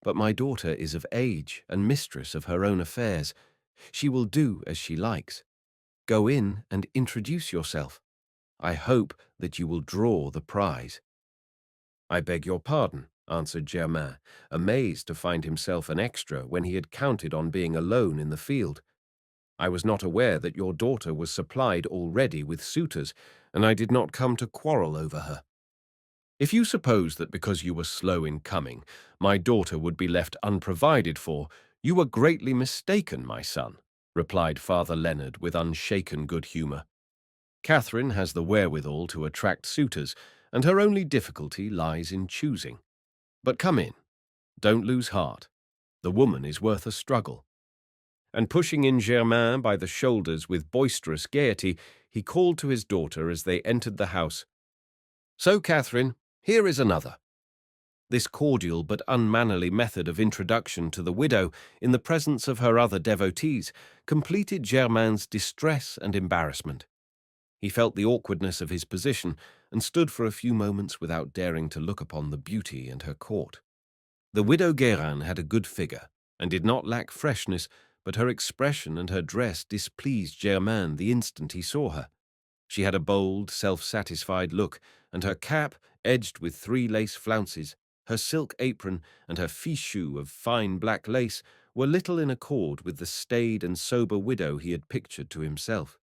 But my daughter is of age and mistress of her own affairs. She will do as she likes. Go in and introduce yourself. I hope that you will draw the prize." "I beg your pardon," answered Germain, amazed to find himself an extra when he had counted on being alone in the field. "I was not aware that your daughter was supplied already with suitors, and I did not come to quarrel over her." "If you suppose that because you were slow in coming, my daughter would be left unprovided for, you are greatly mistaken, my son," replied Father Leonard with unshaken good humor. "Catherine has the wherewithal to attract suitors, and her only difficulty lies in choosing. But come in. Don't lose heart. The woman is worth a struggle." And pushing in Germain by the shoulders with boisterous gaiety, he called to his daughter as they entered the house, "So, Catherine, here is another." This cordial but unmannerly method of introduction to the widow in the presence of her other devotees completed Germain's distress and embarrassment. He felt the awkwardness of his position and stood for a few moments without daring to look upon the beauty and her court. The widow Guérin had a good figure and did not lack freshness, but her expression and her dress displeased Germain the instant he saw her. She had a bold, self-satisfied look, and her cap, edged with 3 lace flounces, her silk apron, and her fichu of fine black lace were little in accord with the staid and sober widow he had pictured to himself.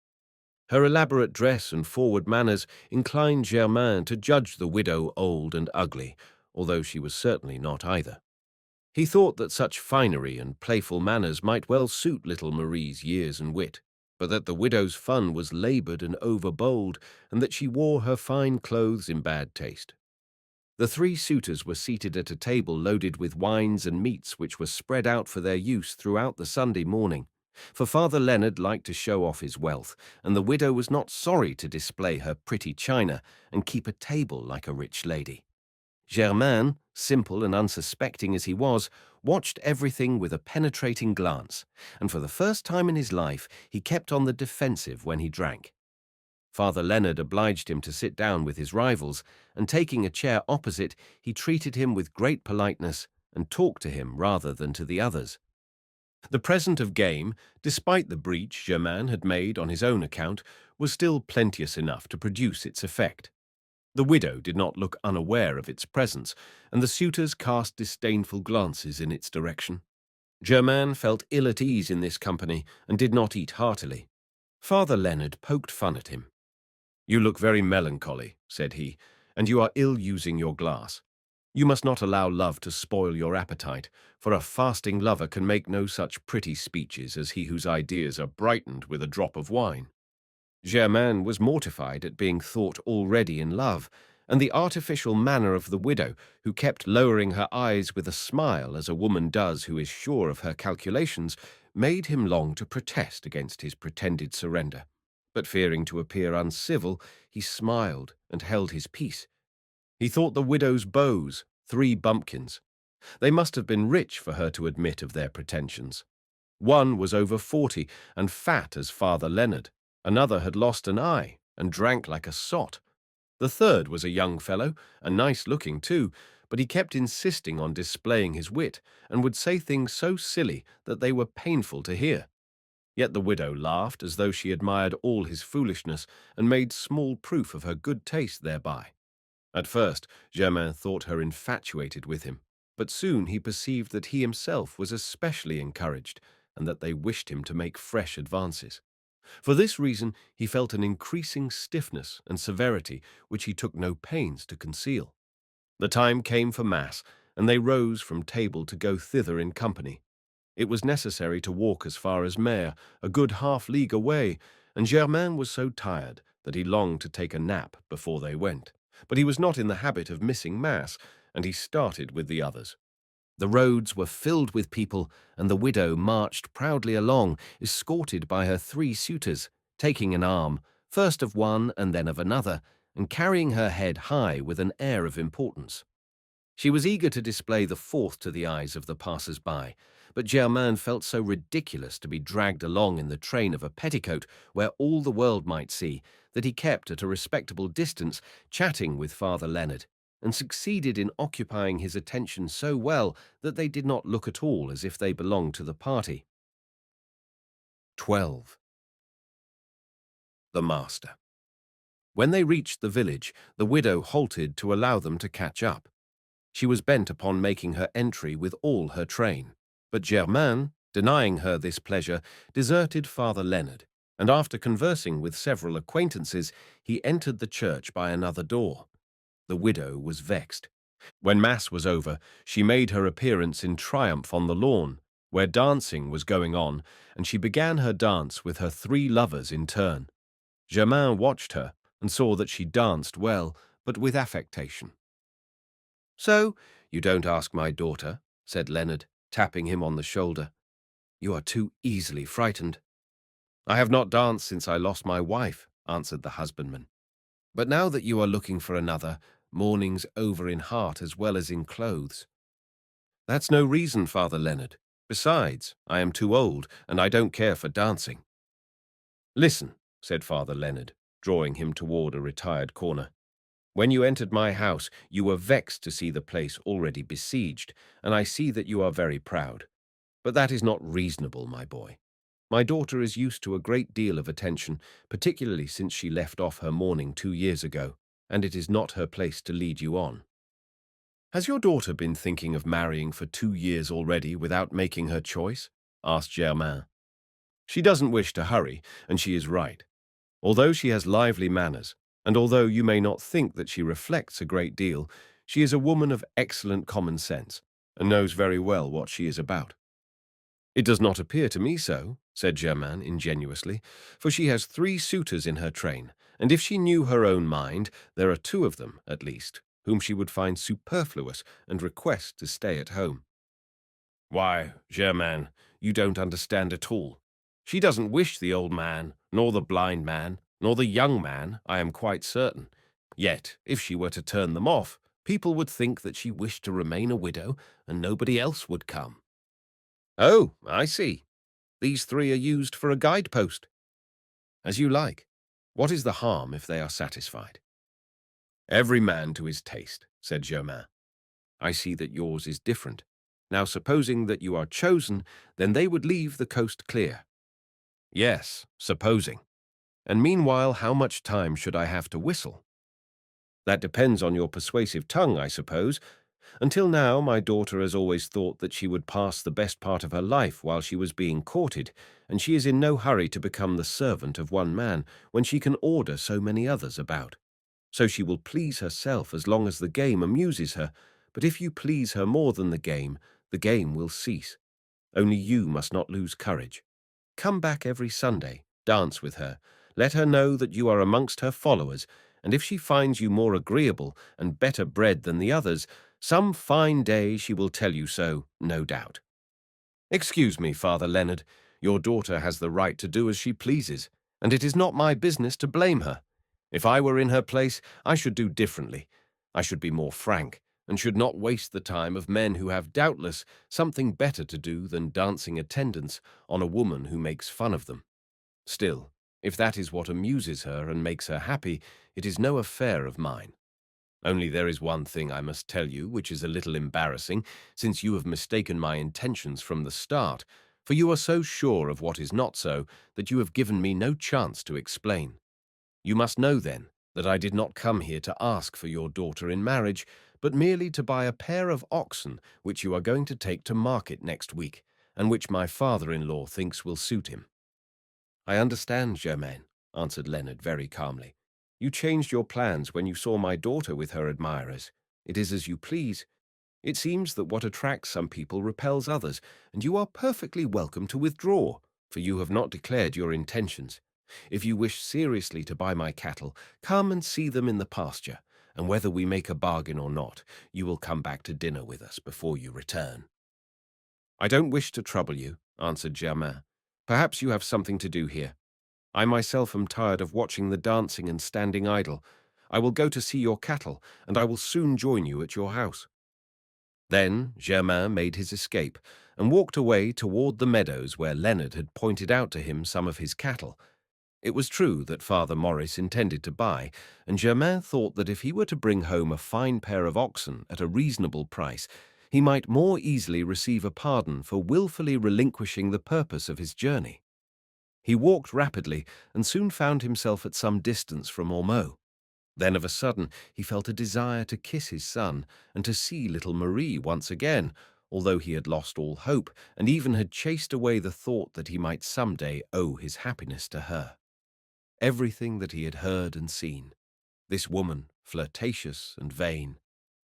Her elaborate dress and forward manners inclined Germain to judge the widow old and ugly, although she was certainly not either. He thought that such finery and playful manners might well suit little Marie's years and wit, but that the widow's fun was laboured and overbold, and that she wore her fine clothes in bad taste. The 3 suitors were seated at a table loaded with wines and meats which were spread out for their use throughout the Sunday morning, for Father Leonard liked to show off his wealth, and the widow was not sorry to display her pretty china and keep a table like a rich lady. Germain, simple and unsuspecting as he was, watched everything with a penetrating glance, and for the first time in his life he kept on the defensive when he drank. Father Leonard obliged him to sit down with his rivals, and taking a chair opposite, he treated him with great politeness and talked to him rather than to the others. The present of game, despite the breach Germain had made on his own account, was still plenteous enough to produce its effect. The widow did not look unaware of its presence, and the suitors cast disdainful glances in its direction. Germain felt ill at ease in this company and did not eat heartily. Father Leonard poked fun at him. "You look very melancholy," said he, "and you are ill using your glass. You must not allow love to spoil your appetite, for a fasting lover can make no such pretty speeches as he whose ideas are brightened with a drop of wine." Germain was mortified at being thought already in love, and the artificial manner of the widow, who kept lowering her eyes with a smile as a woman does who is sure of her calculations, made him long to protest against his pretended surrender. But fearing to appear uncivil, he smiled and held his peace. He thought the widow's beaux 3 bumpkins. They must have been rich for her to admit of their pretensions. One was over 40 and fat as Father Leonard. Another had lost an eye and drank like a sot. The third was a young fellow, and nice-looking too, but he kept insisting on displaying his wit, and would say things so silly that they were painful to hear. Yet the widow laughed as though she admired all his foolishness, and made small proof of her good taste thereby. At first, Germain thought her infatuated with him, but soon he perceived that he himself was especially encouraged, and that they wished him to make fresh advances. For this reason, he felt an increasing stiffness and severity which he took no pains to conceal. The time came for Mass, and they rose from table to go thither in company. It was necessary to walk as far as Mer, a good half-league away, and Germain was so tired that he longed to take a nap before they went. But he was not in the habit of missing Mass, and he started with the others. The roads were filled with people, and the widow marched proudly along, escorted by her 3 suitors, taking an arm, first of one and then of another, and carrying her head high with an air of importance. She was eager to display the 4th to the eyes of the passers-by, but Germain felt so ridiculous to be dragged along in the train of a petticoat where all the world might see, that he kept at a respectable distance, chatting with Father Leonard, and succeeded in occupying his attention so well that they did not look at all as if they belonged to the party. 12. The Master. When they reached the village, the widow halted to allow them to catch up. She was bent upon making her entry with all her train, but Germain, denying her this pleasure, deserted Father Leonard, and after conversing with several acquaintances, he entered the church by another door. The widow was vexed. When Mass was over, she made her appearance in triumph on the lawn, where dancing was going on, and she began her dance with her 3 lovers in turn. Germain watched her and saw that she danced well, but with affectation. "So, you don't ask my daughter," said Leonard, tapping him on the shoulder. "You are too easily frightened." "I have not danced since I lost my wife," answered the husbandman. "But now that you are looking for another, mourning's over in heart as well as in clothes." "That's no reason, Father Leonard. Besides, I am too old, and I don't care for dancing." "Listen," said Father Leonard, drawing him toward a retired corner. "When you entered my house, you were vexed to see the place already besieged, and I see that you are very proud. But that is not reasonable, my boy. My daughter is used to a great deal of attention, particularly since she left off her mourning 2 years ago, and it is not her place to lead you on." "Has your daughter been thinking of marrying for 2 years already without making her choice?" asked Germain. "She doesn't wish to hurry, and she is right. Although she has lively manners, and although you may not think that she reflects a great deal, she is a woman of excellent common sense, and knows very well what she is about." "It does not appear to me so," said Germain ingenuously, "for she has 3 suitors in her train, and if she knew her own mind, there are 2 of them, at least, whom she would find superfluous and request to stay at home." "Why, Germain, you don't understand at all. She doesn't wish the old man, nor the blind man, nor the young man, I am quite certain. Yet, if she were to turn them off, people would think that she wished to remain a widow, and nobody else would come." "Oh, I see. These 3 are used for a guidepost." "As you like. What is the harm if they are satisfied?" "Every man to his taste," said Germain. "I see that yours is different. Now, supposing that you are chosen, then they would leave the coast clear." "Yes, supposing. And meanwhile, how much time should I have to whistle?" "That depends on your persuasive tongue, I suppose. Until now, my daughter has always thought that she would pass the best part of her life while she was being courted, and she is in no hurry to become the servant of one man when she can order so many others about. So she will please herself as long as the game amuses her, but if you please her more than the game will cease. Only you must not lose courage. Come back every Sunday, dance with her, let her know that you are amongst her followers, and if she finds you more agreeable and better bred than the others, some fine day she will tell you so, no doubt." "Excuse me, Father Leonard, your daughter has the right to do as she pleases, and it is not my business to blame her. If I were in her place, I should do differently. I should be more frank, and should not waste the time of men who have doubtless something better to do than dancing attendance on a woman who makes fun of them. Still, if that is what amuses her and makes her happy, it is no affair of mine. Only there is one thing I must tell you which is a little embarrassing, since you have mistaken my intentions from the start, for you are so sure of what is not so that you have given me no chance to explain. You must know, then, that I did not come here to ask for your daughter in marriage, but merely to buy a pair of oxen which you are going to take to market next week, and which my father-in-law thinks will suit him." "I understand, Germain," answered Leonard very calmly. "You changed your plans when you saw my daughter with her admirers. It is as you please. It seems that what attracts some people repels others, and you are perfectly welcome to withdraw, for you have not declared your intentions. If you wish seriously to buy my cattle, come and see them in the pasture, and whether we make a bargain or not, you will come back to dinner with us before you return." "I don't wish to trouble you," answered Germain. "Perhaps you have something to do here. I myself am tired of watching the dancing and standing idle. I will go to see your cattle, and I will soon join you at your house." Then Germain made his escape, and walked away toward the meadows where Leonard had pointed out to him some of his cattle. It was true that Father Maurice intended to buy, and Germain thought that if he were to bring home a fine pair of oxen at a reasonable price, he might more easily receive a pardon for wilfully relinquishing the purpose of his journey. He walked rapidly and soon found himself at some distance from Ormeaux. Then of a sudden he felt a desire to kiss his son and to see little Marie once again, although he had lost all hope and even had chased away the thought that he might some day owe his happiness to her. Everything that he had heard and seen, this woman, flirtatious and vain,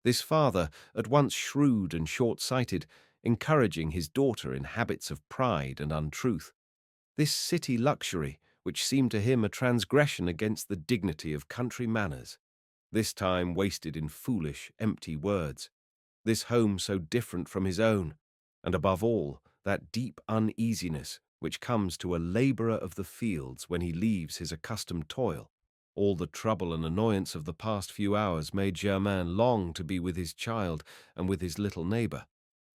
this father, at once shrewd and short-sighted, encouraging his daughter in habits of pride and untruth, this city luxury, which seemed to him a transgression against the dignity of country manners, this time wasted in foolish, empty words, this home so different from his own, and above all, that deep uneasiness which comes to a labourer of the fields when he leaves his accustomed toil. All the trouble and annoyance of the past few hours made Germain long to be with his child and with his little neighbour.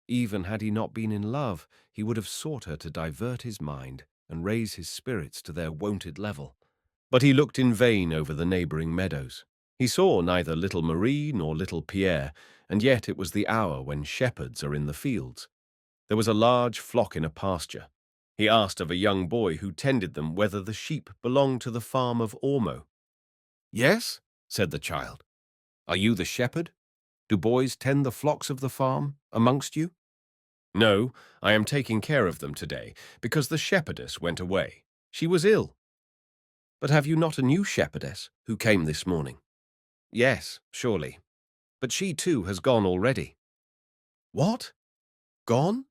Even had he not been in love, he would have sought her to divert his mind and raise his spirits to their wonted level. But he looked in vain over the neighbouring meadows. He saw neither little Marie nor little Pierre, and yet it was the hour when shepherds are in the fields. There was a large flock in a pasture. He asked of a young boy who tended them whether the sheep belonged to the farm of Ormeaux. "Yes," said the child. "Are you the shepherd? Do boys tend the flocks of the farm amongst you?" "No, I am taking care of them today, because the shepherdess went away. She was ill." "But have you not a new shepherdess who came this morning?" "Yes, surely. But she too has gone already." "What? Gone?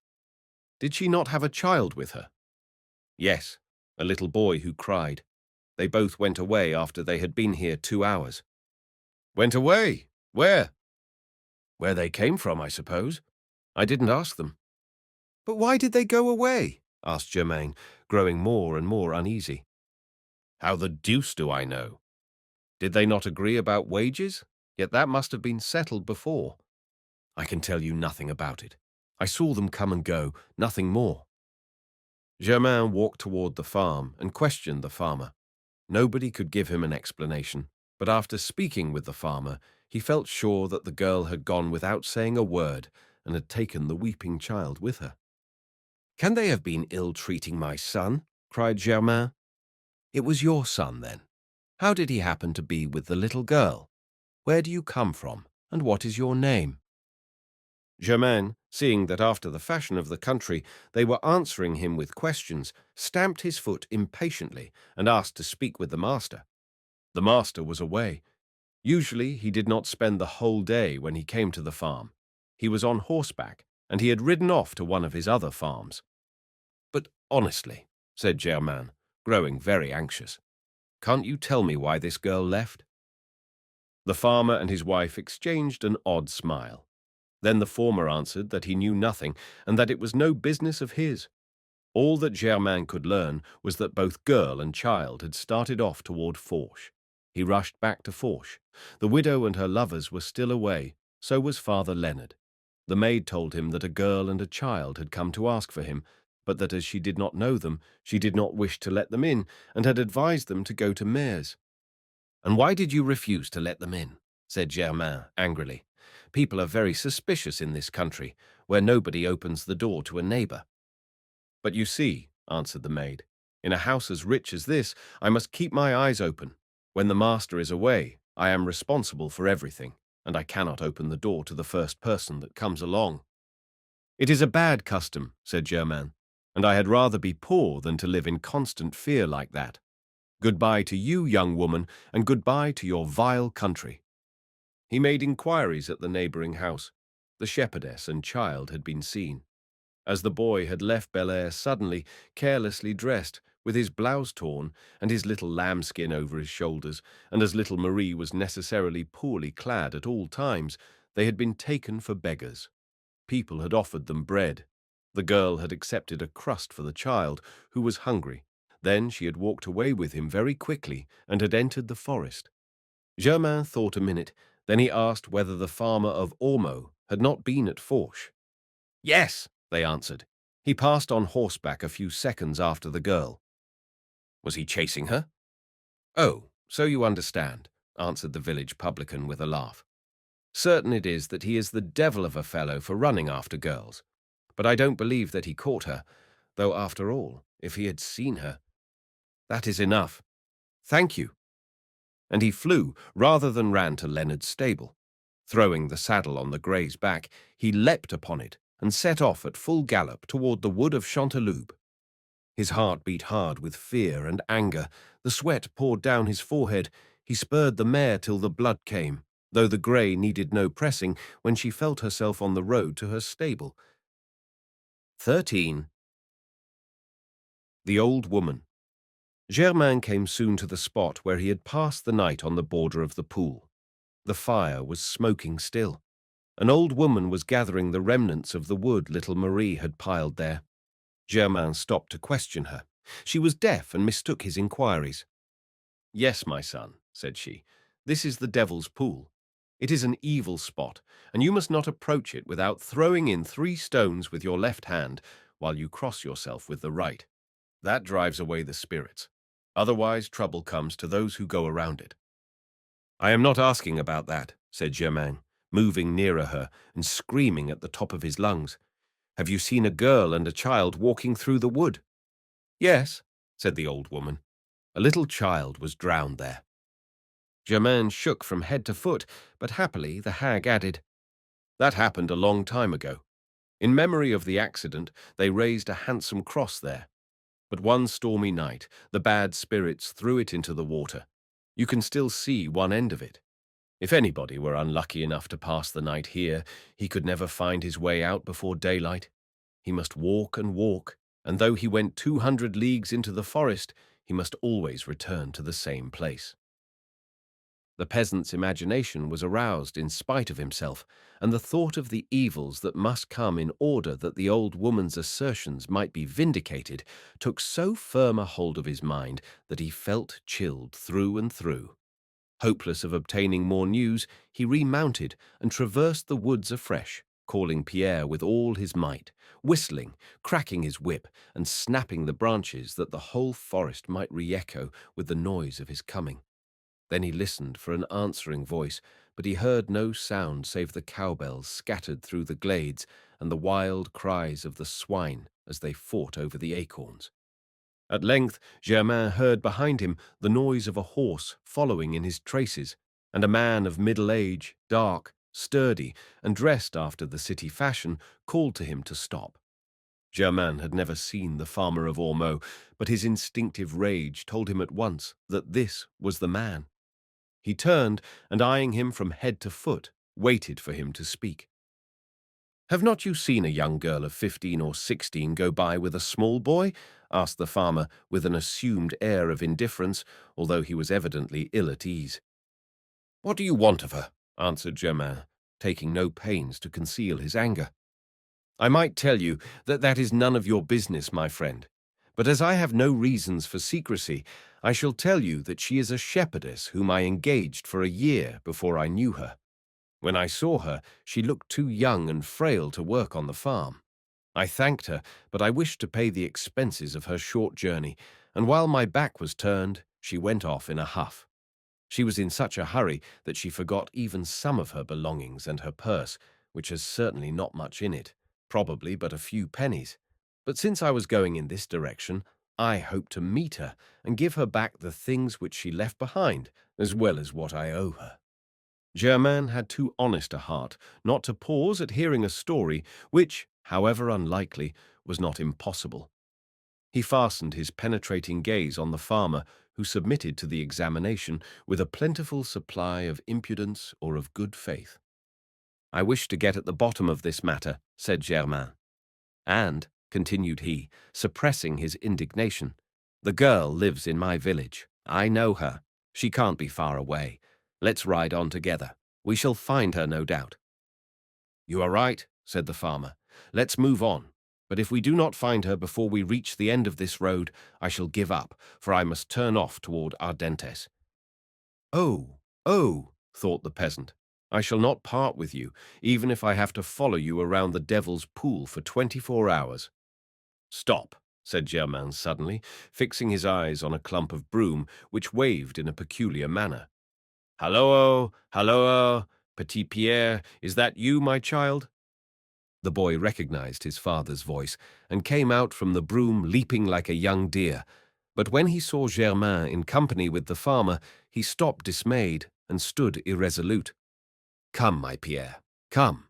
Did she not have a child with her?" "Yes, a little boy who cried. They both went away after they had been here 2 hours." "Went away? Where?" "Where they came from, I suppose. I didn't ask them." "But why did they go away?" asked Germain, growing more and more uneasy. "How the deuce do I know? Did they not agree about wages? Yet that must have been settled before." "I can tell you nothing about it. I saw them come and go, nothing more." Germain walked toward the farm and questioned the farmer. Nobody could give him an explanation, but after speaking with the farmer, he felt sure that the girl had gone without saying a word and had taken the weeping child with her. "Can they have been ill-treating my son?" cried Germain. "It was your son, then. How did he happen to be with the little girl? Where do you come from, and what is your name?" Germain, seeing that after the fashion of the country they were answering him with questions, stamped his foot impatiently and asked to speak with the master. The master was away. Usually he did not spend the whole day when he came to the farm. He was on horseback, and he had ridden off to one of his other farms. "But honestly," said Germain, growing very anxious, "can't you tell me why this girl left?" The farmer and his wife exchanged an odd smile. Then the former answered that he knew nothing, and that it was no business of his. All that Germain could learn was that both girl and child had started off toward Forch. He rushed back to Forch. The widow and her lovers were still away, so was Father Leonard. The maid told him that a girl and a child had come to ask for him, but that as she did not know them, she did not wish to let them in, and had advised them to go to Mare's. "And why did you refuse to let them in?" said Germain angrily. "People are very suspicious in this country, where nobody opens the door to a neighbor." "But you see," answered the maid, "in a house as rich as this, I must keep my eyes open. When the master is away, I am responsible for everything, and I cannot open the door to the first person that comes along." "It is a bad custom," said Germain, "and I had rather be poor than to live in constant fear like that. Goodbye to you, young woman, and goodbye to your vile country." He made inquiries at the neighbouring house. The shepherdess and child had been seen. As the boy had left Bel-Air suddenly, carelessly dressed, with his blouse torn and his little lambskin over his shoulders, and as little Marie was necessarily poorly clad at all times, they had been taken for beggars. People had offered them bread. The girl had accepted a crust for the child, who was hungry. Then she had walked away with him very quickly and had entered the forest. Germain thought a minute. Then he asked whether the farmer of Ormeaux had not been at Forch. "Yes," they answered. "He passed on horseback a few seconds after the girl." "Was he chasing her?" "Oh, so you understand," answered the village publican with a laugh. "Certain it is that he is the devil of a fellow for running after girls. But I don't believe that he caught her, though after all, if he had seen her, that is enough. Thank you." And he flew rather than ran to Leonard's stable. Throwing the saddle on the grey's back, he leapt upon it and set off at full gallop toward the wood of Chanteloube. His heart beat hard with fear and anger. The sweat poured down his forehead. He spurred the mare till the blood came, though the grey needed no pressing when she felt herself on the road to her stable. 13. The Old Woman. Germain came soon to the spot where he had passed the night on the border of the pool. The fire was smoking still. An old woman was gathering the remnants of the wood little Marie had piled there. Germain stopped to question her. She was deaf and mistook his inquiries. "Yes, my son," said she, "this is the devil's pool. It is an evil spot, and you must not approach it without throwing in 3 stones with your left hand while you cross yourself with the right. That drives away the spirits. Otherwise, trouble comes to those who go around it." "I am not asking about that," said Germain, moving nearer her and screaming at the top of his lungs. "Have you seen a girl and a child walking through the wood?" "Yes," said the old woman. "A little child was drowned there." Germain shook from head to foot, but happily the hag added, "That happened a long time ago. In memory of the accident, they raised a handsome cross there. But one stormy night, the bad spirits threw it into the water. You can still see one end of it. If anybody were unlucky enough to pass the night here, he could never find his way out before daylight. He must walk and walk, and though he went 200 leagues into the forest, he must always return to the same place." The peasant's imagination was aroused in spite of himself, and the thought of the evils that must come in order that the old woman's assertions might be vindicated took so firm a hold of his mind that he felt chilled through and through. Hopeless of obtaining more news, he remounted and traversed the woods afresh, calling Pierre with all his might, whistling, cracking his whip, and snapping the branches that the whole forest might re-echo with the noise of his coming. Then he listened for an answering voice, but he heard no sound save the cowbells scattered through the glades and the wild cries of the swine as they fought over the acorns. At length Germain heard behind him the noise of a horse following in his traces, and a man of middle age, dark, sturdy, and dressed after the city fashion, called to him to stop. Germain had never seen the farmer of Ormeaux, but his instinctive rage told him at once that this was the man. He turned, and eyeing him from head to foot, waited for him to speak. "Have not you seen a young girl of 15 or 16 go by with a small boy?" asked the farmer with an assumed air of indifference, although he was evidently ill at ease. "What do you want of her?" answered Germain, taking no pains to conceal his anger. "I might tell you that that is none of your business, my friend. But as I have no reasons for secrecy, I shall tell you that she is a shepherdess whom I engaged for a year before I knew her. When I saw her, she looked too young and frail to work on the farm. I thanked her, but I wished to pay the expenses of her short journey, and while my back was turned, she went off in a huff. She was in such a hurry that she forgot even some of her belongings and her purse, which has certainly not much in it, probably but a few pennies. But since I was going in this direction, I hoped to meet her and give her back the things which she left behind, as well as what I owe her." Germain had too honest a heart not to pause at hearing a story which, however unlikely, was not impossible. He fastened his penetrating gaze on the farmer, who submitted to the examination with a plentiful supply of impudence or of good faith. "I wish to get at the bottom of this matter," said Germain. "And," continued he, suppressing his indignation, "the girl lives in my village. I know her. She can't be far away. Let's ride on together. We shall find her, no doubt." "You are right," said the farmer. "Let's move on. But if we do not find her before we reach the end of this road, I shall give up, for I must turn off toward Ardentes." "Oh, oh," thought the peasant, "I shall not part with you, even if I have to follow you around the devil's pool for 24 hours. "Stop," said Germain suddenly, fixing his eyes on a clump of broom which waved in a peculiar manner. "Hallo, hallo, petit Pierre, is that you, my child?" The boy recognized his father's voice and came out from the broom leaping like a young deer. But when he saw Germain in company with the farmer, he stopped dismayed and stood irresolute. "Come, my Pierre, come."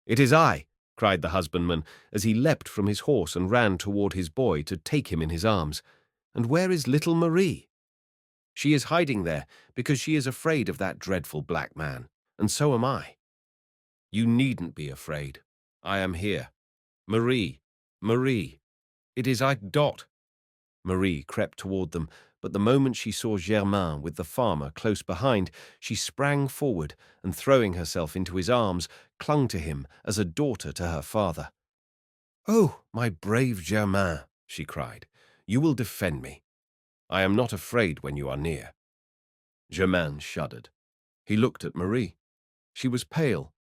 "It is I," cried the husbandman, as he leapt from his horse and ran toward his boy to take him in his arms. "And where is little Marie?" "She is hiding there because she is afraid of that dreadful black man, and so am I." "You needn't be afraid. I am here. Marie, Marie, it is I, Dot." Marie crept toward them, but the moment she saw Germain with the farmer close behind, she sprang forward and, throwing herself into his arms, clung to him as a daughter to her father. "Oh, my brave Germain," she cried, "you will defend me. I am not afraid when you are near." Germain shuddered. He looked at Marie. She was pale.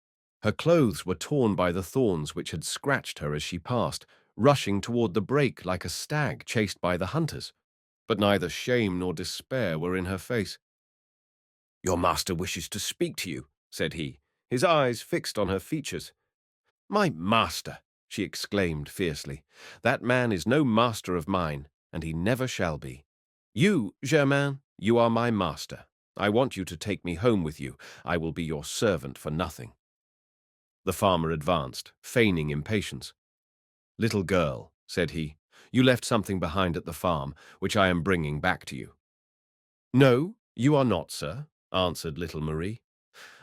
Her clothes were torn by the thorns which had scratched her as she passed, rushing toward the brake like a stag chased by the hunters. But neither shame nor despair were in her face. "Your master wishes to speak to you," said he, his eyes fixed on her features. "My master!" she exclaimed fiercely. "That man is no master of mine, and he never shall be. You, Germain, you are my master. I want you to take me home with you. I will be your servant for nothing." The farmer advanced, feigning impatience. "Little girl," said he, "you left something behind at the farm, which I am bringing back to you." "No, you are not, sir," answered little Marie.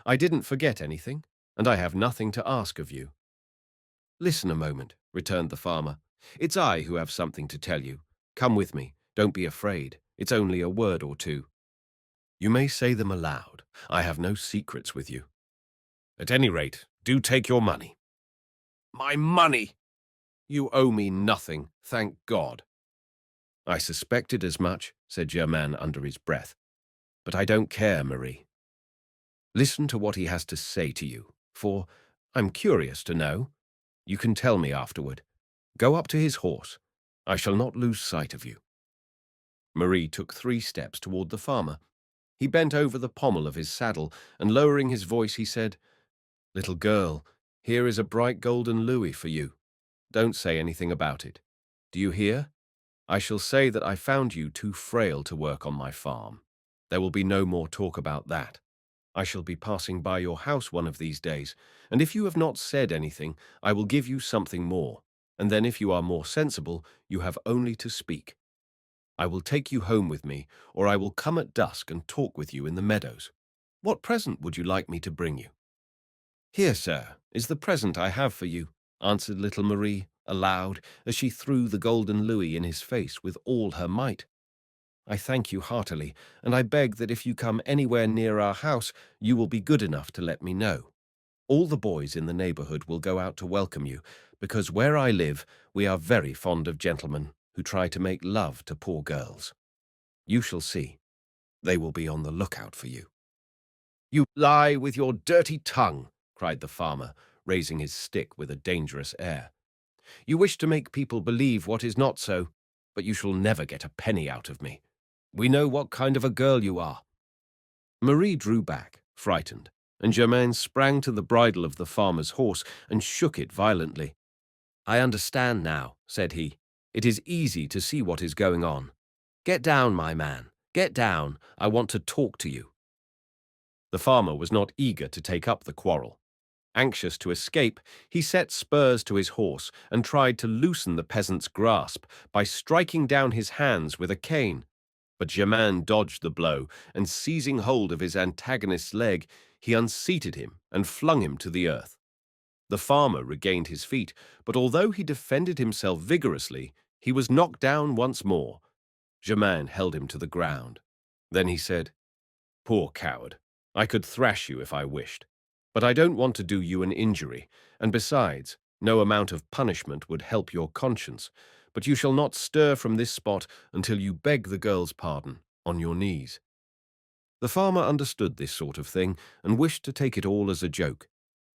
"I didn't forget anything, and I have nothing to ask of you." "Listen a moment," returned the farmer. "It's I who have something to tell you. Come with me. Don't be afraid. It's only a word or two. You may say them aloud. I have no secrets with you. At any rate, do take your money." "My money!" "You owe me nothing, thank God." "I suspected as much," said Germain under his breath. "But I don't care, Marie. Listen to what he has to say to you, for I'm curious to know. You can tell me afterward. Go up to his horse. I shall not lose sight of you." Marie took 3 steps toward the farmer. He bent over the pommel of his saddle, and lowering his voice, he said, "Little girl, here is a bright golden louis for you. Don't say anything about it. Do you hear? I shall say that I found you too frail to work on my farm. There will be no more talk about that. I shall be passing by your house one of these days, and if you have not said anything, I will give you something more, and then if you are more sensible, you have only to speak. I will take you home with me, or I will come at dusk and talk with you in the meadows. What present would you like me to bring you?" "Here, sir, is the present I have for you," answered little Marie aloud, as she threw the golden louis in his face with all her might. "I thank you heartily, and I beg that if you come anywhere near our house, you will be good enough to let me know. All the boys in the neighborhood will go out to welcome you, because where I live, we are very fond of gentlemen who try to make love to poor girls. You shall see. They will be on the lookout for you." "You lie with your dirty tongue," cried the farmer, raising his stick with a dangerous air. "You wish to make people believe what is not so, but you shall never get a penny out of me. We know what kind of a girl you are." Marie drew back, frightened, and Germain sprang to the bridle of the farmer's horse and shook it violently. "I understand now," said he. "It is easy to see what is going on. Get down, my man, get down. I want to talk to you." The farmer was not eager to take up the quarrel. Anxious to escape, he set spurs to his horse and tried to loosen the peasant's grasp by striking down his hands with a cane. But Germain dodged the blow, and seizing hold of his antagonist's leg, he unseated him and flung him to the earth. The farmer regained his feet, but although he defended himself vigorously, he was knocked down once more. Germain held him to the ground. Then he said, "Poor coward, I could thrash you if I wished. But I don't want to do you an injury, and besides, no amount of punishment would help your conscience, but you shall not stir from this spot until you beg the girl's pardon, on your knees." The farmer understood this sort of thing, and wished to take it all as a joke.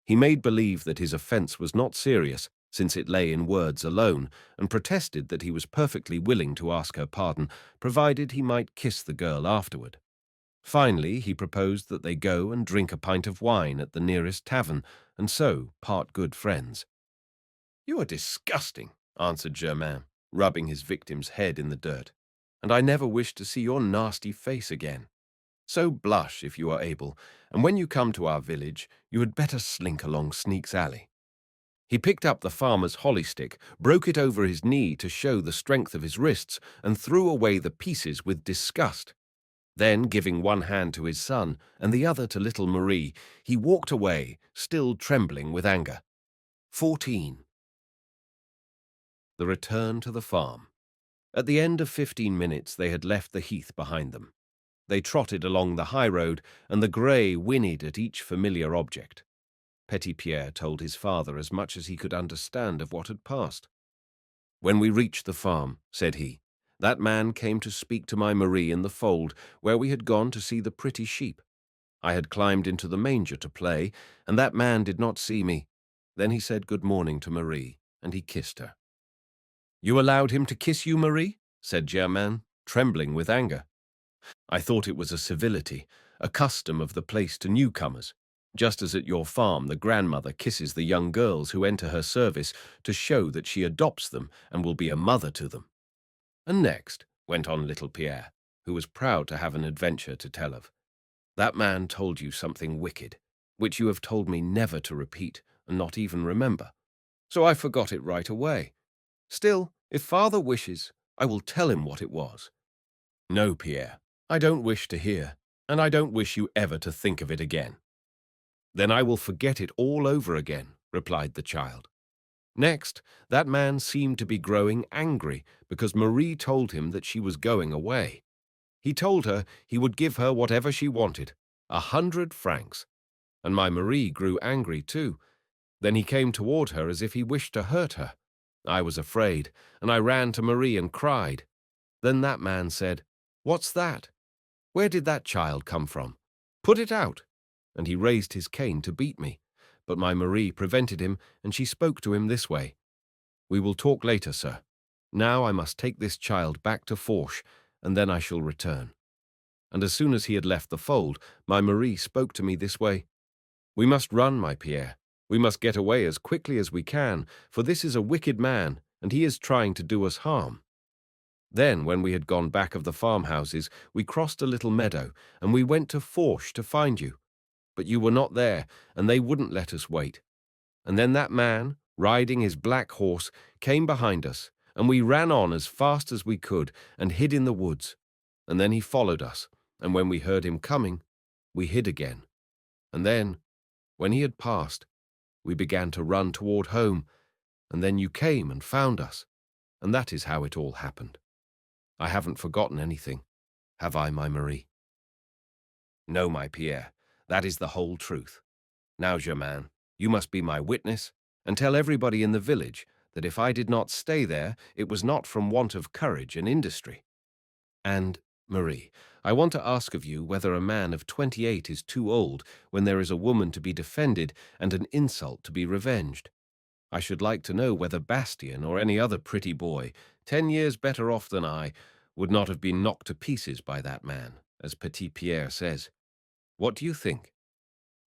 He made believe that his offense was not serious, since it lay in words alone, and protested that he was perfectly willing to ask her pardon, provided he might kiss the girl afterward. Finally, he proposed that they go and drink a pint of wine at the nearest tavern, and so part good friends. "You are disgusting," answered Germain, rubbing his victim's head in the dirt, "and I never wish to see your nasty face again. So blush, if you are able, and when you come to our village, you had better slink along Sneak's alley." He picked up the farmer's holly stick, broke it over his knee to show the strength of his wrists, and threw away the pieces with disgust. Then, giving one hand to his son and the other to little Marie, he walked away, still trembling with anger. 14. The return to the farm. At the end of 15 minutes they had left the heath behind them. They trotted along the high road, and the grey whinnied at each familiar object. Petit Pierre told his father as much as he could understand of what had passed. "When we reached the farm," said he, "that man came to speak to my Marie in the fold, where we had gone to see the pretty sheep. I had climbed into the manger to play, and that man did not see me. Then he said good morning to Marie, and he kissed her." "You allowed him to kiss you, Marie?" said Germain, trembling with anger. "I thought it was a civility, a custom of the place to newcomers, just as at your farm the grandmother kisses the young girls who enter her service to show that she adopts them and will be a mother to them." "And next," went on little Pierre, who was proud to have an adventure to tell of, "that man told you something wicked, which you have told me never to repeat and not even remember. So I forgot it right away. Still, if father wishes, I will tell him what it was." "No, Pierre, I don't wish to hear, and I don't wish you ever to think of it again." "Then I will forget it all over again," replied the child. "Next, that man seemed to be growing angry because Marie told him that she was going away. He told her he would give her whatever she wanted, 100 francs. And my Marie grew angry too. Then he came toward her as if he wished to hurt her. I was afraid, and I ran to Marie and cried. Then that man said, 'What's that? Where did that child come from? Put it out!' And he raised his cane to beat me. But my Marie prevented him, and she spoke to him this way: 'We will talk later, sir. Now I must take this child back to Forch, and then I shall return.' And as soon as he had left the fold, my Marie spoke to me this way: 'We must run, my Pierre. We must get away as quickly as we can, for this is a wicked man, and he is trying to do us harm.' Then, when we had gone back of the farmhouses, we crossed a little meadow, and we went to Forch to find you. But you were not there, and they wouldn't let us wait. And then that man, riding his black horse, came behind us, and we ran on as fast as we could and hid in the woods. And then he followed us, and when we heard him coming, we hid again. And then, when he had passed, we began to run toward home, and then you came and found us, and that is how it all happened. I haven't forgotten anything, have I, my Marie?" "No, my Pierre, that is the whole truth. Now, Germain, you must be my witness, and tell everybody in the village that if I did not stay there, it was not from want of courage and industry. And, Marie, I want to ask of you whether a man of 28 is too old when there is a woman to be defended and an insult to be revenged. I should like to know whether Bastien or any other pretty boy, 10 years better off than I, would not have been knocked to pieces by that man, as Petit Pierre says. What do you think?"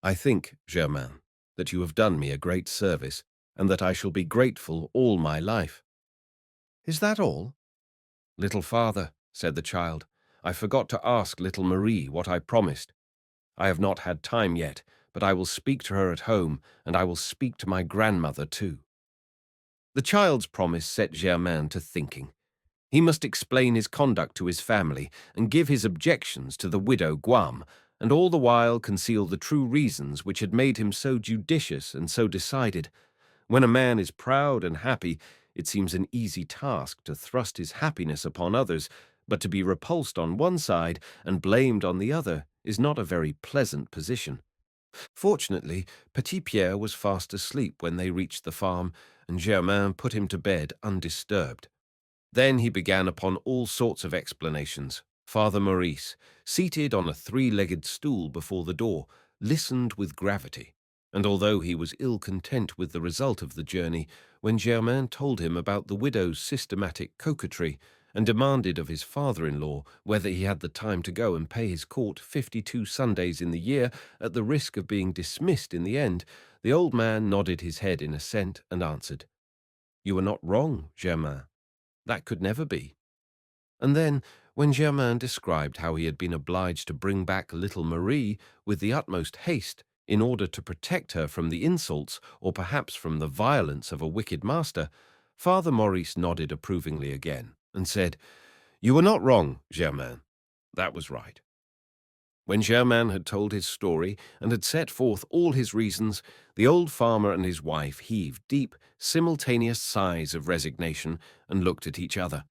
"I think, Germain, that you have done me a great service, and that I shall be grateful all my life." "Is that all?" "Little father," said the child, "I forgot to ask little Marie what I promised. I have not had time yet, but I will speak to her at home, and I will speak to my grandmother too." The child's promise set Germain to thinking. He must explain his conduct to his family and give his objections to the widow Guam, and all the while conceal the true reasons which had made him so judicious and so decided. When a man is proud and happy, it seems an easy task to thrust his happiness upon others, but to be repulsed on one side and blamed on the other is not a very pleasant position. Fortunately, Petit Pierre was fast asleep when they reached the farm, and Germain put him to bed undisturbed. Then he began upon all sorts of explanations. Father Maurice, seated on a 3-legged stool before the door, listened with gravity. And although he was ill-content with the result of the journey, when Germain told him about the widow's systematic coquetry and demanded of his father-in-law whether he had the time to go and pay his court 52 Sundays in the year at the risk of being dismissed in the end, the old man nodded his head in assent and answered, "You are not wrong, Germain. That could never be." And then, when Germain described how he had been obliged to bring back little Marie with the utmost haste in order to protect her from the insults or perhaps from the violence of a wicked master, Father Maurice nodded approvingly again and said, "You were not wrong, Germain. That was right." When Germain had told his story and had set forth all his reasons, the old farmer and his wife heaved deep, simultaneous sighs of resignation and looked at each other.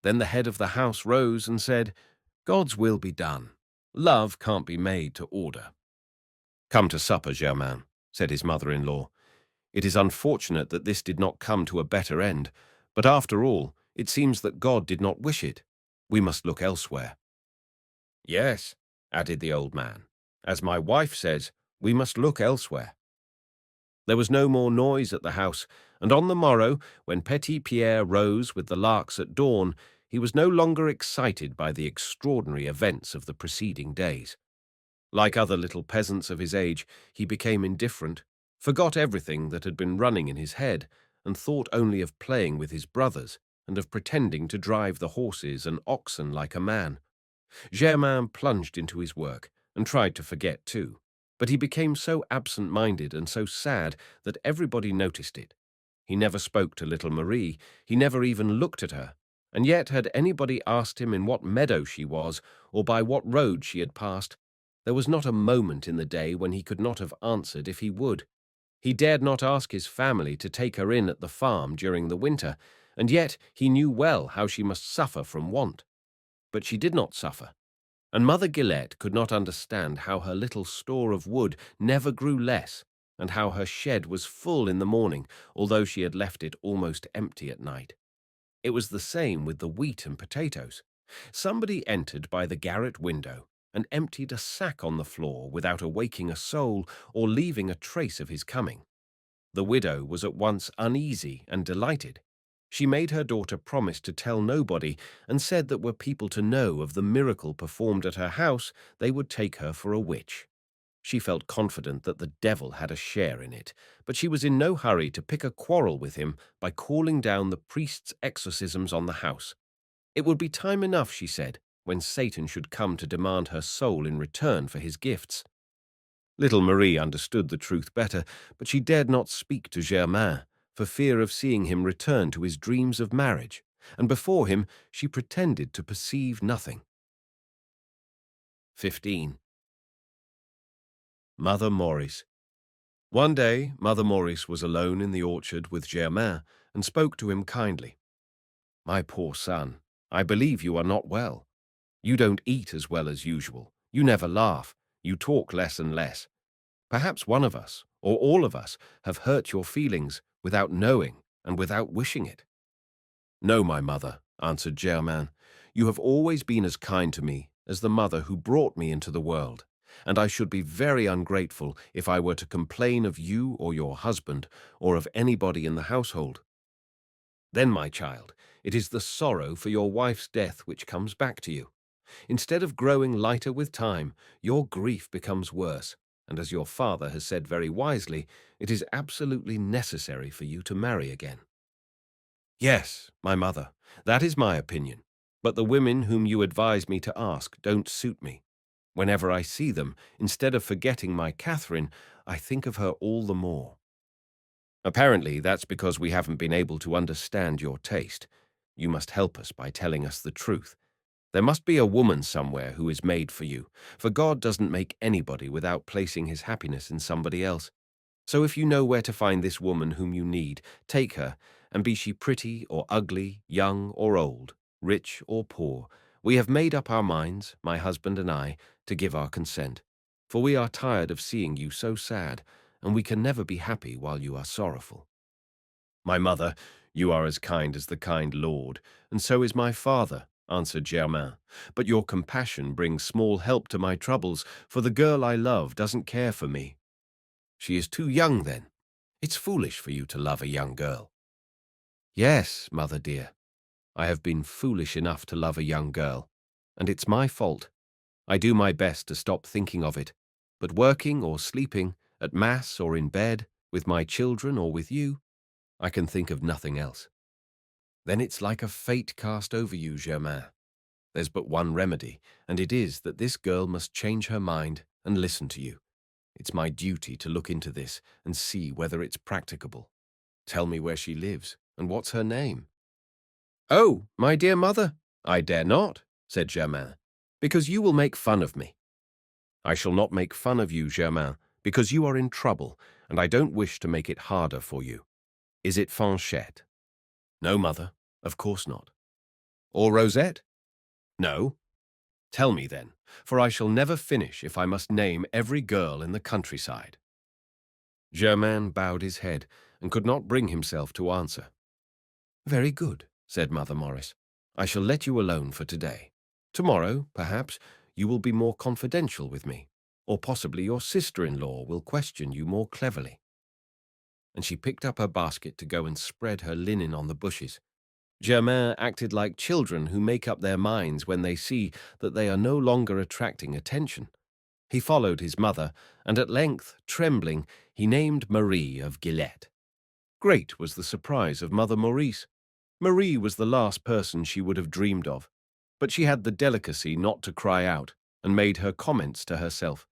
Then the head of the house rose and said, "God's will be done. Love can't be made to order." "Come to supper, Germain," said his mother-in-law. "It is unfortunate that this did not come to a better end, but after all, it seems that God did not wish it. We must look elsewhere." "Yes," added the old man. "As my wife says, we must look elsewhere." There was no more noise at the house, and on the morrow, when petit Pierre rose with the larks at dawn, he was no longer excited by the extraordinary events of the preceding days. Like other little peasants of his age, he became indifferent, forgot everything that had been running in his head, and thought only of playing with his brothers and of pretending to drive the horses and oxen like a man. Germain plunged into his work and tried to forget too, but he became so absent-minded and so sad that everybody noticed it. He never spoke to little Marie, he never even looked at her, and yet had anybody asked him in what meadow she was or by what road she had passed, there was not a moment in the day when he could not have answered if he would. He dared not ask his family to take her in at the farm during the winter, and yet he knew well how she must suffer from want. But she did not suffer, and Mother Gillette could not understand how her little store of wood never grew less, and how her shed was full in the morning, although she had left it almost empty at night. It was the same with the wheat and potatoes. Somebody entered by the garret window and emptied a sack on the floor without awaking a soul or leaving a trace of his coming. The widow was at once uneasy and delighted. She made her daughter promise to tell nobody, and said that were people to know of the miracle performed at her house, they would take her for a witch. She felt confident that the devil had a share in it, but she was in no hurry to pick a quarrel with him by calling down the priest's exorcisms on the house. It would be time enough, she said, when Satan should come to demand her soul in return for his gifts. Little Marie understood the truth better, but she dared not speak to Germain, for fear of seeing him return to his dreams of marriage, and before him she pretended to perceive nothing. 15. Mother Maurice. One day, Mother Maurice was alone in the orchard with Germain, and spoke to him kindly. "My poor son, I believe you are not well. You don't eat as well as usual. You never laugh. You talk less and less. Perhaps one of us, or all of us, have hurt your feelings without knowing and without wishing it." "No, my mother," answered Germain. "You have always been as kind to me as the mother who brought me into the world, and I should be very ungrateful if I were to complain of you or your husband or of anybody in the household." "Then, my child, it is the sorrow for your wife's death which comes back to you. Instead of growing lighter with time, your grief becomes worse, and as your father has said very wisely, it is absolutely necessary for you to marry again." "Yes, my mother, that is my opinion, but the women whom you advise me to ask don't suit me. Whenever I see them, instead of forgetting my Catherine, I think of her all the more." "Apparently that's because we haven't been able to understand your taste. You must help us by telling us the truth. There must be a woman somewhere who is made for you, for God doesn't make anybody without placing his happiness in somebody else. So if you know where to find this woman whom you need, take her, and be she pretty or ugly, young or old, rich or poor, we have made up our minds, my husband and I, to give our consent. For we are tired of seeing you so sad, and we can never be happy while you are sorrowful." "My mother, you are as kind as the kind Lord, and so is my father," answered Germain. "But your compassion brings small help to my troubles, for the girl I love doesn't care for me." She is too young then. It's foolish for you to love a young girl. Yes, mother dear, I have been foolish enough to love a young girl, and it's my fault. I do my best to stop thinking of it, but working or sleeping, at mass or in bed, with my children or with you, I can think of nothing else. Then it's like a fate cast over you, Germain. There's but one remedy, and it is that this girl must change her mind and listen to you. It's my duty to look into this and see whether it's practicable. Tell me where she lives, and what's her name? Oh, my dear mother, I dare not, said Germain, because you will make fun of me. I shall not make fun of you, Germain, because you are in trouble, and I don't wish to make it harder for you. Is it Fanchette? No, mother, of course not. Or Rosette? No. Tell me then, for I shall never finish if I must name every girl in the countryside. Germain bowed his head and could not bring himself to answer. Very good, said Mother Maurice. I shall let you alone for today. Tomorrow, perhaps, you will be more confidential with me, or possibly your sister-in-law will question you more cleverly. And she picked up her basket to go and spread her linen on the bushes. Germain acted like children who make up their minds when they see that they are no longer attracting attention. He followed his mother, and at length, trembling, he named Marie of Gillette. Great was the surprise of Mother Maurice. Marie was the last person she would have dreamed of, but she had the delicacy not to cry out, and made her comments to herself.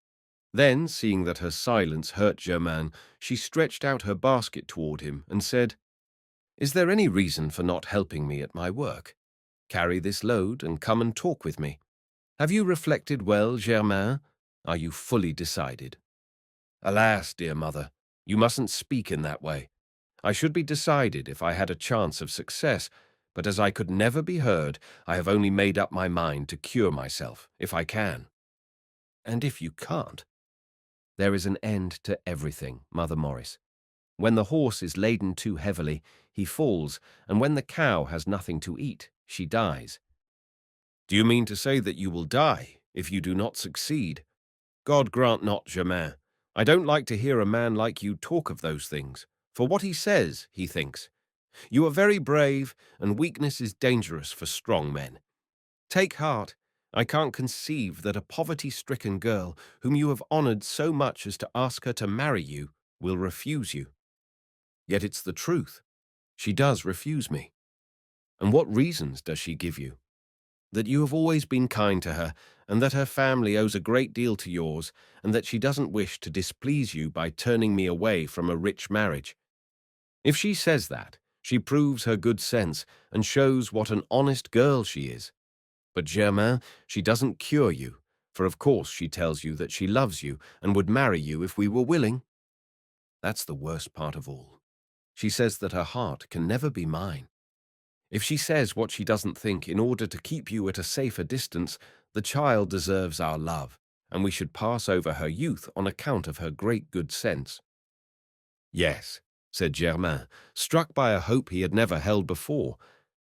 Then, seeing that her silence hurt Germain, she stretched out her basket toward him and said, Is there any reason for not helping me at my work? Carry this load and come and talk with me. Have you reflected well, Germain? Are you fully decided? Alas, dear mother, you mustn't speak in that way. I should be decided if I had a chance of success, but as I could never be heard, I have only made up my mind to cure myself, if I can. And if you can't? There is an end to everything, Mother Maurice. When the horse is laden too heavily, he falls, and when the cow has nothing to eat, she dies. Do you mean to say that you will die if you do not succeed? God grant not, Germain. I don't like to hear a man like you talk of those things, for what he says, he thinks. You are very brave, and weakness is dangerous for strong men. Take heart. I can't conceive that a poverty-stricken girl, whom you have honored so much as to ask her to marry you, will refuse you. Yet it's the truth. She does refuse me. And what reasons does she give you? That you have always been kind to her, and that her family owes a great deal to yours, and that she doesn't wish to displease you by turning me away from a rich marriage. If she says that, she proves her good sense and shows what an honest girl she is. But Germain, she doesn't cure you, for of course she tells you that she loves you and would marry you if we were willing. That's the worst part of all. She says that her heart can never be mine. If she says what she doesn't think in order to keep you at a safer distance, the child deserves our love, and we should pass over her youth on account of her great good sense. Yes, said Germain, struck by a hope he had never held before.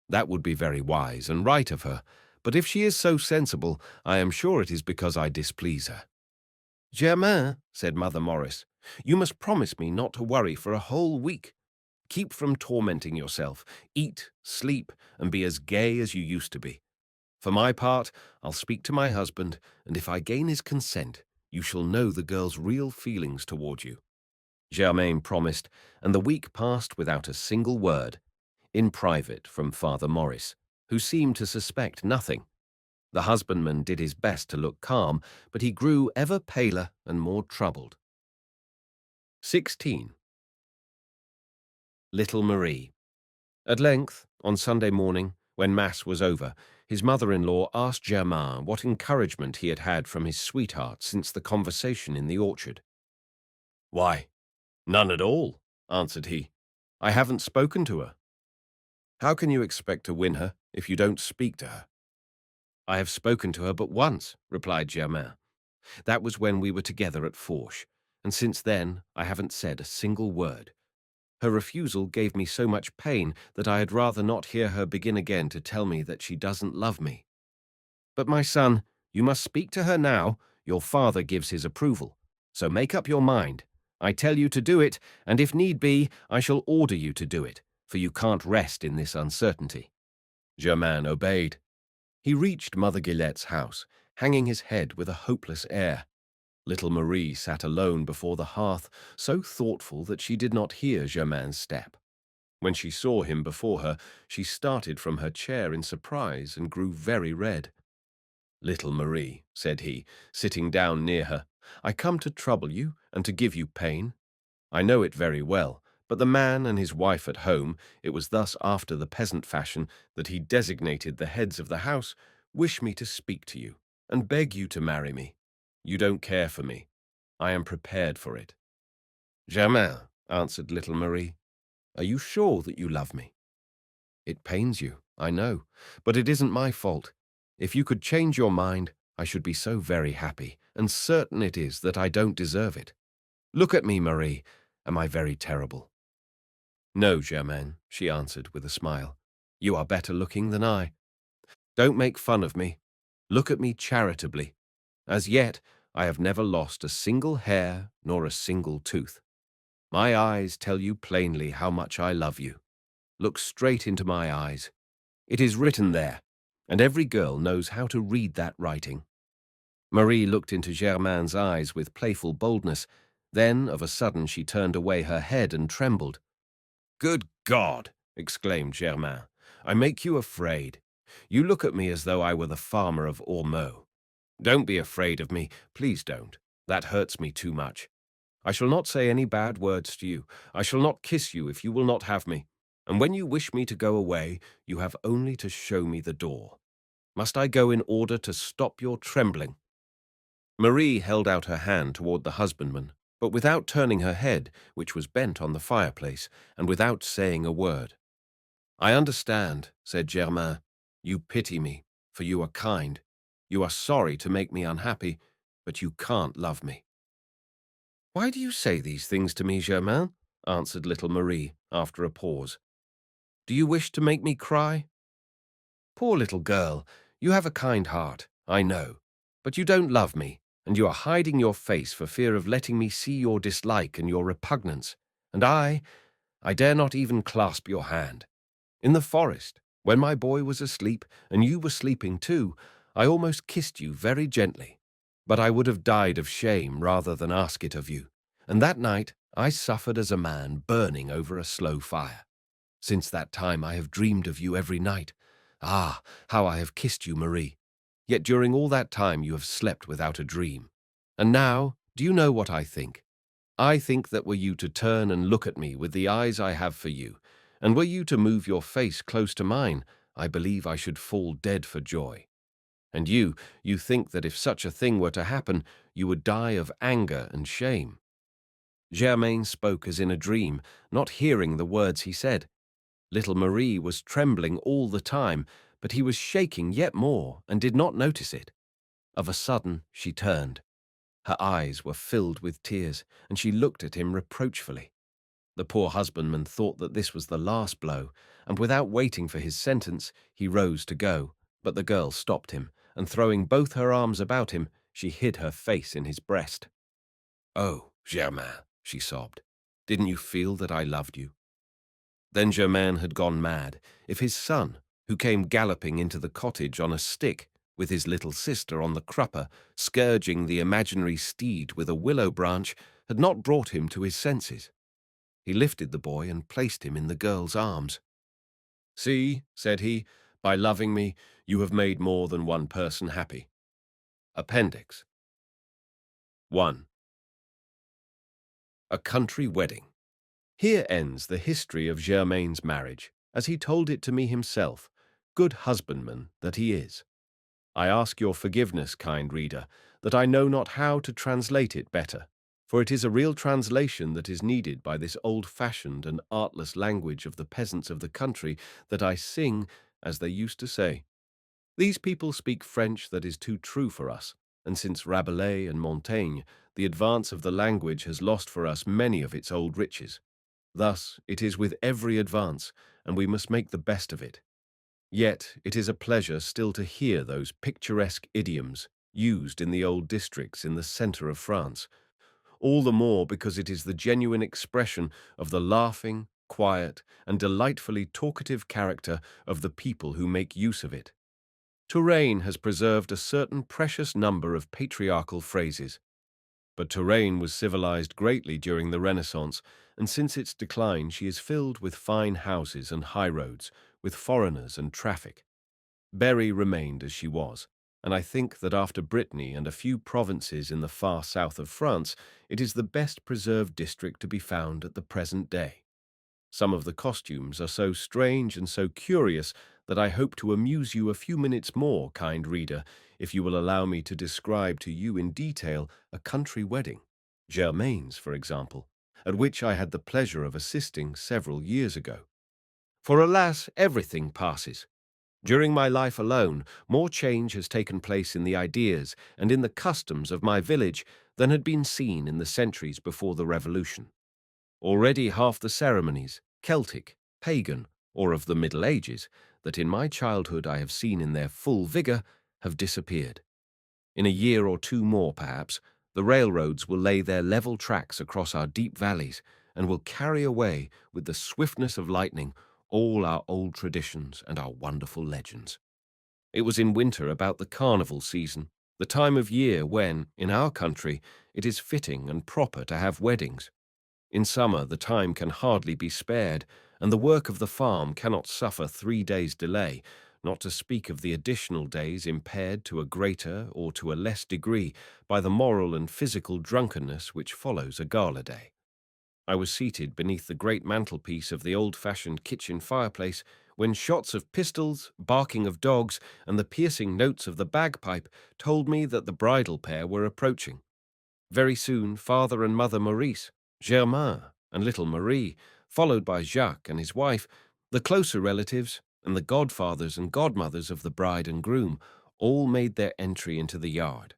That would be very wise and right of her, but if she is so sensible, I am sure it is because I displease her. Germain, said Mother Maurice, you must promise me not to worry for a whole week. Keep from tormenting yourself, eat, sleep, and be as gay as you used to be. For my part, I'll speak to my husband, and if I gain his consent, you shall know the girl's real feelings toward you. Germain promised, and the week passed without a single word, in private from Father Maurice, who seemed to suspect nothing. The husbandman did his best to look calm, but he grew ever paler and more troubled. 16. Little Marie. At length, on Sunday morning, when Mass was over, his mother-in-law asked Germain what encouragement he had had from his sweetheart since the conversation in the orchard. Why, none at all, answered he. I haven't spoken to her. How can you expect to win her if you don't speak to her? I have spoken to her but once, replied Germain. That was when we were together at Forch, and since then I haven't said a single word. Her refusal gave me so much pain that I had rather not hear her begin again to tell me that she doesn't love me. But my son, you must speak to her now. Your father gives his approval. So make up your mind. I tell you to do it, and if need be, I shall order you to do it, for you can't rest in this uncertainty." Germain obeyed. He reached Mother Gillette's house, hanging his head with a hopeless air. Little Marie sat alone before the hearth, so thoughtful that she did not hear Germain's step. When she saw him before her, she started from her chair in surprise and grew very red. "Little Marie," said he, sitting down near her, "I come to trouble you and to give you pain. I know it very well, but the man and his wife at home, it was thus after the peasant fashion that he designated the heads of the house, wish me to speak to you and beg you to marry me. You don't care for me. I am prepared for it." "Germain," answered little Marie, "are you sure that you love me?" "It pains you, I know, but it isn't my fault. If you could change your mind, I should be so very happy, and certain it is that I don't deserve it. Look at me, Marie. Am I very terrible?" "No, Germain," she answered with a smile. "You are better looking than I. Don't make fun of me. Look at me charitably. As yet, I have never lost a single hair nor a single tooth. My eyes tell you plainly how much I love you. Look straight into my eyes. It is written there, and every girl knows how to read that writing." Marie looked into Germain's eyes with playful boldness. Then, of a sudden, she turned away her head and trembled. "Good God!" exclaimed Germain. "I make you afraid. You look at me as though I were the farmer of Ormeaux. Don't be afraid of me. Please don't. That hurts me too much. I shall not say any bad words to you. I shall not kiss you if you will not have me. And when you wish me to go away, you have only to show me the door. Must I go in order to stop your trembling?" Marie held out her hand toward the husbandman, but without turning her head, which was bent on the fireplace, and without saying a word. "I understand," said Germain. "You pity me, for you are kind. You are sorry to make me unhappy, but you can't love me." "Why do you say these things to me, Germain?" answered little Marie, after a pause. "Do you wish to make me cry? Poor little girl, you have a kind heart, I know, but you don't love me, and you are hiding your face for fear of letting me see your dislike and your repugnance, and I dare not even clasp your hand. In the forest, when my boy was asleep, and you were sleeping too, I almost kissed you very gently, but I would have died of shame rather than ask it of you, and that night I suffered as a man burning over a slow fire. Since that time I have dreamed of you every night. Ah, how I have kissed you, Marie! Yet during all that time you have slept without a dream. And now, do you know what I think? I think that were you to turn and look at me with the eyes I have for you, and were you to move your face close to mine, I believe I should fall dead for joy. And you think that if such a thing were to happen, you would die of anger and shame." Germain spoke as in a dream, not hearing the words he said. Little Marie was trembling all the time, but he was shaking yet more and did not notice it. Of a sudden she turned. Her eyes were filled with tears, and she looked at him reproachfully. The poor husbandman thought that this was the last blow, and without waiting for his sentence, he rose to go, but the girl stopped him, and throwing both her arms about him, she hid her face in his breast. "Oh, Germain," she sobbed, "didn't you feel that I loved you?" Then Germain had gone mad. If his son, who came galloping into the cottage on a stick, with his little sister on the crupper, scourging the imaginary steed with a willow branch, had not brought him to his senses. He lifted the boy and placed him in the girl's arms. "See," said he, "by loving me, you have made more than one person happy." Appendix 1. A country wedding. Here ends the history of Germain's marriage, as he told it to me himself, good husbandman that he is. I ask your forgiveness, kind reader, that I know not how to translate it better, for it is a real translation that is needed by this old-fashioned and artless language of the peasants of the country that I sing, as they used to say. These people speak French that is too true for us, and since Rabelais and Montaigne, the advance of the language has lost for us many of its old riches. Thus it is with every advance, and we must make the best of it. Yet it is a pleasure still to hear those picturesque idioms used in the old districts in the centre of France, all the more because it is the genuine expression of the laughing, quiet, and delightfully talkative character of the people who make use of it. Touraine has preserved a certain precious number of patriarchal phrases, but Touraine was civilized greatly during the Renaissance, and since its decline she is filled with fine houses and highroads, with foreigners and traffic. Berry remained as she was, and I think that after Brittany and a few provinces in the far south of France, it is the best preserved district to be found at the present day. Some of the costumes are so strange and so curious that I hope to amuse you a few minutes more, kind reader, if you will allow me to describe to you in detail a country wedding, Germain's, for example, at which I had the pleasure of assisting several years ago. For alas, everything passes. During my life alone, more change has taken place in the ideas and in the customs of my village than had been seen in the centuries before the Revolution. Already half the ceremonies, Celtic, pagan, or of the Middle Ages, that in my childhood I have seen in their full vigour, have disappeared. In a year or two more, perhaps, the railroads will lay their level tracks across our deep valleys and will carry away, with the swiftness of lightning, all our old traditions and our wonderful legends. It was in winter, about the carnival season, the time of year when, in our country, it is fitting and proper to have weddings. In summer, the time can hardly be spared, and the work of the farm cannot suffer 3 days' delay, not to speak of the additional days impaired to a greater or to a less degree by the moral and physical drunkenness which follows a gala day. I was seated beneath the great mantelpiece of the old-fashioned kitchen fireplace when shots of pistols, barking of dogs, and the piercing notes of the bagpipe told me that the bridal pair were approaching. Very soon, Father and Mother Maurice, Germain and little Marie, followed by Jacques and his wife, the closer relatives, and the godfathers and godmothers of the bride and groom, all made their entry into the yard.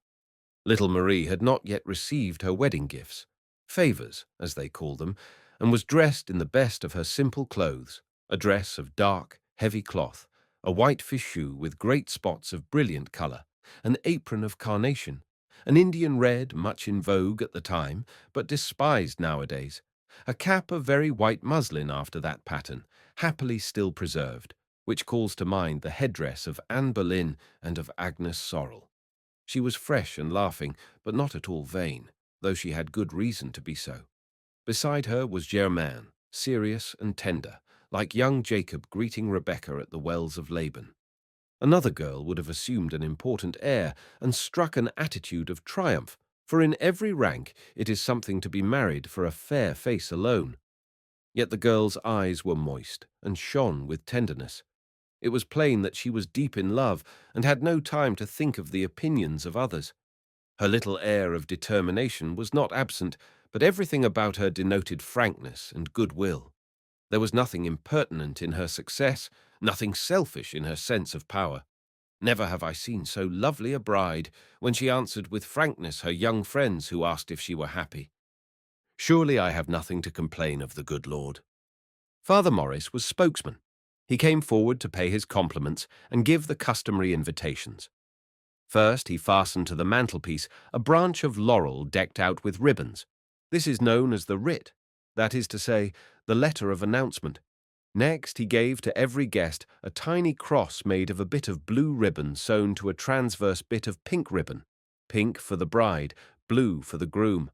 Little Marie had not yet received her wedding gifts, favours, as they call them, and was dressed in the best of her simple clothes, a dress of dark, heavy cloth, a white fichu with great spots of brilliant colour, an apron of carnation, an Indian red much in vogue at the time, but despised nowadays, a cap of very white muslin after that pattern, happily still preserved, which calls to mind the headdress of Anne Boleyn and of Agnes Sorrel. She was fresh and laughing, but not at all vain, though she had good reason to be so. Beside her was Germain, serious and tender, like young Jacob greeting Rebekah at the wells of Laban. Another girl would have assumed an important air and struck an attitude of triumph, for in every rank it is something to be married for a fair face alone. Yet the girl's eyes were moist and shone with tenderness. It was plain that she was deep in love and had no time to think of the opinions of others. Her little air of determination was not absent, but everything about her denoted frankness and goodwill. There was nothing impertinent in her success, nothing selfish in her sense of power. Never have I seen so lovely a bride when she answered with frankness her young friends who asked if she were happy. Surely I have nothing to complain of the good Lord. Father Maurice was spokesman. He came forward to pay his compliments and give the customary invitations. First, he fastened to the mantelpiece a branch of laurel decked out with ribbons. This is known as the writ, that is to say, the letter of announcement. Next, he gave to every guest a tiny cross made of a bit of blue ribbon sewn to a transverse bit of pink ribbon, pink for the bride, blue for the groom.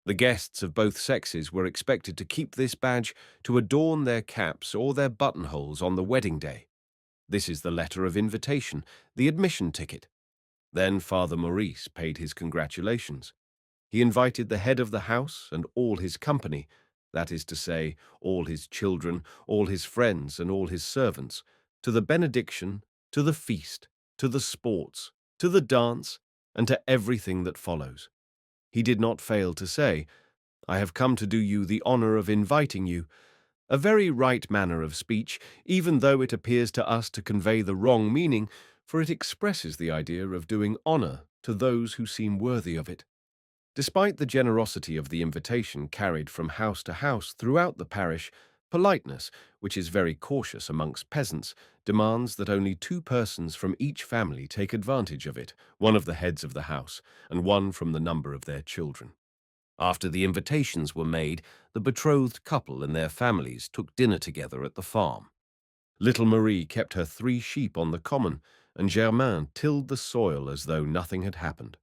The guests of both sexes were expected to keep this badge to adorn their caps or their buttonholes on the wedding day. This is the letter of invitation, the admission ticket. Then Father Maurice paid his congratulations. He invited the head of the house and all his company, that is to say, all his children, all his friends, and all his servants, to the benediction, to the feast, to the sports, to the dance, and to everything that follows. He did not fail to say, "I have come to do you the honour of inviting you," a very right manner of speech, even though it appears to us to convey the wrong meaning, for it expresses the idea of doing honour to those who seem worthy of it. Despite the generosity of the invitation carried from house to house throughout the parish, politeness, which is very cautious amongst peasants, demands that only 2 persons from each family take advantage of it, one of the heads of the house, and one from the number of their children. After the invitations were made, the betrothed couple and their families took dinner together at the farm. Little Marie kept her 3 sheep on the common, and Germain tilled the soil as though nothing had happened.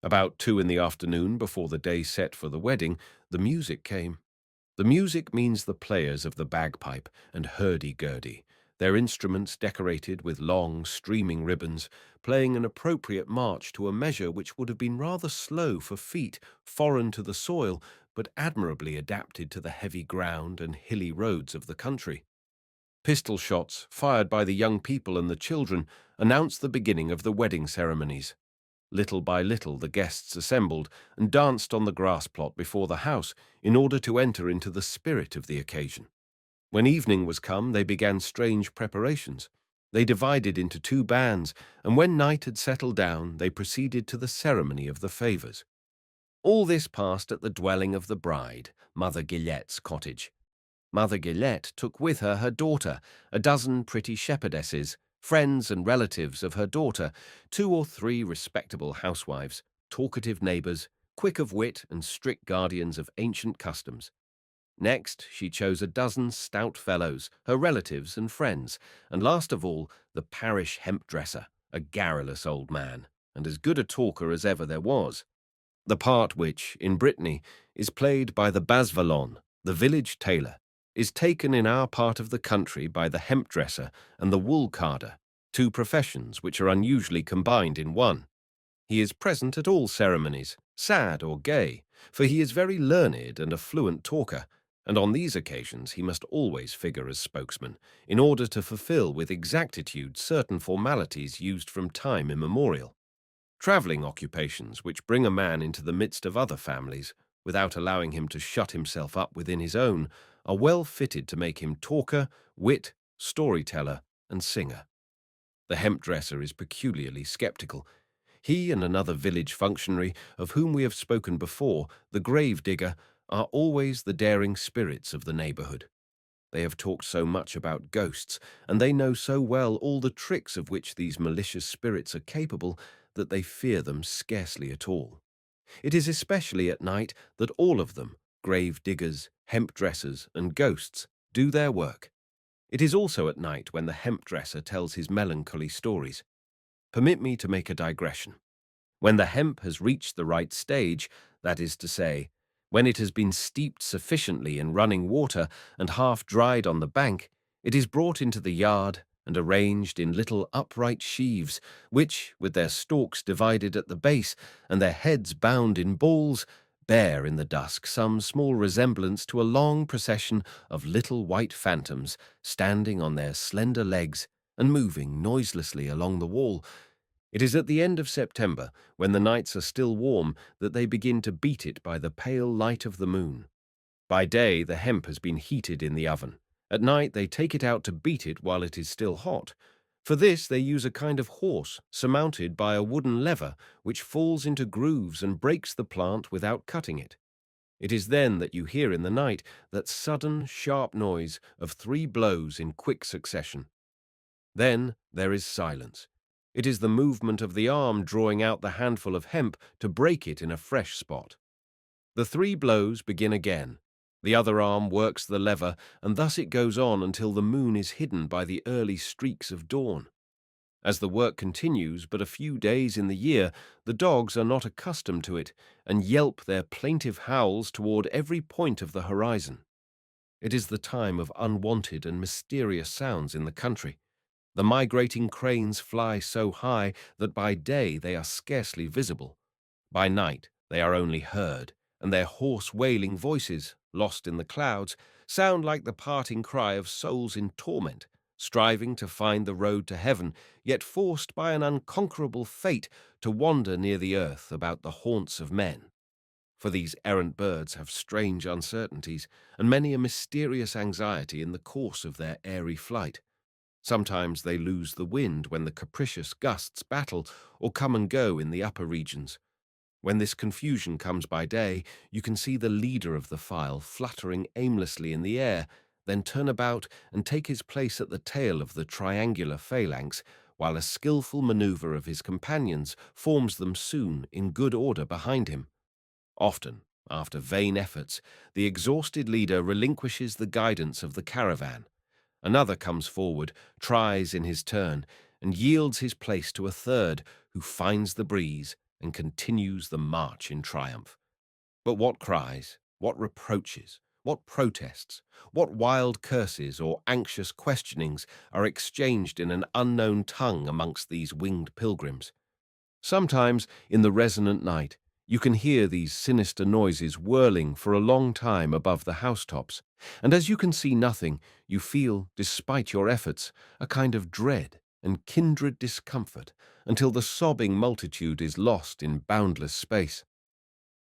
About 2 in the afternoon, before the day set for the wedding, the music came. The music means the players of the bagpipe and hurdy-gurdy, their instruments decorated with long, streaming ribbons, playing an appropriate march to a measure which would have been rather slow for feet foreign to the soil, but admirably adapted to the heavy ground and hilly roads of the country. Pistol shots, fired by the young people and the children, announced the beginning of the wedding ceremonies. Little by little the guests assembled and danced on the grass plot before the house in order to enter into the spirit of the occasion. When evening was come, they began strange preparations. They divided into 2 bands, and when night had settled down, they proceeded to the ceremony of the favours. All this passed at the dwelling of the bride, Mother Gillette's cottage. Mother Gillette took with her her daughter, a dozen pretty shepherdesses, friends and relatives of her daughter, 2 or 3 respectable housewives, talkative neighbours, quick of wit and strict guardians of ancient customs. Next, she chose a dozen stout fellows, her relatives and friends, and last of all, the parish hemp-dresser, a garrulous old man, and as good a talker as ever there was. The part which, in Brittany, is played by the basvalon, the village tailor, is taken in our part of the country by the hemp-dresser and the wool-carder, 2 professions which are unusually combined in one. He is present at all ceremonies, sad or gay, for he is very learned and a fluent talker, and on these occasions he must always figure as spokesman, in order to fulfill with exactitude certain formalities used from time immemorial. Travelling occupations which bring a man into the midst of other families, without allowing him to shut himself up within his own, are well fitted to make him talker, wit, storyteller, and singer. The hemp-dresser is peculiarly sceptical. He and another village functionary, of whom we have spoken before, the grave-digger, are always the daring spirits of the neighbourhood. They have talked so much about ghosts, and they know so well all the tricks of which these malicious spirits are capable, that they fear them scarcely at all. It is especially at night that all of them, grave-diggers, hemp-dressers, and ghosts, do their work. It is also at night when the hemp-dresser tells his melancholy stories. Permit me to make a digression. When the hemp has reached the right stage, that is to say, when it has been steeped sufficiently in running water and half dried on the bank, it is brought into the yard and arranged in little upright sheaves, which, with their stalks divided at the base and their heads bound in balls, bear in the dusk some small resemblance to a long procession of little white phantoms standing on their slender legs and moving noiselessly along the wall. It is at the end of September, when the nights are still warm, that they begin to beat it by the pale light of the moon. By day the hemp has been heated in the oven. At night they take it out to beat it while it is still hot. For this they use a kind of horse surmounted by a wooden lever which falls into grooves and breaks the plant without cutting it. It is then that you hear in the night that sudden, sharp noise of 3 blows in quick succession. Then there is silence. It is the movement of the arm drawing out the handful of hemp to break it in a fresh spot. The 3 blows begin again. The other arm works the lever, and thus it goes on until the moon is hidden by the early streaks of dawn. As the work continues but a few days in the year, the dogs are not accustomed to it, and yelp their plaintive howls toward every point of the horizon. It is the time of unwanted and mysterious sounds in the country. The migrating cranes fly so high that by day they are scarcely visible. By night they are only heard, and their hoarse wailing voices, lost in the clouds, sound like the parting cry of souls in torment, striving to find the road to heaven, yet forced by an unconquerable fate to wander near the earth about the haunts of men. For these errant birds have strange uncertainties, and many a mysterious anxiety in the course of their airy flight. Sometimes they lose the wind when the capricious gusts battle or come and go in the upper regions. When this confusion comes by day, you can see the leader of the file fluttering aimlessly in the air, then turn about and take his place at the tail of the triangular phalanx, while a skilful maneuver of his companions forms them soon in good order behind him. Often, After vain efforts, the exhausted leader relinquishes the guidance of the caravan. Another comes forward, tries in his turn, and yields his place to a third, who finds the breeze and continues the march in triumph. But what cries, what reproaches, what protests, what wild curses or anxious questionings are exchanged in an unknown tongue amongst these winged pilgrims? Sometimes, in the resonant night, you can hear these sinister noises whirling for a long time above the housetops, and as you can see nothing, you feel, despite your efforts, a kind of dread and kindred discomfort until the sobbing multitude is lost in boundless space.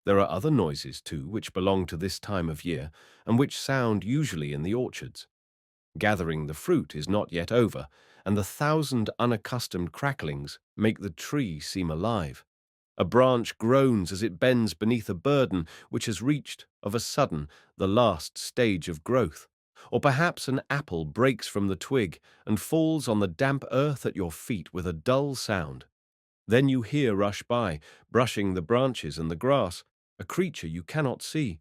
There are other noises, too, which belong to this time of year, and which sound usually in the orchards. Gathering the fruit is not yet over, and the thousand unaccustomed cracklings make the tree seem alive. A branch groans as it bends beneath a burden which has reached, of a sudden, the last stage of growth. Or perhaps an apple breaks from the twig and falls on the damp earth at your feet with a dull sound. Then you hear rush by, brushing the branches and the grass, a creature you cannot see.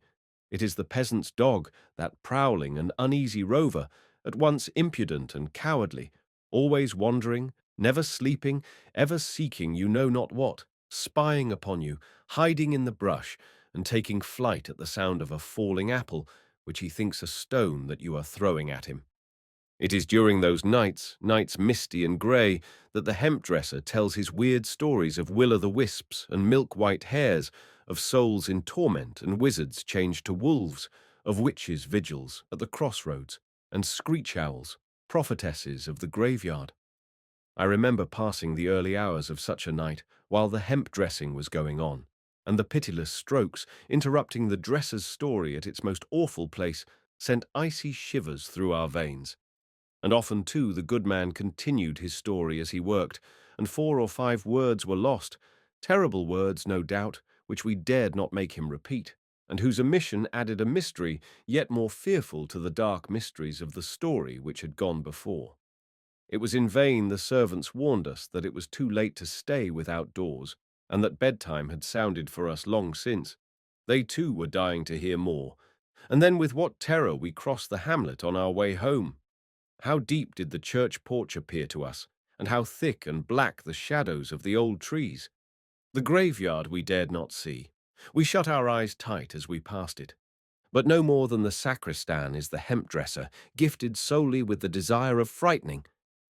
It is the peasant's dog, that prowling and uneasy rover, at once impudent and cowardly, always wandering, never sleeping, ever seeking you know not what, spying upon you, hiding in the brush, and taking flight at the sound of a falling apple, which he thinks a stone that you are throwing at him. It is during those nights, nights misty and grey, that the hemp-dresser tells his weird stories of will-o'-the-wisps and milk-white hares, of souls in torment and wizards changed to wolves, of witches' vigils at the crossroads, and screech-owls, prophetesses of the graveyard. I remember passing the early hours of such a night while the hemp-dressing was going on, and the pitiless strokes, interrupting the dresser's story at its most awful place, sent icy shivers through our veins. And often, too, the good man continued his story as he worked, and 4 or 5 words were lost, terrible words, no doubt, which we dared not make him repeat, and whose omission added a mystery yet more fearful to the dark mysteries of the story which had gone before. It was in vain the servants warned us that it was too late to stay without doors, and that bedtime had sounded for us long since. They too were dying to hear more, and then with what terror we crossed the hamlet on our way home. How deep did the church porch appear to us, and how thick and black the shadows of the old trees! The graveyard we dared not see. We shut our eyes tight as we passed it. But no more than the sacristan is the hemp-dresser, gifted solely with the desire of frightening.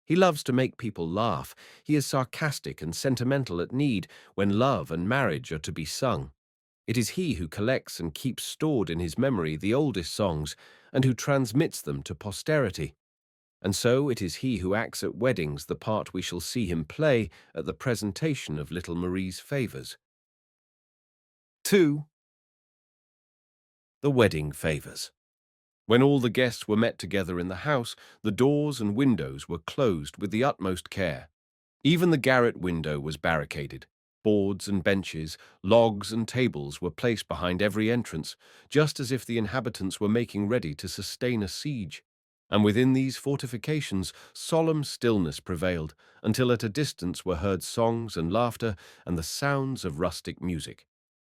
He loves to make people laugh. He is sarcastic and sentimental at need, when love and marriage are to be sung. It is he who collects and keeps stored in his memory the oldest songs, and who transmits them to posterity. And so it is he who acts at weddings the part we shall see him play at the presentation of little Marie's favours. 2. The wedding favours. When all the guests were met together in the house, the doors and windows were closed with the utmost care. Even the garret window was barricaded. Boards and benches, logs and tables were placed behind every entrance, just as if the inhabitants were making ready to sustain a siege. And within these fortifications solemn stillness prevailed, until at a distance were heard songs and laughter and the sounds of rustic music.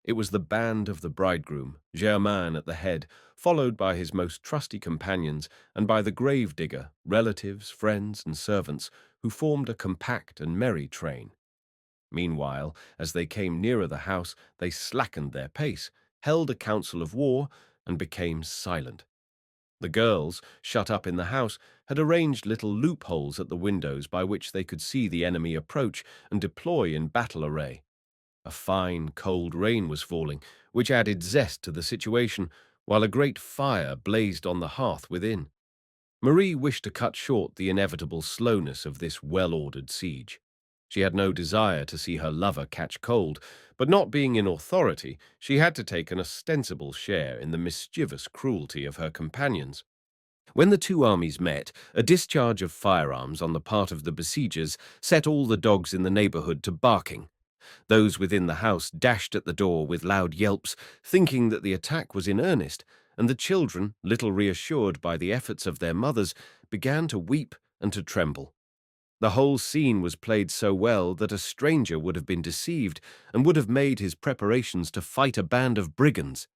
It was the band of the bridegroom, Germain at the head, followed by his most trusty companions and by the grave-digger, relatives, friends, and servants, who formed a compact and merry train. Meanwhile, as they came nearer the house, they slackened their pace, held a council of war, and became silent. The girls, shut up in the house, had arranged little loopholes at the windows by which they could see the enemy approach and deploy in battle array. A fine, cold rain was falling, which added zest to the situation, while a great fire blazed on the hearth within. Marie wished to cut short the inevitable slowness of this well-ordered siege. She had no desire to see her lover catch cold, but not being in authority, she had to take an ostensible share in the mischievous cruelty of her companions. When the two armies met, a discharge of firearms on the part of the besiegers set all the dogs in the neighborhood to barking. Those within the house dashed at the door with loud yelps, thinking that the attack was in earnest, and the children, little reassured by the efforts of their mothers, began to weep and to tremble. The whole scene was played so well that a stranger would have been deceived and would have made his preparations to fight a band of brigands.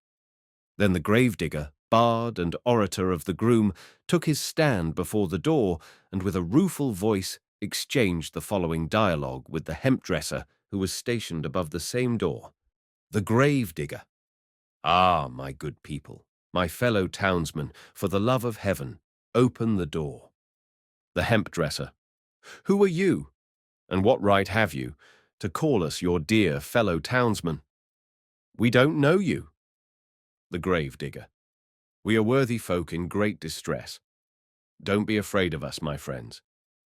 Then the gravedigger, bard and orator of the groom, took his stand before the door and with a rueful voice exchanged the following dialogue with the hemp-dresser who was stationed above the same door. The gravedigger. Ah, my good people, my fellow townsmen, for the love of heaven, open the door. The hemp-dresser. Who are you, and what right have you to call us your dear fellow townsmen? We don't know you. The gravedigger. We are worthy folk in great distress. Don't be afraid of us, my friends.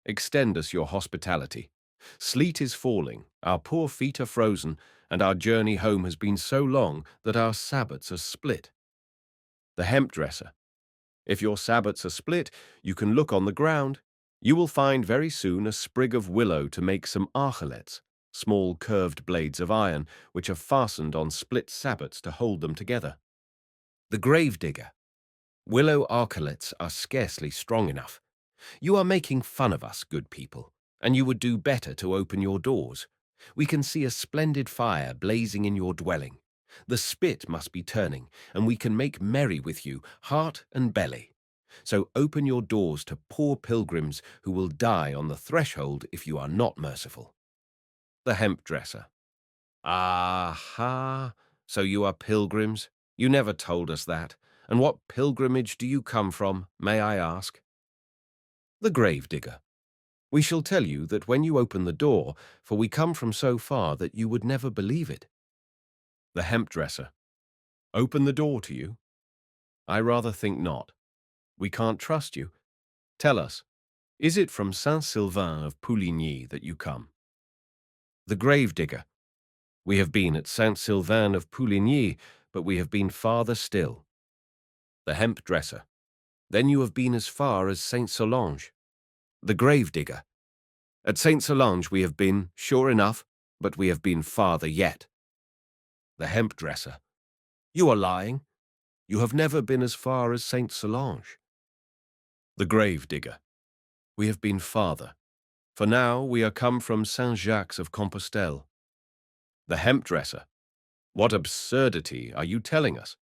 Extend us your hospitality. Sleet is falling, our poor feet are frozen, and our journey home has been so long that our sabots are split. The hemp-dresser. If your sabots are split, you can look on the ground. You will find very soon a sprig of willow to make some archelettes, small curved blades of iron, which are fastened on split sabots to hold them together. The gravedigger. Willow archelettes are scarcely strong enough. You are making fun of us, good people, and you would do better to open your doors. We can see a splendid fire blazing in your dwelling. The spit must be turning, and we can make merry with you, heart and belly. So open your doors to poor pilgrims who will die on the threshold if you are not merciful. The hemp-dresser. Aha! So you are pilgrims? You never told us that. And what pilgrimage do you come from, may I ask? The gravedigger. We shall tell you that when you open the door, for we come from so far that you would never believe it. The hemp-dresser. Open the door to you? I rather think not. We can't trust you. Tell us, is it from Saint-Sylvain of Pouligny that you come? The gravedigger. We have been at Saint-Sylvain of Pouligny, but we have been farther still. The hemp-dresser. Then you have been as far as Saint-Solange. The gravedigger. At Saint-Solange we have been, sure enough, but we have been farther yet. The hemp-dresser. You are lying. You have never been as far as Saint-Solange. The gravedigger. We have been farther, for now we are come from Saint-Jacques of Compostelle. The hemp-dresser. What absurdity are you telling us?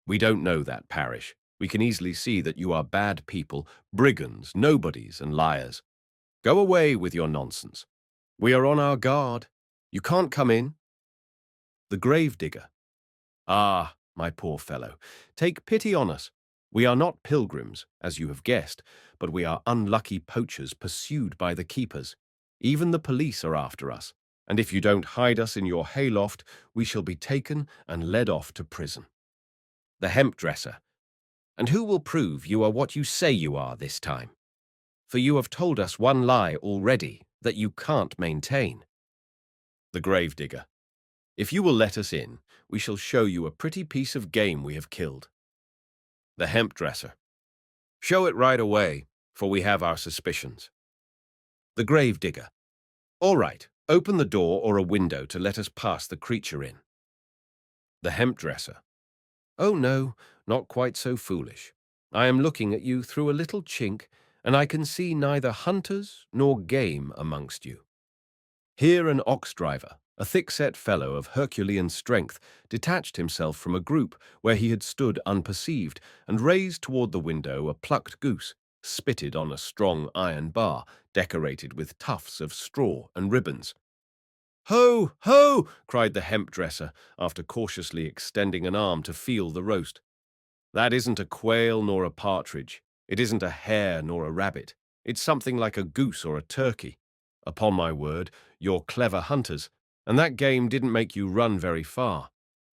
We don't know that parish. We can easily see that you are bad people, brigands, nobodies, and liars. Go away with your nonsense. We are on our guard. You can't come in. The gravedigger. Ah, my poor fellow, take pity on us. We are not pilgrims, as you have guessed, but we are unlucky poachers pursued by the keepers. Even the police are after us, and if you don't hide us in your hayloft, we shall be taken and led off to prison. The hemp-dresser. And who will prove you are what you say you are this time? For you have told us one lie already that you can't maintain. The gravedigger. If you will let us in, we shall show you a pretty piece of game we have killed. The hemp-dresser. Show it right away, for we have our suspicions. The gravedigger. All right, open the door or a window to let us pass the creature in. The hemp-dresser. Oh no, not quite so foolish. I am looking at you through a little chink, and I can see neither hunters nor game amongst you. Here an ox-driver, a thick-set fellow of Herculean strength, detached himself from a group where he had stood unperceived and raised toward the window a plucked goose, spitted on a strong iron bar, decorated with tufts of straw and ribbons. "Ho! Ho!" cried the hemp-dresser, after cautiously extending an arm to feel the roast. "That isn't a quail nor a partridge. It isn't a hare nor a rabbit. It's something like a goose or a turkey. Upon my word, you're clever hunters, and that game didn't make you run very far.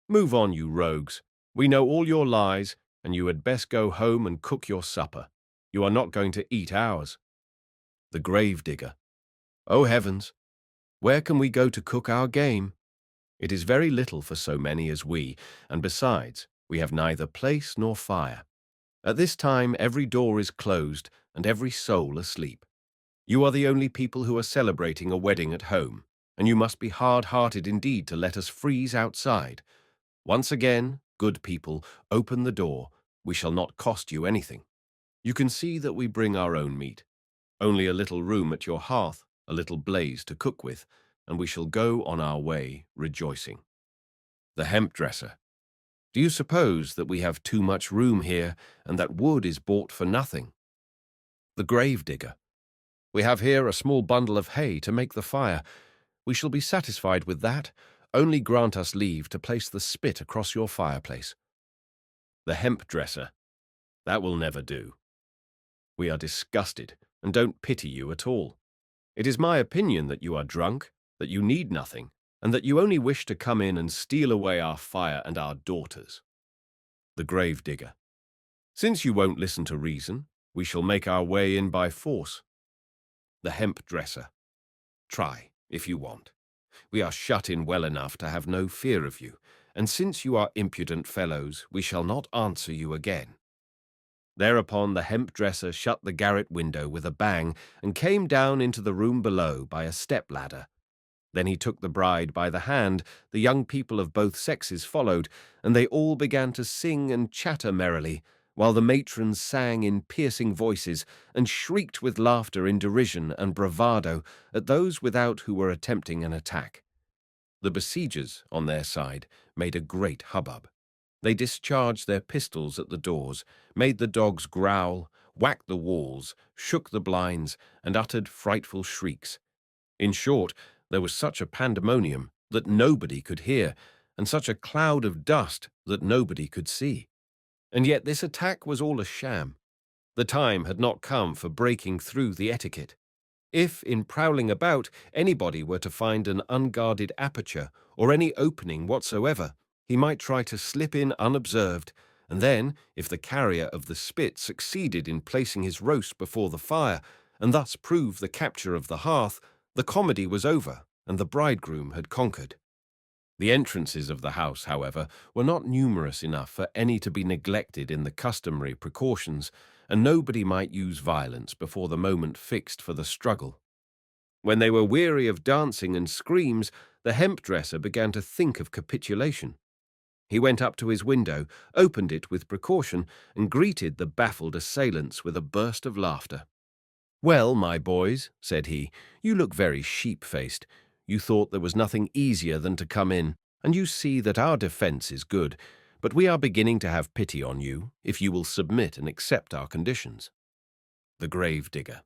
Move on, you rogues. We know all your lies, and you had best go home and cook your supper. You are not going to eat ours." The gravedigger. "Oh, heavens! Where can we go to cook our game? It is very little for so many as we, and besides, we have neither place nor fire. At this time every door is closed and every soul asleep. You are the only people who are celebrating a wedding at home, and you must be hard-hearted indeed to let us freeze outside. Once again, good people, open the door. We shall not cost you anything. You can see that we bring our own meat. Only a little room at your hearth, a little blaze to cook with, and we shall go on our way rejoicing." The hemp-dresser. Do you suppose that we have too much room here and that wood is bought for nothing? The grave digger. We have here a small bundle of hay to make the fire. We shall be satisfied with that. Only grant us leave to place the spit across your fireplace. The hemp dresser. That will never do. We are disgusted and don't pity you at all. It is my opinion that you are drunk, that you need nothing, and that you only wish to come in and steal away our fire and our daughters. The grave digger. Since you won't listen to reason, we shall make our way in by force. The hemp dresser. Try, if you want. We are shut in well enough to have no fear of you, and since you are impudent fellows, we shall not answer you again. Thereupon the hemp dresser shut the garret window with a bang and came down into the room below by a step-ladder. Then he took the bride by the hand, the young people of both sexes followed, and they all began to sing and chatter merrily, while the matrons sang in piercing voices and shrieked with laughter in derision and bravado at those without who were attempting an attack. The besiegers, on their side, made a great hubbub. They discharged their pistols at the doors, made the dogs growl, whacked the walls, shook the blinds, and uttered frightful shrieks. In short, there was such a pandemonium that nobody could hear, and such a cloud of dust that nobody could see. And yet this attack was all a sham. The time had not come for breaking through the etiquette. If, in prowling about, anybody were to find an unguarded aperture or any opening whatsoever, he might try to slip in unobserved, and then, if the carrier of the spit succeeded in placing his roast before the fire, and thus prove the capture of the hearth, the comedy was over, and the bridegroom had conquered. The entrances of the house, however, were not numerous enough for any to be neglected in the customary precautions, and nobody might use violence before the moment fixed for the struggle. When they were weary of dancing and screams, the hemp dresser began to think of capitulation. He went up to his window, opened it with precaution, and greeted the baffled assailants with a burst of laughter. "Well, my boys," said he, "you look very sheep-faced. You thought there was nothing easier than to come in, and you see that our defense is good, but we are beginning to have pity on you, if you will submit and accept our conditions." The grave digger.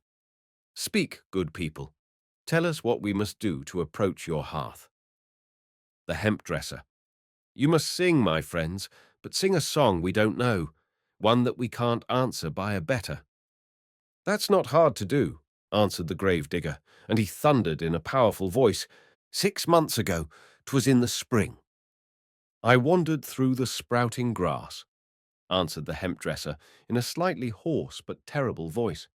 "Speak, good people. Tell us what we must do to approach your hearth." The hemp dresser. "You must sing, my friends, but sing a song we don't know, one that we can't answer by a better." "That's not hard to do," answered the grave digger, and he thundered in a powerful voice, "6 months ago, 'twas in the spring." "I wandered through the sprouting grass," answered the hemp dresser in a slightly hoarse but terrible voice.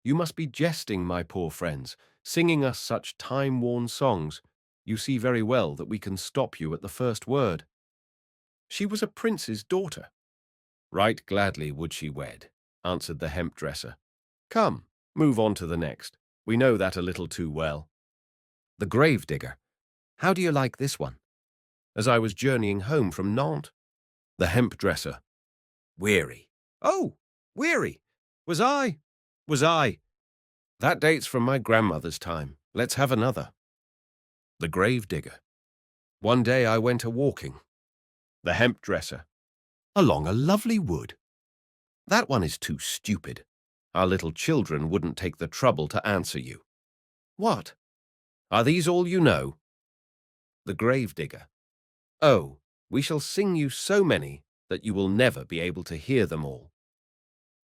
"You must be jesting, my poor friends, singing us such time-worn songs. You see very well that we can stop you at the first word." "She was a prince's daughter." "Right gladly would she wed," answered the hemp dresser. "Come, move on to the next. We know that a little too well." The grave digger. "How do you like this one?" "As I was journeying home from Nantes." The hemp dresser. "Weary. Oh, weary. Was I? That dates from my grandmother's time. Let's have another." The grave digger. "One day I went a-walking." The hemp dresser. "Along a lovely wood." "That one is too stupid. Our little children wouldn't take the trouble to answer you." "What? Are these all you know?" The grave digger. "Oh, we shall sing you so many that you will never be able to hear them all."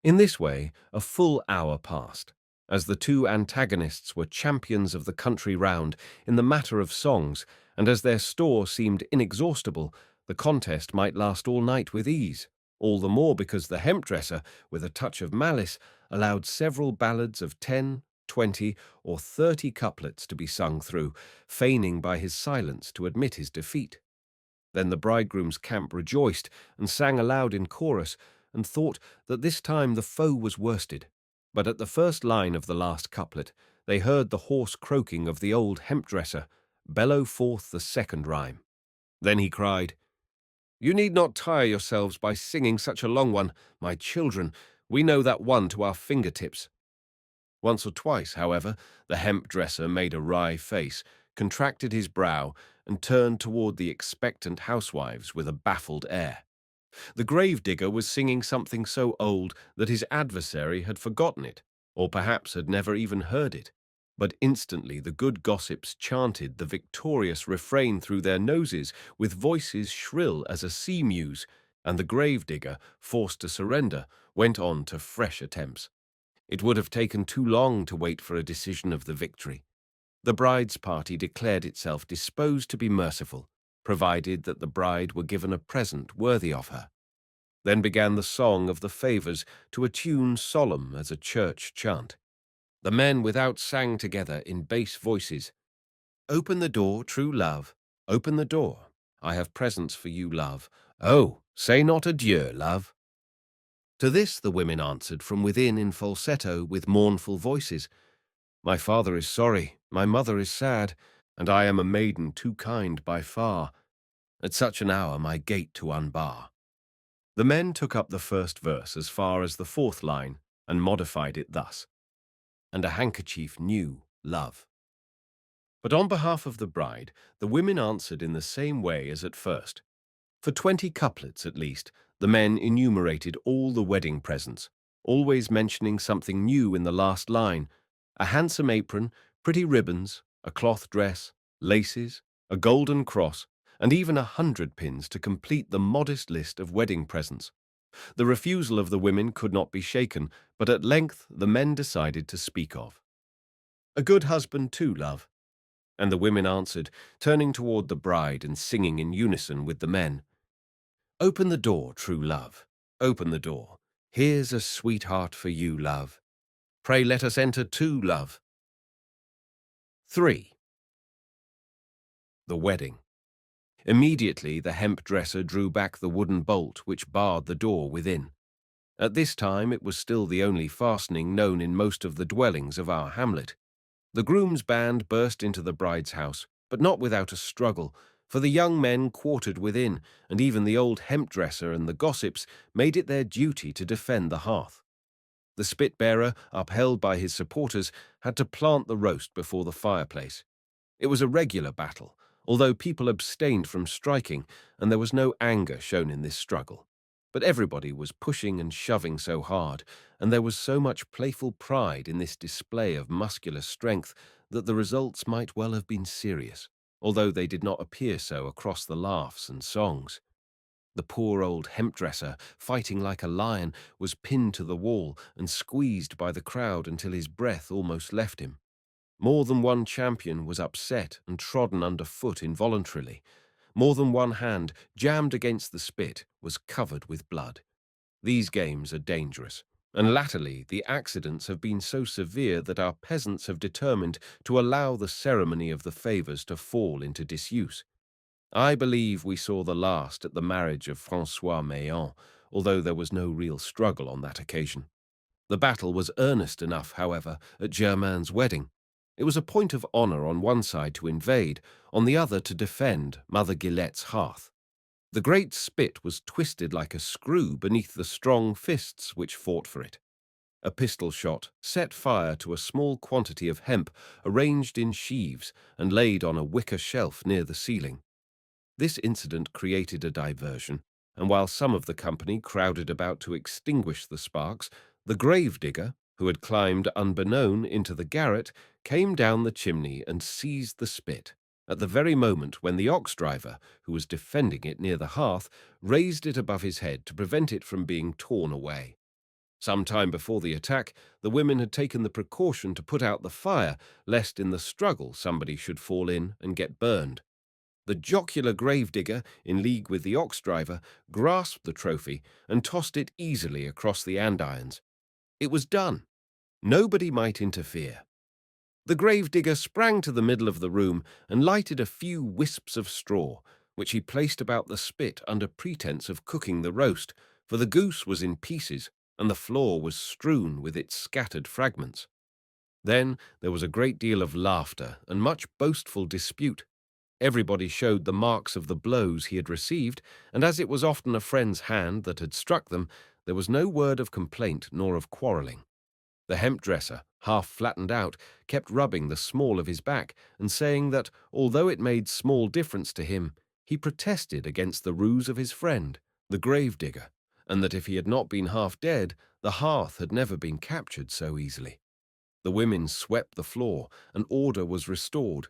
In this way, a full hour passed, as the two antagonists were champions of the country round in the matter of songs, and as their store seemed inexhaustible, the contest might last all night with ease, all the more because the hemp dresser, with a touch of malice, allowed several ballads of 10, 20, or 30 couplets to be sung through, feigning by his silence to admit his defeat. Then the bridegroom's camp rejoiced and sang aloud in chorus, and thought that this time the foe was worsted. But at the first line of the last couplet, they heard the hoarse croaking of the old hemp dresser bellow forth the second rhyme. Then he cried, "You need not tire yourselves by singing such a long one, my children. We know that one to our fingertips." Once or twice, however, the hemp dresser made a wry face, contracted his brow, and turned toward the expectant housewives with a baffled air. The gravedigger was singing something so old that his adversary had forgotten it, or perhaps had never even heard it. But instantly the good gossips chanted the victorious refrain through their noses with voices shrill as a sea mew's, and the gravedigger, forced to surrender, went on to fresh attempts. It would have taken too long to wait for a decision of the victory. The bride's party declared itself disposed to be merciful, provided that the bride were given a present worthy of her. Then began the song of the favours to a tune solemn as a church chant. The men without sang together in bass voices, "Open the door, true love, open the door. I have presents for you, love. Oh, say not adieu, love." To this the women answered from within in falsetto with mournful voices, "My father is sorry, my mother is sad, and I am a maiden too kind by far, at such an hour my gate to unbar." The men took up the first verse as far as the fourth line and modified it thus, "And a handkerchief new, love." But on behalf of the bride, the women answered in the same way as at first. For 20 couplets at least, the men enumerated all the wedding presents, always mentioning something new in the last line: a handsome apron, pretty ribbons, a cloth dress, laces, a golden cross, and even 100 pins to complete the modest list of wedding presents. The refusal of the women could not be shaken, but at length the men decided to speak of. "A good husband too, love." And the women answered, turning toward the bride and singing in unison with the men, "Open the door, true love, open the door. Here's a sweetheart for you, love. Pray let us enter too, love." 3. The wedding. Immediately the hemp dresser drew back the wooden bolt which barred the door within. At this time it was still the only fastening known in most of the dwellings of our hamlet. The groom's band burst into the bride's house, but not without a struggle, for the young men quartered within, and even the old hemp-dresser and the gossips made it their duty to defend the hearth. The spit-bearer, upheld by his supporters, had to plant the roast before the fireplace. It was a regular battle, although people abstained from striking, and there was no anger shown in this struggle. But everybody was pushing and shoving so hard, and there was so much playful pride in this display of muscular strength that the results might well have been serious, although they did not appear so across the laughs and songs. The poor old hemp-dresser, fighting like a lion, was pinned to the wall and squeezed by the crowd until his breath almost left him. More than one champion was upset and trodden underfoot involuntarily. More than one hand, jammed against the spit, was covered with blood. These games are dangerous, and latterly the accidents have been so severe that our peasants have determined to allow the ceremony of the favours to fall into disuse. I believe we saw the last at the marriage of François Meillan, although there was no real struggle on that occasion. The battle was earnest enough, however, at Germain's wedding. It was a point of honour on one side to invade, on the other to defend Mother Gillette's hearth. The great spit was twisted like a screw beneath the strong fists which fought for it. A pistol shot set fire to a small quantity of hemp arranged in sheaves and laid on a wicker shelf near the ceiling. This incident created a diversion, and while some of the company crowded about to extinguish the sparks, the gravedigger, who had climbed unbeknown into the garret, came down the chimney and seized the spit, at the very moment when the ox-driver, who was defending it near the hearth, raised it above his head to prevent it from being torn away. Some time before the attack, the women had taken the precaution to put out the fire, lest in the struggle somebody should fall in and get burned. The jocular gravedigger, in league with the ox-driver, grasped the trophy and tossed it easily across the andirons. It was done. Nobody might interfere. The gravedigger sprang to the middle of the room and lighted a few wisps of straw, which he placed about the spit under pretence of cooking the roast, for the goose was in pieces and the floor was strewn with its scattered fragments. Then there was a great deal of laughter and much boastful dispute. Everybody showed the marks of the blows he had received, and as it was often a friend's hand that had struck them, there was no word of complaint nor of quarrelling. The hemp dresser, half flattened out, kept rubbing the small of his back and saying that, although it made small difference to him, he protested against the ruse of his friend, the grave-digger, and that if he had not been half dead, the hearth had never been captured so easily. The women swept the floor, and order was restored.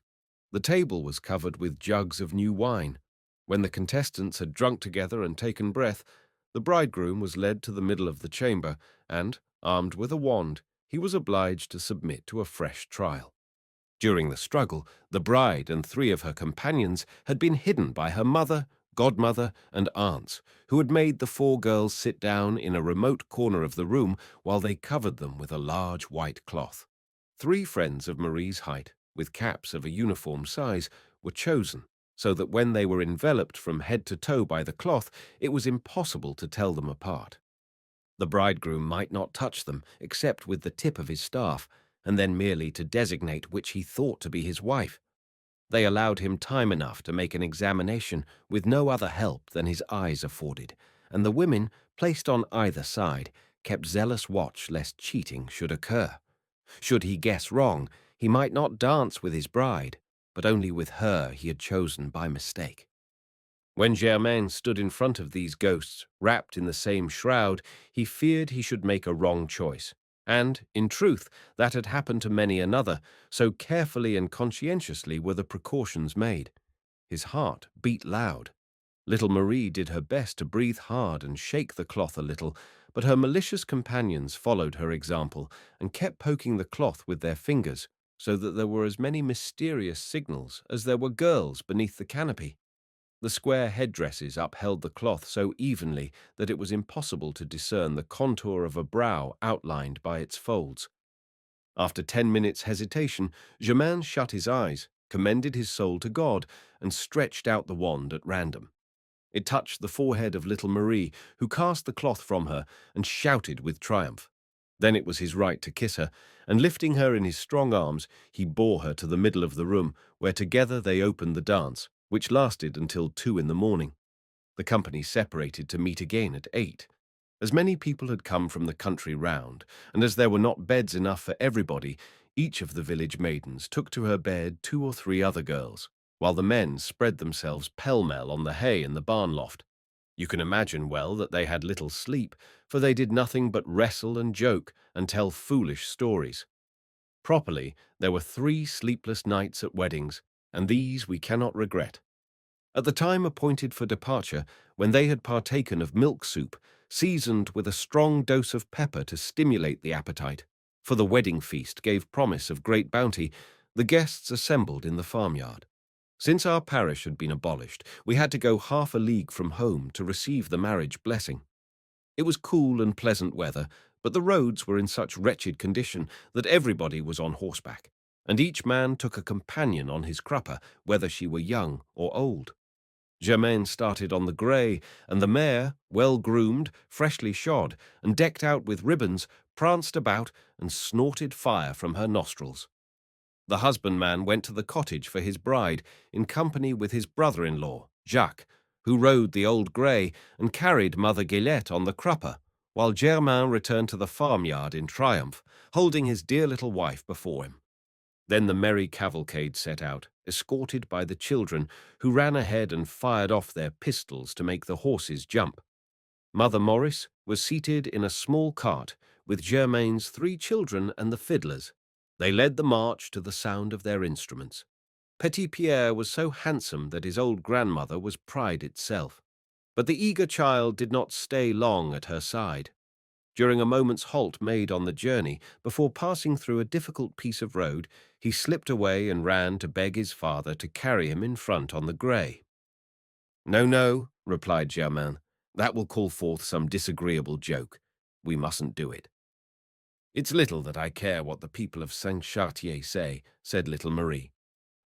The table was covered with jugs of new wine. When the contestants had drunk together and taken breath, the bridegroom was led to the middle of the chamber, and, armed with a wand, he was obliged to submit to a fresh trial. During the struggle, the bride and 3 of her companions had been hidden by her mother, godmother, and aunts, who had made the 4 girls sit down in a remote corner of the room while they covered them with a large white cloth. 3 friends of Marie's height, with caps of a uniform size, were chosen, so that when they were enveloped from head to toe by the cloth, it was impossible to tell them apart. The bridegroom might not touch them except with the tip of his staff, and then merely to designate which he thought to be his wife. They allowed him time enough to make an examination with no other help than his eyes afforded, and the women, placed on either side, kept zealous watch lest cheating should occur. Should he guess wrong, he might not dance with his bride, but only with her he had chosen by mistake. When Germain stood in front of these ghosts, wrapped in the same shroud, he feared he should make a wrong choice. And, in truth, that had happened to many another, so carefully and conscientiously were the precautions made. His heart beat loud. Little Marie did her best to breathe hard and shake the cloth a little, but her malicious companions followed her example and kept poking the cloth with their fingers, so that there were as many mysterious signals as there were girls beneath the canopy. The square headdresses upheld the cloth so evenly that it was impossible to discern the contour of a brow outlined by its folds. After 10 minutes' hesitation, Germain shut his eyes, commended his soul to God, and stretched out the wand at random. It touched the forehead of little Marie, who cast the cloth from her and shouted with triumph. Then it was his right to kiss her, and lifting her in his strong arms, he bore her to the middle of the room, where together they opened the dance, which lasted until 2 in the morning. The company separated to meet again at 8. As many people had come from the country round, and as there were not beds enough for everybody, each of the village maidens took to her bed 2 or 3 other girls, while the men spread themselves pell-mell on the hay in the barn loft. You can imagine well that they had little sleep, for they did nothing but wrestle and joke and tell foolish stories. Properly, there were 3 sleepless nights at weddings, and these we cannot regret. At the time appointed for departure, when they had partaken of milk soup, seasoned with a strong dose of pepper to stimulate the appetite, for the wedding feast gave promise of great bounty, the guests assembled in the farmyard. Since our parish had been abolished, we had to go half a league from home to receive the marriage blessing. It was cool and pleasant weather, but the roads were in such wretched condition that everybody was on horseback, and each man took a companion on his crupper, whether she were young or old. Germain started on the grey, and the mare, well groomed, freshly shod, and decked out with ribbons, pranced about and snorted fire from her nostrils. The husbandman went to the cottage for his bride, in company with his brother-in-law, Jacques, who rode the old grey and carried Mother Gillette on the crupper, while Germain returned to the farmyard in triumph, holding his dear little wife before him. Then the merry cavalcade set out, escorted by the children, who ran ahead and fired off their pistols to make the horses jump. Mother Maurice was seated in a small cart with Germain's 3 children and the fiddlers. They led the march to the sound of their instruments. Petit Pierre was so handsome that his old grandmother was pride itself. But the eager child did not stay long at her side. During a moment's halt made on the journey, before passing through a difficult piece of road, he slipped away and ran to beg his father to carry him in front on the grey. "No, no," replied Germain. "That will call forth some disagreeable joke. We mustn't do it." "It's little that I care what the people of Saint-Chartier say," said little Marie.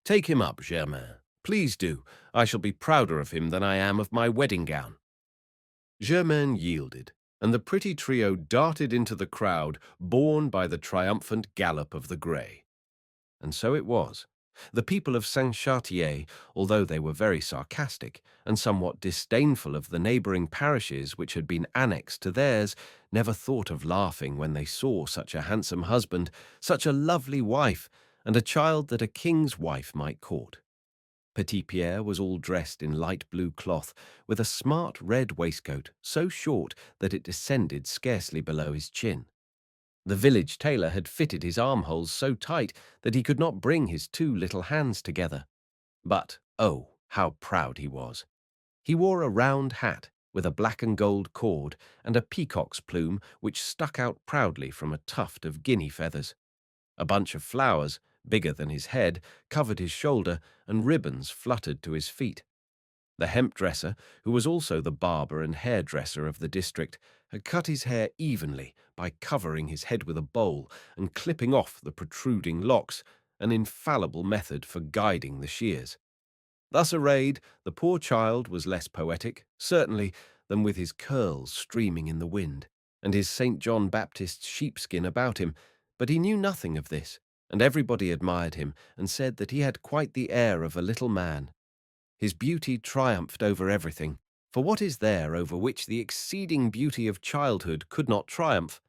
"Take him up, Germain. Please do. I shall be prouder of him than I am of my wedding gown." Germain yielded, and the pretty trio darted into the crowd, borne by the triumphant gallop of the grey. And so it was. The people of Saint-Chartier, although they were very sarcastic and somewhat disdainful of the neighbouring parishes which had been annexed to theirs, never thought of laughing when they saw such a handsome husband, such a lovely wife, and a child that a king's wife might court. Petit Pierre was all dressed in light blue cloth, with a smart red waistcoat so short that it descended scarcely below his chin. The village tailor had fitted his armholes so tight that he could not bring his two little hands together. But, oh, how proud he was! He wore a round hat with a black and gold cord and a peacock's plume which stuck out proudly from a tuft of guinea feathers. A bunch of flowers, bigger than his head, covered his shoulder, and ribbons fluttered to his feet. The hemp dresser, who was also the barber and hairdresser of the district, had cut his hair evenly by covering his head with a bowl and clipping off the protruding locks, an infallible method for guiding the shears. Thus arrayed, the poor child was less poetic, certainly, than with his curls streaming in the wind, and his St. John Baptist's sheepskin about him, but he knew nothing of this, and everybody admired him and said that he had quite the air of a little man. His beauty triumphed over everything, for what is there over which the exceeding beauty of childhood could not triumph?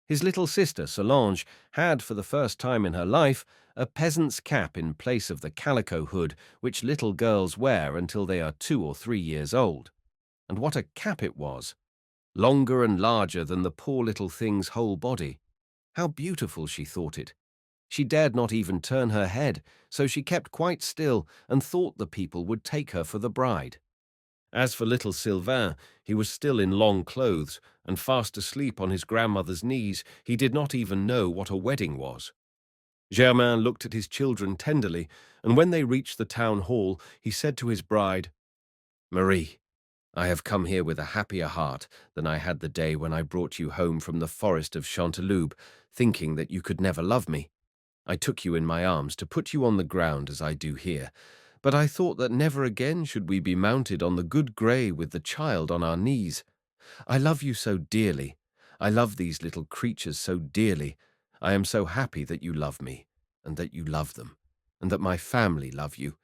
His little sister, Solange, had, for the first time in her life, a peasant's cap in place of the calico hood which little girls wear until they are 2 or 3 years old. And what a cap it was! Longer and larger than the poor little thing's whole body. How beautiful she thought it! She dared not even turn her head, so she kept quite still and thought the people would take her for the bride. As for little Sylvain, he was still in long clothes, and fast asleep on his grandmother's knees. He did not even know what a wedding was. Germain looked at his children tenderly, and when they reached the town hall, he said to his bride, "Marie, I have come here with a happier heart than I had the day when I brought you home from the forest of Chanteloube, thinking that you could never love me. I took you in my arms to put you on the ground as I do here, but I thought that never again should we be mounted on the good grey with the child on our knees. I love you so dearly. I love these little creatures so dearly. I am so happy that you love me, and that you love them, and that my family love you.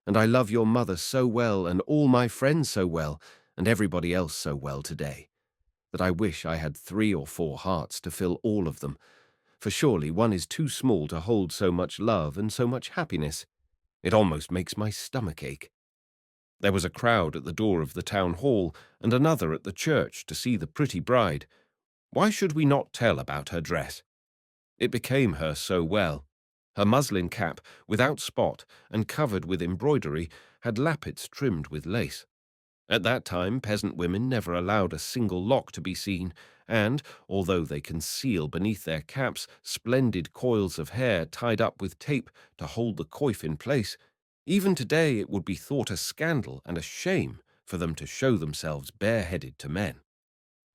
And I love your mother so well, and all my friends so well, and everybody else so well today, that I wish I had 3 or 4 hearts to fill all of them, for surely one is too small to hold so much love and so much happiness. It almost makes my stomach ache." There was a crowd at the door of the town hall and another at the church to see the pretty bride. Why should we not tell about her dress? It became her so well. Her muslin cap, without spot and covered with embroidery, had lappets trimmed with lace. At that time, peasant women never allowed a single lock to be seen, and, although they conceal beneath their caps splendid coils of hair tied up with tape to hold the coif in place, even today it would be thought a scandal and a shame for them to show themselves bareheaded to men.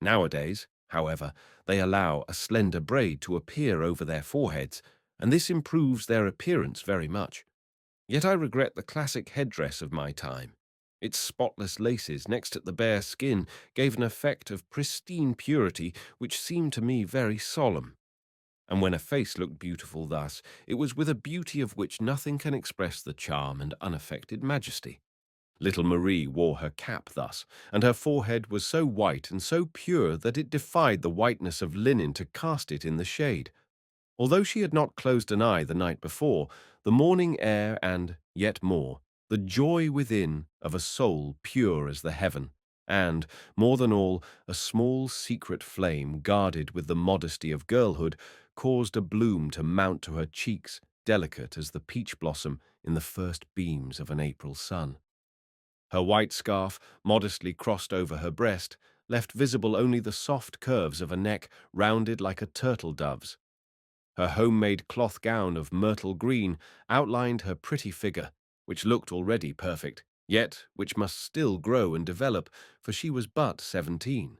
Nowadays, however, they allow a slender braid to appear over their foreheads, and this improves their appearance very much. Yet I regret the classic headdress of my time. Its spotless laces next at the bare skin gave an effect of pristine purity which seemed to me very solemn. And when a face looked beautiful thus, it was with a beauty of which nothing can express the charm and unaffected majesty. Little Marie wore her cap thus, and her forehead was so white and so pure that it defied the whiteness of linen to cast it in the shade. Although she had not closed an eye the night before, the morning air and, yet more, the joy within of a soul pure as the heaven, and, more than all, a small secret flame guarded with the modesty of girlhood, caused a bloom to mount to her cheeks, delicate as the peach blossom in the first beams of an April sun. Her white scarf, modestly crossed over her breast, left visible only the soft curves of a neck rounded like a turtle dove's. Her homemade cloth gown of myrtle green outlined her pretty figure, which looked already perfect, yet which must still grow and develop, for she was but 17.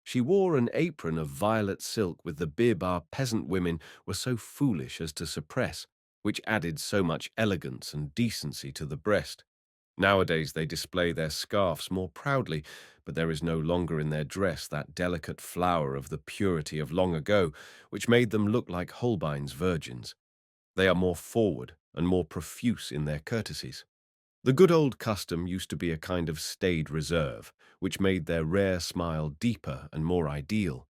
She wore an apron of violet silk with the bib our peasant women were so foolish as to suppress, which added so much elegance and decency to the breast. Nowadays they display their scarfs more proudly, but there is no longer in their dress that delicate flower of the purity of long ago, which made them look like Holbein's virgins. They are more forward, and more profuse in their courtesies. The good old custom used to be a kind of staid reserve, which made their rare smile deeper and more ideal.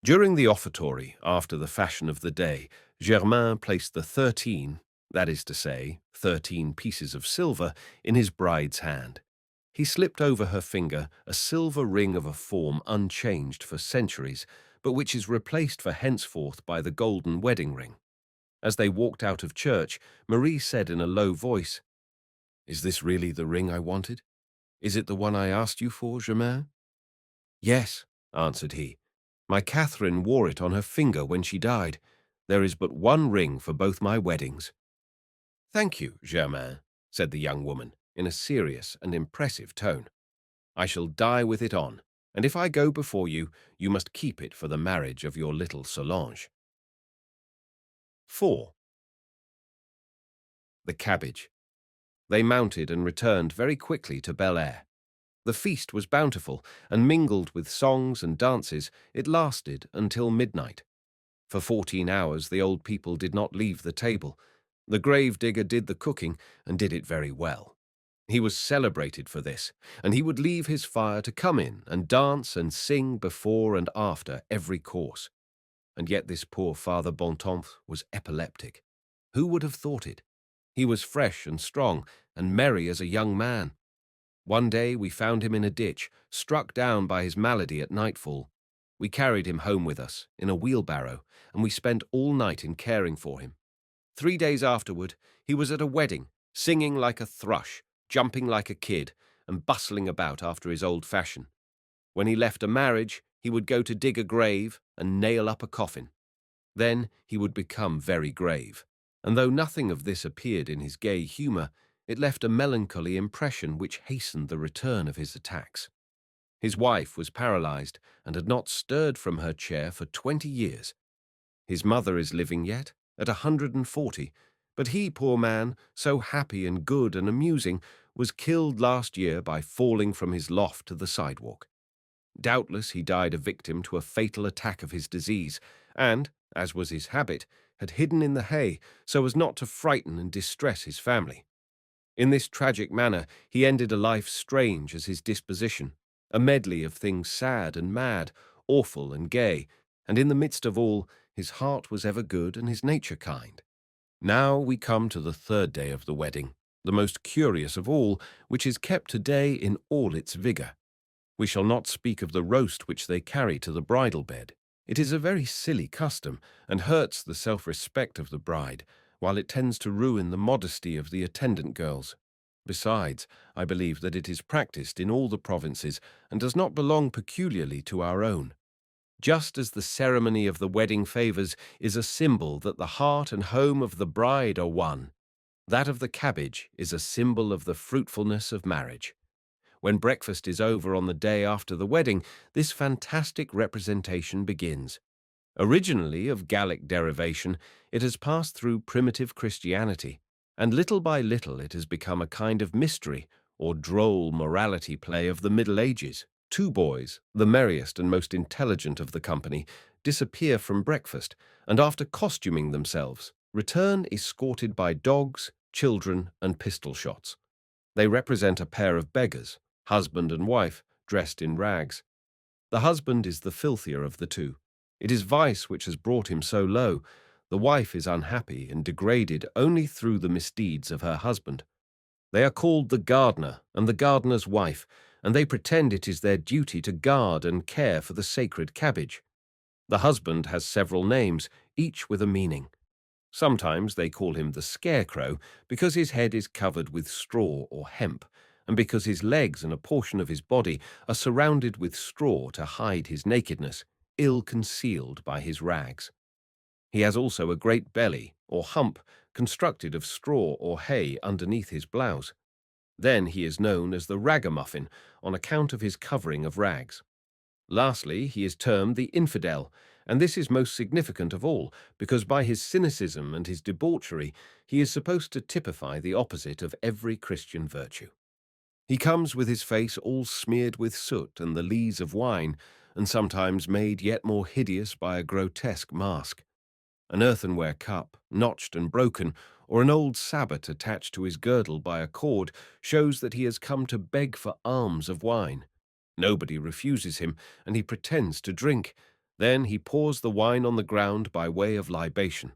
During the offertory, after the fashion of the day, Germain placed the 13, that is to say, 13 pieces of silver, in his bride's hand. He slipped over her finger a silver ring of a form unchanged for centuries, but which is replaced for henceforth by the golden wedding ring. As they walked out of church, Marie said in a low voice, "Is this really the ring I wanted? Is it the one I asked you for, Germain?" "Yes," answered he. "My Catherine wore it on her finger when she died. There is but one ring for both my weddings." "Thank you, Germain," said the young woman, in a serious and impressive tone. "I shall die with it on, and if I go before you, you must keep it for the marriage of your little Solange." 4. The cabbage. They mounted and returned very quickly to Bel Air. The feast was bountiful, and mingled with songs and dances, it lasted until midnight. For 14 hours the old people did not leave the table. The grave digger did the cooking, and did it very well. He was celebrated for this, and he would leave his fire to come in and dance and sing before and after every course. And yet this poor Father Bontemps was epileptic. Who would have thought it? He was fresh and strong, and merry as a young man. One day we found him in a ditch, struck down by his malady at nightfall. We carried him home with us, in a wheelbarrow, and we spent all night in caring for him. 3 days afterward, he was at a wedding, singing like a thrush, jumping like a kid, and bustling about after his old fashion. When he left a marriage, he would go to dig a grave and nail up a coffin. Then he would become very grave, and though nothing of this appeared in his gay humour, it left a melancholy impression which hastened the return of his attacks. His wife was paralyzed and had not stirred from her chair for 20 years. His mother is living yet, at 140, but he, poor man, so happy and good and amusing, was killed last year by falling from his loft to the sidewalk. Doubtless he died a victim to a fatal attack of his disease, and, as was his habit, had hidden in the hay so as not to frighten and distress his family. In this tragic manner he ended a life strange as his disposition, a medley of things sad and mad, awful and gay, and in the midst of all, his heart was ever good and his nature kind. Now we come to the 3rd day of the wedding, the most curious of all, which is kept today in all its vigour. We shall not speak of the roast which they carry to the bridal bed. It is a very silly custom, and hurts the self-respect of the bride, while it tends to ruin the modesty of the attendant girls. Besides, I believe that it is practiced in all the provinces, and does not belong peculiarly to our own. Just as the ceremony of the wedding favours is a symbol that the heart and home of the bride are one, that of the cabbage is a symbol of the fruitfulness of marriage. When breakfast is over on the day after the wedding, this fantastic representation begins. Originally of Gallic derivation, it has passed through primitive Christianity, and little by little it has become a kind of mystery or droll morality play of the Middle Ages. 2 boys, the merriest and most intelligent of the company, disappear from breakfast, and after costuming themselves, return escorted by dogs, children, and pistol shots. They represent a pair of beggars, husband and wife, dressed in rags. The husband is the filthier of the two. It is vice which has brought him so low. The wife is unhappy and degraded only through the misdeeds of her husband. They are called the gardener and the gardener's wife, and they pretend it is their duty to guard and care for the sacred cabbage. The husband has several names, each with a meaning. Sometimes they call him the scarecrow because his head is covered with straw or hemp, and because his legs and a portion of his body are surrounded with straw to hide his nakedness, ill concealed by his rags. He has also a great belly, or hump, constructed of straw or hay underneath his blouse. Then he is known as the ragamuffin on account of his covering of rags. Lastly, he is termed the infidel, and this is most significant of all, because by his cynicism and his debauchery he is supposed to typify the opposite of every Christian virtue. He comes with his face all smeared with soot and the lees of wine, and sometimes made yet more hideous by a grotesque mask. An earthenware cup, notched and broken, or an old sabbat attached to his girdle by a cord shows that he has come to beg for alms of wine. Nobody refuses him, and he pretends to drink. Then he pours the wine on the ground by way of libation.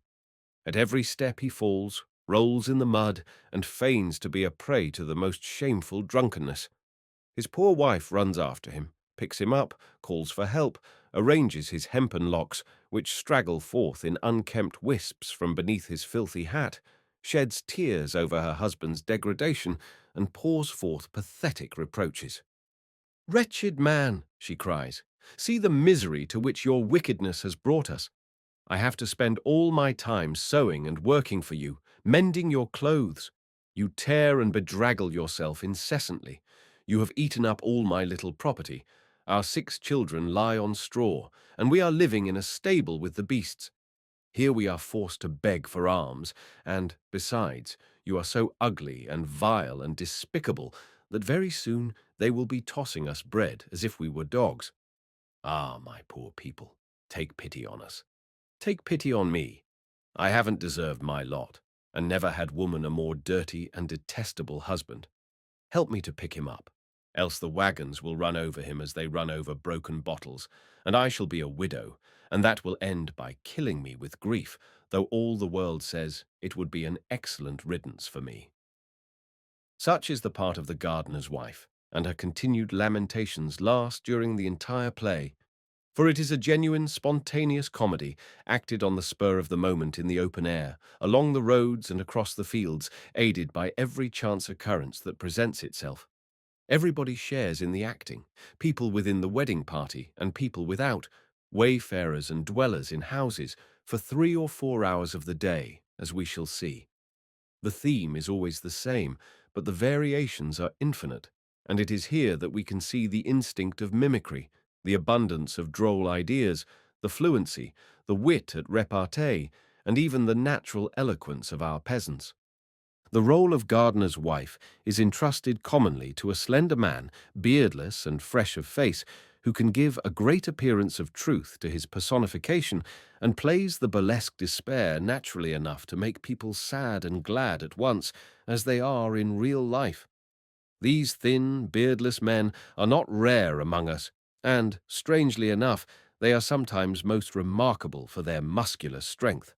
At every step he falls, rolls in the mud, and feigns to be a prey to the most shameful drunkenness. His poor wife runs after him, picks him up, calls for help, arranges his hempen locks, which straggle forth in unkempt wisps from beneath his filthy hat, sheds tears over her husband's degradation, and pours forth pathetic reproaches. "Wretched man," she cries, "see the misery to which your wickedness has brought us. I have to spend all my time sewing and working for you, mending your clothes. You tear and bedraggle yourself incessantly. You have eaten up all my little property. Our 6 children lie on straw, and we are living in a stable with the beasts. Here we are forced to beg for alms, and, besides, you are so ugly and vile and despicable that very soon they will be tossing us bread as if we were dogs. Ah, my poor people, take pity on us. Take pity on me. I haven't deserved my lot, and never had woman a more dirty and detestable husband. Help me to pick him up, else the wagons will run over him as they run over broken bottles, and I shall be a widow, and that will end by killing me with grief, though all the world says it would be an excellent riddance for me." Such is the part of the gardener's wife, and her continued lamentations last during the entire play, for it is a genuine, spontaneous comedy, acted on the spur of the moment in the open air, along the roads and across the fields, aided by every chance occurrence that presents itself. Everybody shares in the acting, people within the wedding party and people without, wayfarers and dwellers in houses, for 3 or 4 hours of the day, as we shall see. The theme is always the same, but the variations are infinite, and it is here that we can see the instinct of mimicry, the abundance of droll ideas, the fluency, the wit at repartee, and even the natural eloquence of our peasants. The role of gardener's wife is entrusted commonly to a slender man, beardless and fresh of face, who can give a great appearance of truth to his personification and plays the burlesque despair naturally enough to make people sad and glad at once, as they are in real life. These thin, beardless men are not rare among us, and, strangely enough, they are sometimes most remarkable for their muscular strength.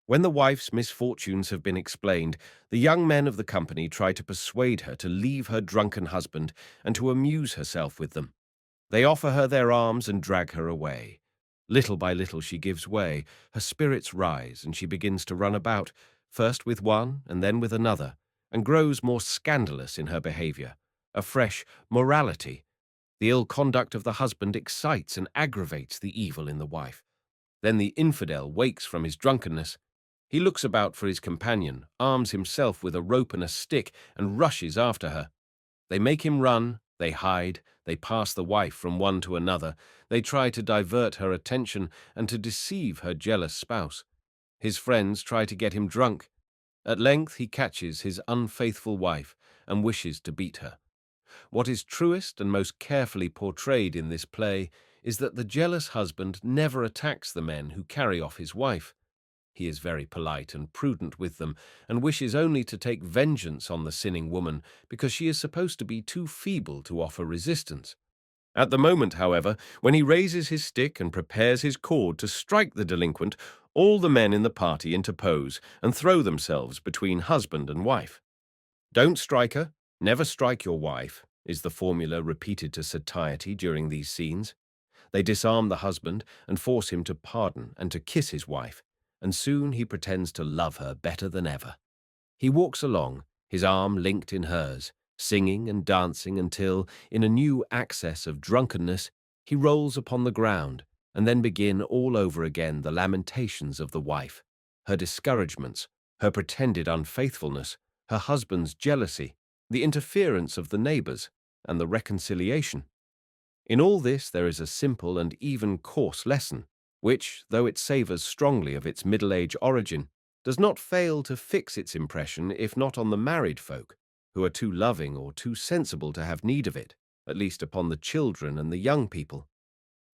When the wife's misfortunes have been explained, the young men of the company try to persuade her to leave her drunken husband and to amuse herself with them. They offer her their arms and drag her away. Little by little she gives way, her spirits rise, and she begins to run about, first with one and then with another, and grows more scandalous in her behavior. A fresh morality. The ill conduct of the husband excites and aggravates the evil in the wife. Then the infidel wakes from his drunkenness. He looks about for his companion, arms himself with a rope and a stick, and rushes after her. They make him run, they hide, they pass the wife from one to another, they try to divert her attention and to deceive her jealous spouse. His friends try to get him drunk. At length he catches his unfaithful wife and wishes to beat her. What is truest and most carefully portrayed in this play is that the jealous husband never attacks the men who carry off his wife. He is very polite and prudent with them, and wishes only to take vengeance on the sinning woman because she is supposed to be too feeble to offer resistance. At the moment, however, when he raises his stick and prepares his cord to strike the delinquent, all the men in the party interpose and throw themselves between husband and wife. "Don't strike her, never strike your wife," is the formula repeated to satiety during these scenes. They disarm the husband and force him to pardon and to kiss his wife, and soon he pretends to love her better than ever. He walks along, his arm linked in hers, singing and dancing until, in a new access of drunkenness, he rolls upon the ground, and then begin all over again the lamentations of the wife, her discouragements, her pretended unfaithfulness, her husband's jealousy, the interference of the neighbors, and the reconciliation. In all this there is a simple and even coarse lesson, which, though it savours strongly of its middle-age origin, does not fail to fix its impression if not on the married folk, who are too loving or too sensible to have need of it, at least upon the children and the young people.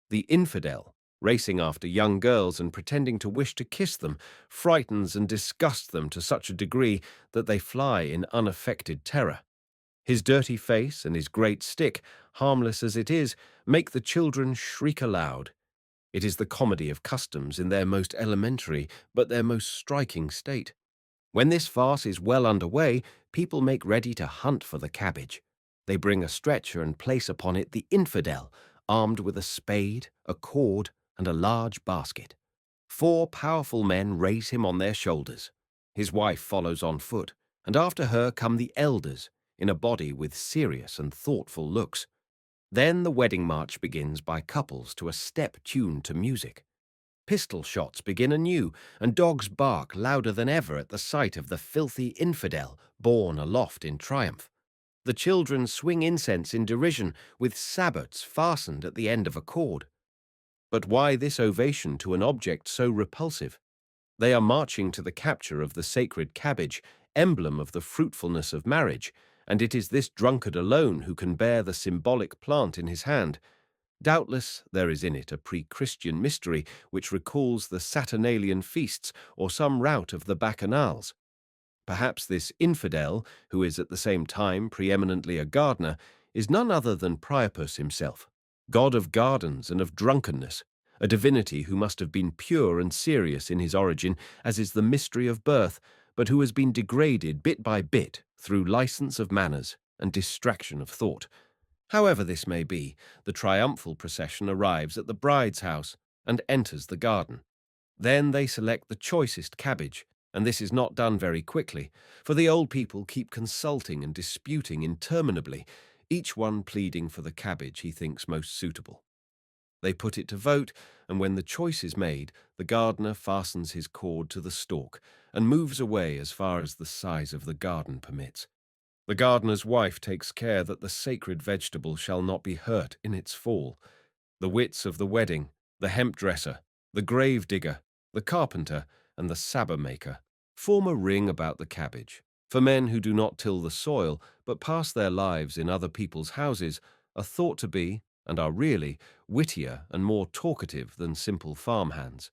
The infidel, racing after young girls and pretending to wish to kiss them, frightens and disgusts them to such a degree that they fly in unaffected terror. His dirty face and his great stick, harmless as it is, make the children shriek aloud. It is the comedy of customs in their most elementary but their most striking state. When this farce is well under way, people make ready to hunt for the cabbage. They bring a stretcher and place upon it the infidel, armed with a spade, a cord, and a large basket. 4 powerful men raise him on their shoulders. His wife follows on foot, and after her come the elders, in a body with serious and thoughtful looks. Then the wedding march begins by couples to a step tuned to music. Pistol shots begin anew, and dogs bark louder than ever at the sight of the filthy infidel borne aloft in triumph. The children swing incense in derision, with sabots fastened at the end of a cord. But why this ovation to an object so repulsive? They are marching to the capture of the sacred cabbage, emblem of the fruitfulness of marriage, and it is this drunkard alone who can bear the symbolic plant in his hand. Doubtless there is in it a pre-Christian mystery which recalls the Saturnalian feasts or some rout of the Bacchanals. Perhaps this infidel, who is at the same time preeminently a gardener, is none other than Priapus himself, god of gardens and of drunkenness, a divinity who must have been pure and serious in his origin, as is the mystery of birth, but who has been degraded bit by bit through license of manners and distraction of thought. However this may be, the triumphal procession arrives at the bride's house and enters the garden. Then they select the choicest cabbage, and this is not done very quickly, for the old people keep consulting and disputing interminably, each one pleading for the cabbage he thinks most suitable. They put it to vote, and when the choice is made, the gardener fastens his cord to the stalk and moves away as far as the size of the garden permits. The gardener's wife takes care that the sacred vegetable shall not be hurt in its fall. The wits of the wedding, the hemp dresser, the grave digger, the carpenter, and the sabber maker form a ring about the cabbage. For men who do not till the soil, but pass their lives in other people's houses, are thought to be, and are really, wittier and more talkative than simple farmhands.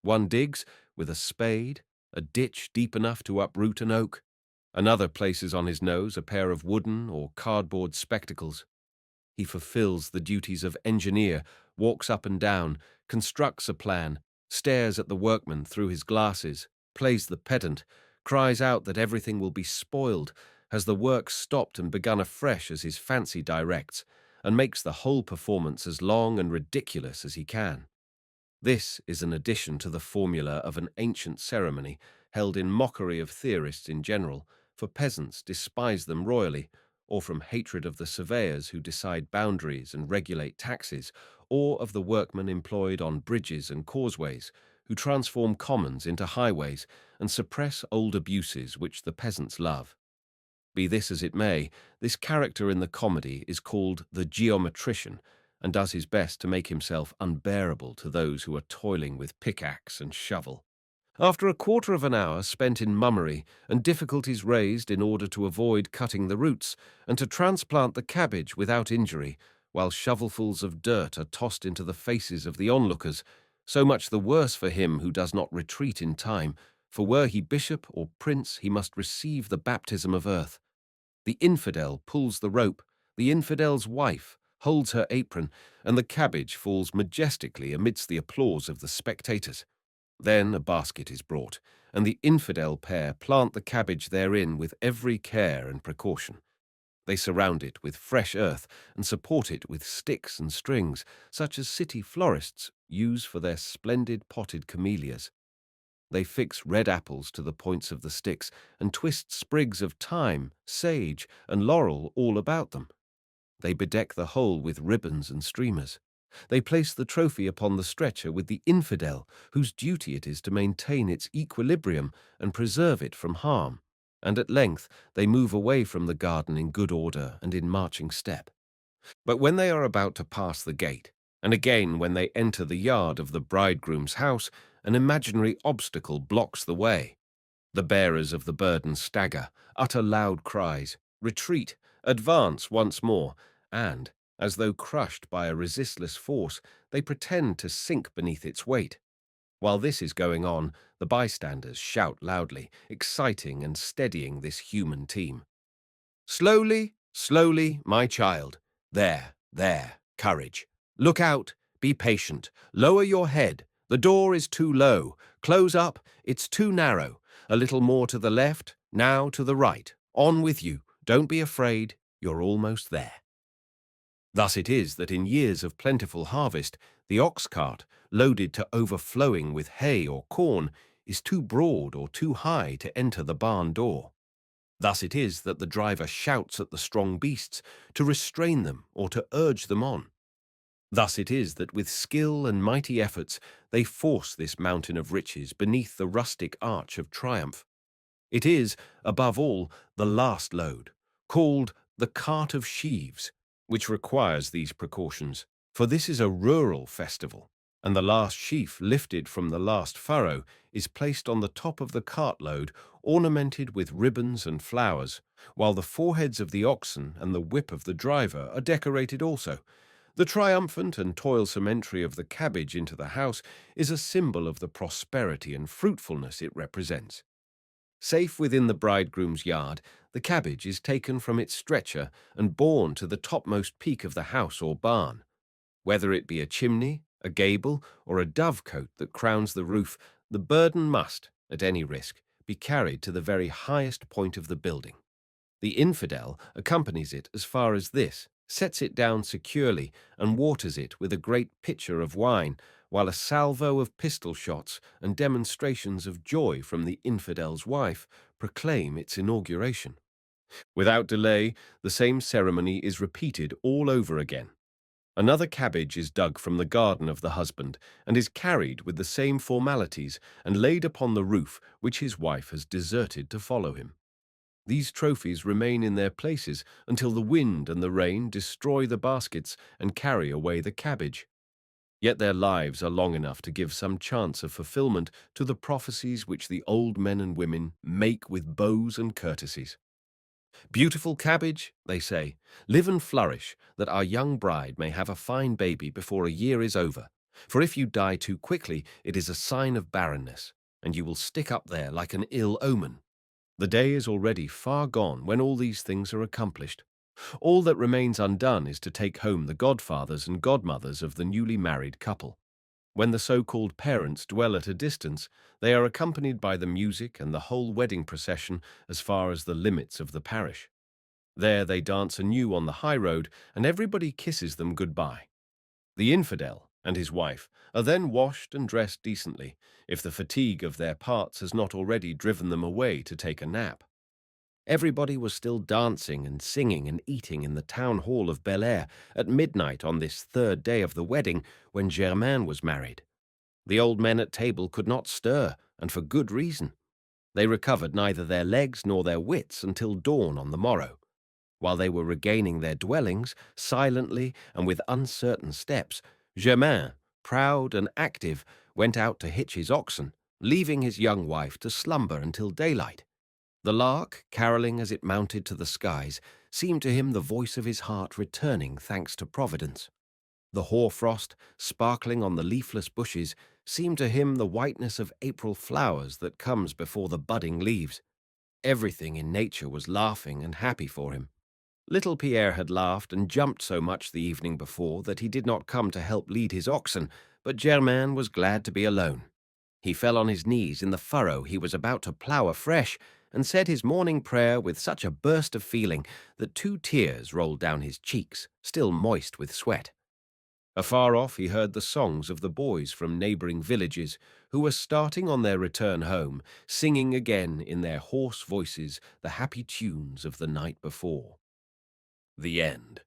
One digs, with a spade, a ditch deep enough to uproot an oak. Another places on his nose a pair of wooden or cardboard spectacles. He fulfills the duties of engineer, walks up and down, constructs a plan, stares at the workman through his glasses, plays the pedant, cries out that everything will be spoiled, has the work stopped and begun afresh as his fancy directs, and makes the whole performance as long and ridiculous as he can. This is an addition to the formula of an ancient ceremony held in mockery of theorists in general, for peasants despise them royally, or from hatred of the surveyors who decide boundaries and regulate taxes, or of the workmen employed on bridges and causeways, who transform commons into highways and suppress old abuses which the peasants love. Be this as it may, this character in the comedy is called the geometrician, and does his best to make himself unbearable to those who are toiling with pickaxe and shovel. After a quarter of an hour spent in mummery and difficulties raised in order to avoid cutting the roots and to transplant the cabbage without injury, while shovelfuls of dirt are tossed into the faces of the onlookers, so much the worse for him who does not retreat in time, for were he bishop or prince he must receive the baptism of earth. The infidel pulls the rope, the infidel's wife holds her apron, and the cabbage falls majestically amidst the applause of the spectators. Then a basket is brought, and the infidel pair plant the cabbage therein with every care and precaution. They surround it with fresh earth and support it with sticks and strings, such as city florists use for their splendid potted camellias. They fix red apples to the points of the sticks and twist sprigs of thyme, sage, and laurel all about them. They bedeck the whole with ribbons and streamers. They place the trophy upon the stretcher with the infidel, whose duty it is to maintain its equilibrium and preserve it from harm, and at length they move away from the garden in good order and in marching step. But when they are about to pass the gate, and again when they enter the yard of the bridegroom's house, an imaginary obstacle blocks the way. The bearers of the burden stagger, utter loud cries, retreat, advance once more, and, As though crushed by a resistless force, they pretend to sink beneath its weight. While this is going on, the bystanders shout loudly, exciting and steadying this human team. Slowly, slowly, my child. There, courage. Look out, be patient. Lower your head. The door is too low. Close up, it's too narrow. A little more to the left, now to the right. On with you. Don't be afraid, you're almost there. Thus it is that in years of plentiful harvest, the ox cart, loaded to overflowing with hay or corn, is too broad or too high to enter the barn door. Thus it is that the driver shouts at the strong beasts to restrain them or to urge them on. Thus it is that with skill and mighty efforts they force this mountain of riches beneath the rustic arch of triumph. It is, above all, the last load, called the cart of sheaves, which requires these precautions, for this is a rural festival, and the last sheaf lifted from the last furrow is placed on the top of the cartload, ornamented with ribbons and flowers, while the foreheads of the oxen and the whip of the driver are decorated also. The triumphant and toilsome entry of the cabbage into the house is a symbol of the prosperity and fruitfulness it represents. Safe within the bridegroom's yard, the cabbage is taken from its stretcher and borne to the topmost peak of the house or barn. Whether it be a chimney, a gable, or a dovecote that crowns the roof, the burden must, at any risk, be carried to the very highest point of the building. The infidel accompanies it as far as this, sets it down securely, and waters it with a great pitcher of wine, while a salvo of pistol shots and demonstrations of joy from the infidel's wife proclaim its inauguration. Without delay, the same ceremony is repeated all over again. Another cabbage is dug from the garden of the husband, and is carried with the same formalities and laid upon the roof which his wife has deserted to follow him. These trophies remain in their places until the wind and the rain destroy the baskets and carry away the cabbage. Yet their lives are long enough to give some chance of fulfillment to the prophecies which the old men and women make with bows and courtesies. Beautiful cabbage, they say, live and flourish, that our young bride may have a fine baby before a year is over. For if you die too quickly, it is a sign of barrenness, and you will stick up there like an ill omen. The day is already far gone when all these things are accomplished. All that remains undone is to take home the godfathers and godmothers of the newly married couple. When the so-called parents dwell at a distance, they are accompanied by the music and the whole wedding procession as far as the limits of the parish. There they dance anew on the high road, and everybody kisses them goodbye. The infidel and his wife are then washed and dressed decently, if the fatigue of their parts has not already driven them away to take a nap. Everybody was still dancing and singing and eating in the town hall of Bel Air at midnight on this third day of the wedding when Germain was married. The old men at table could not stir, and for good reason. They recovered neither their legs nor their wits until dawn on the morrow. While they were regaining their dwellings, silently and with uncertain steps, Germain, proud and active, went out to hitch his oxen, leaving his young wife to slumber until daylight. The lark, carolling as it mounted to the skies, seemed to him the voice of his heart returning thanks to Providence. The hoarfrost, sparkling on the leafless bushes, seemed to him the whiteness of April flowers that comes before the budding leaves. Everything in nature was laughing and happy for him. Little Pierre had laughed and jumped so much the evening before that he did not come to help lead his oxen, but Germain was glad to be alone. He fell on his knees in the furrow he was about to plough afresh, and said his morning prayer with such a burst of feeling that 2 tears rolled down his cheeks, still moist with sweat. Afar off he heard the songs of the boys from neighbouring villages, who were starting on their return home, singing again in their hoarse voices the happy tunes of the night before. The end.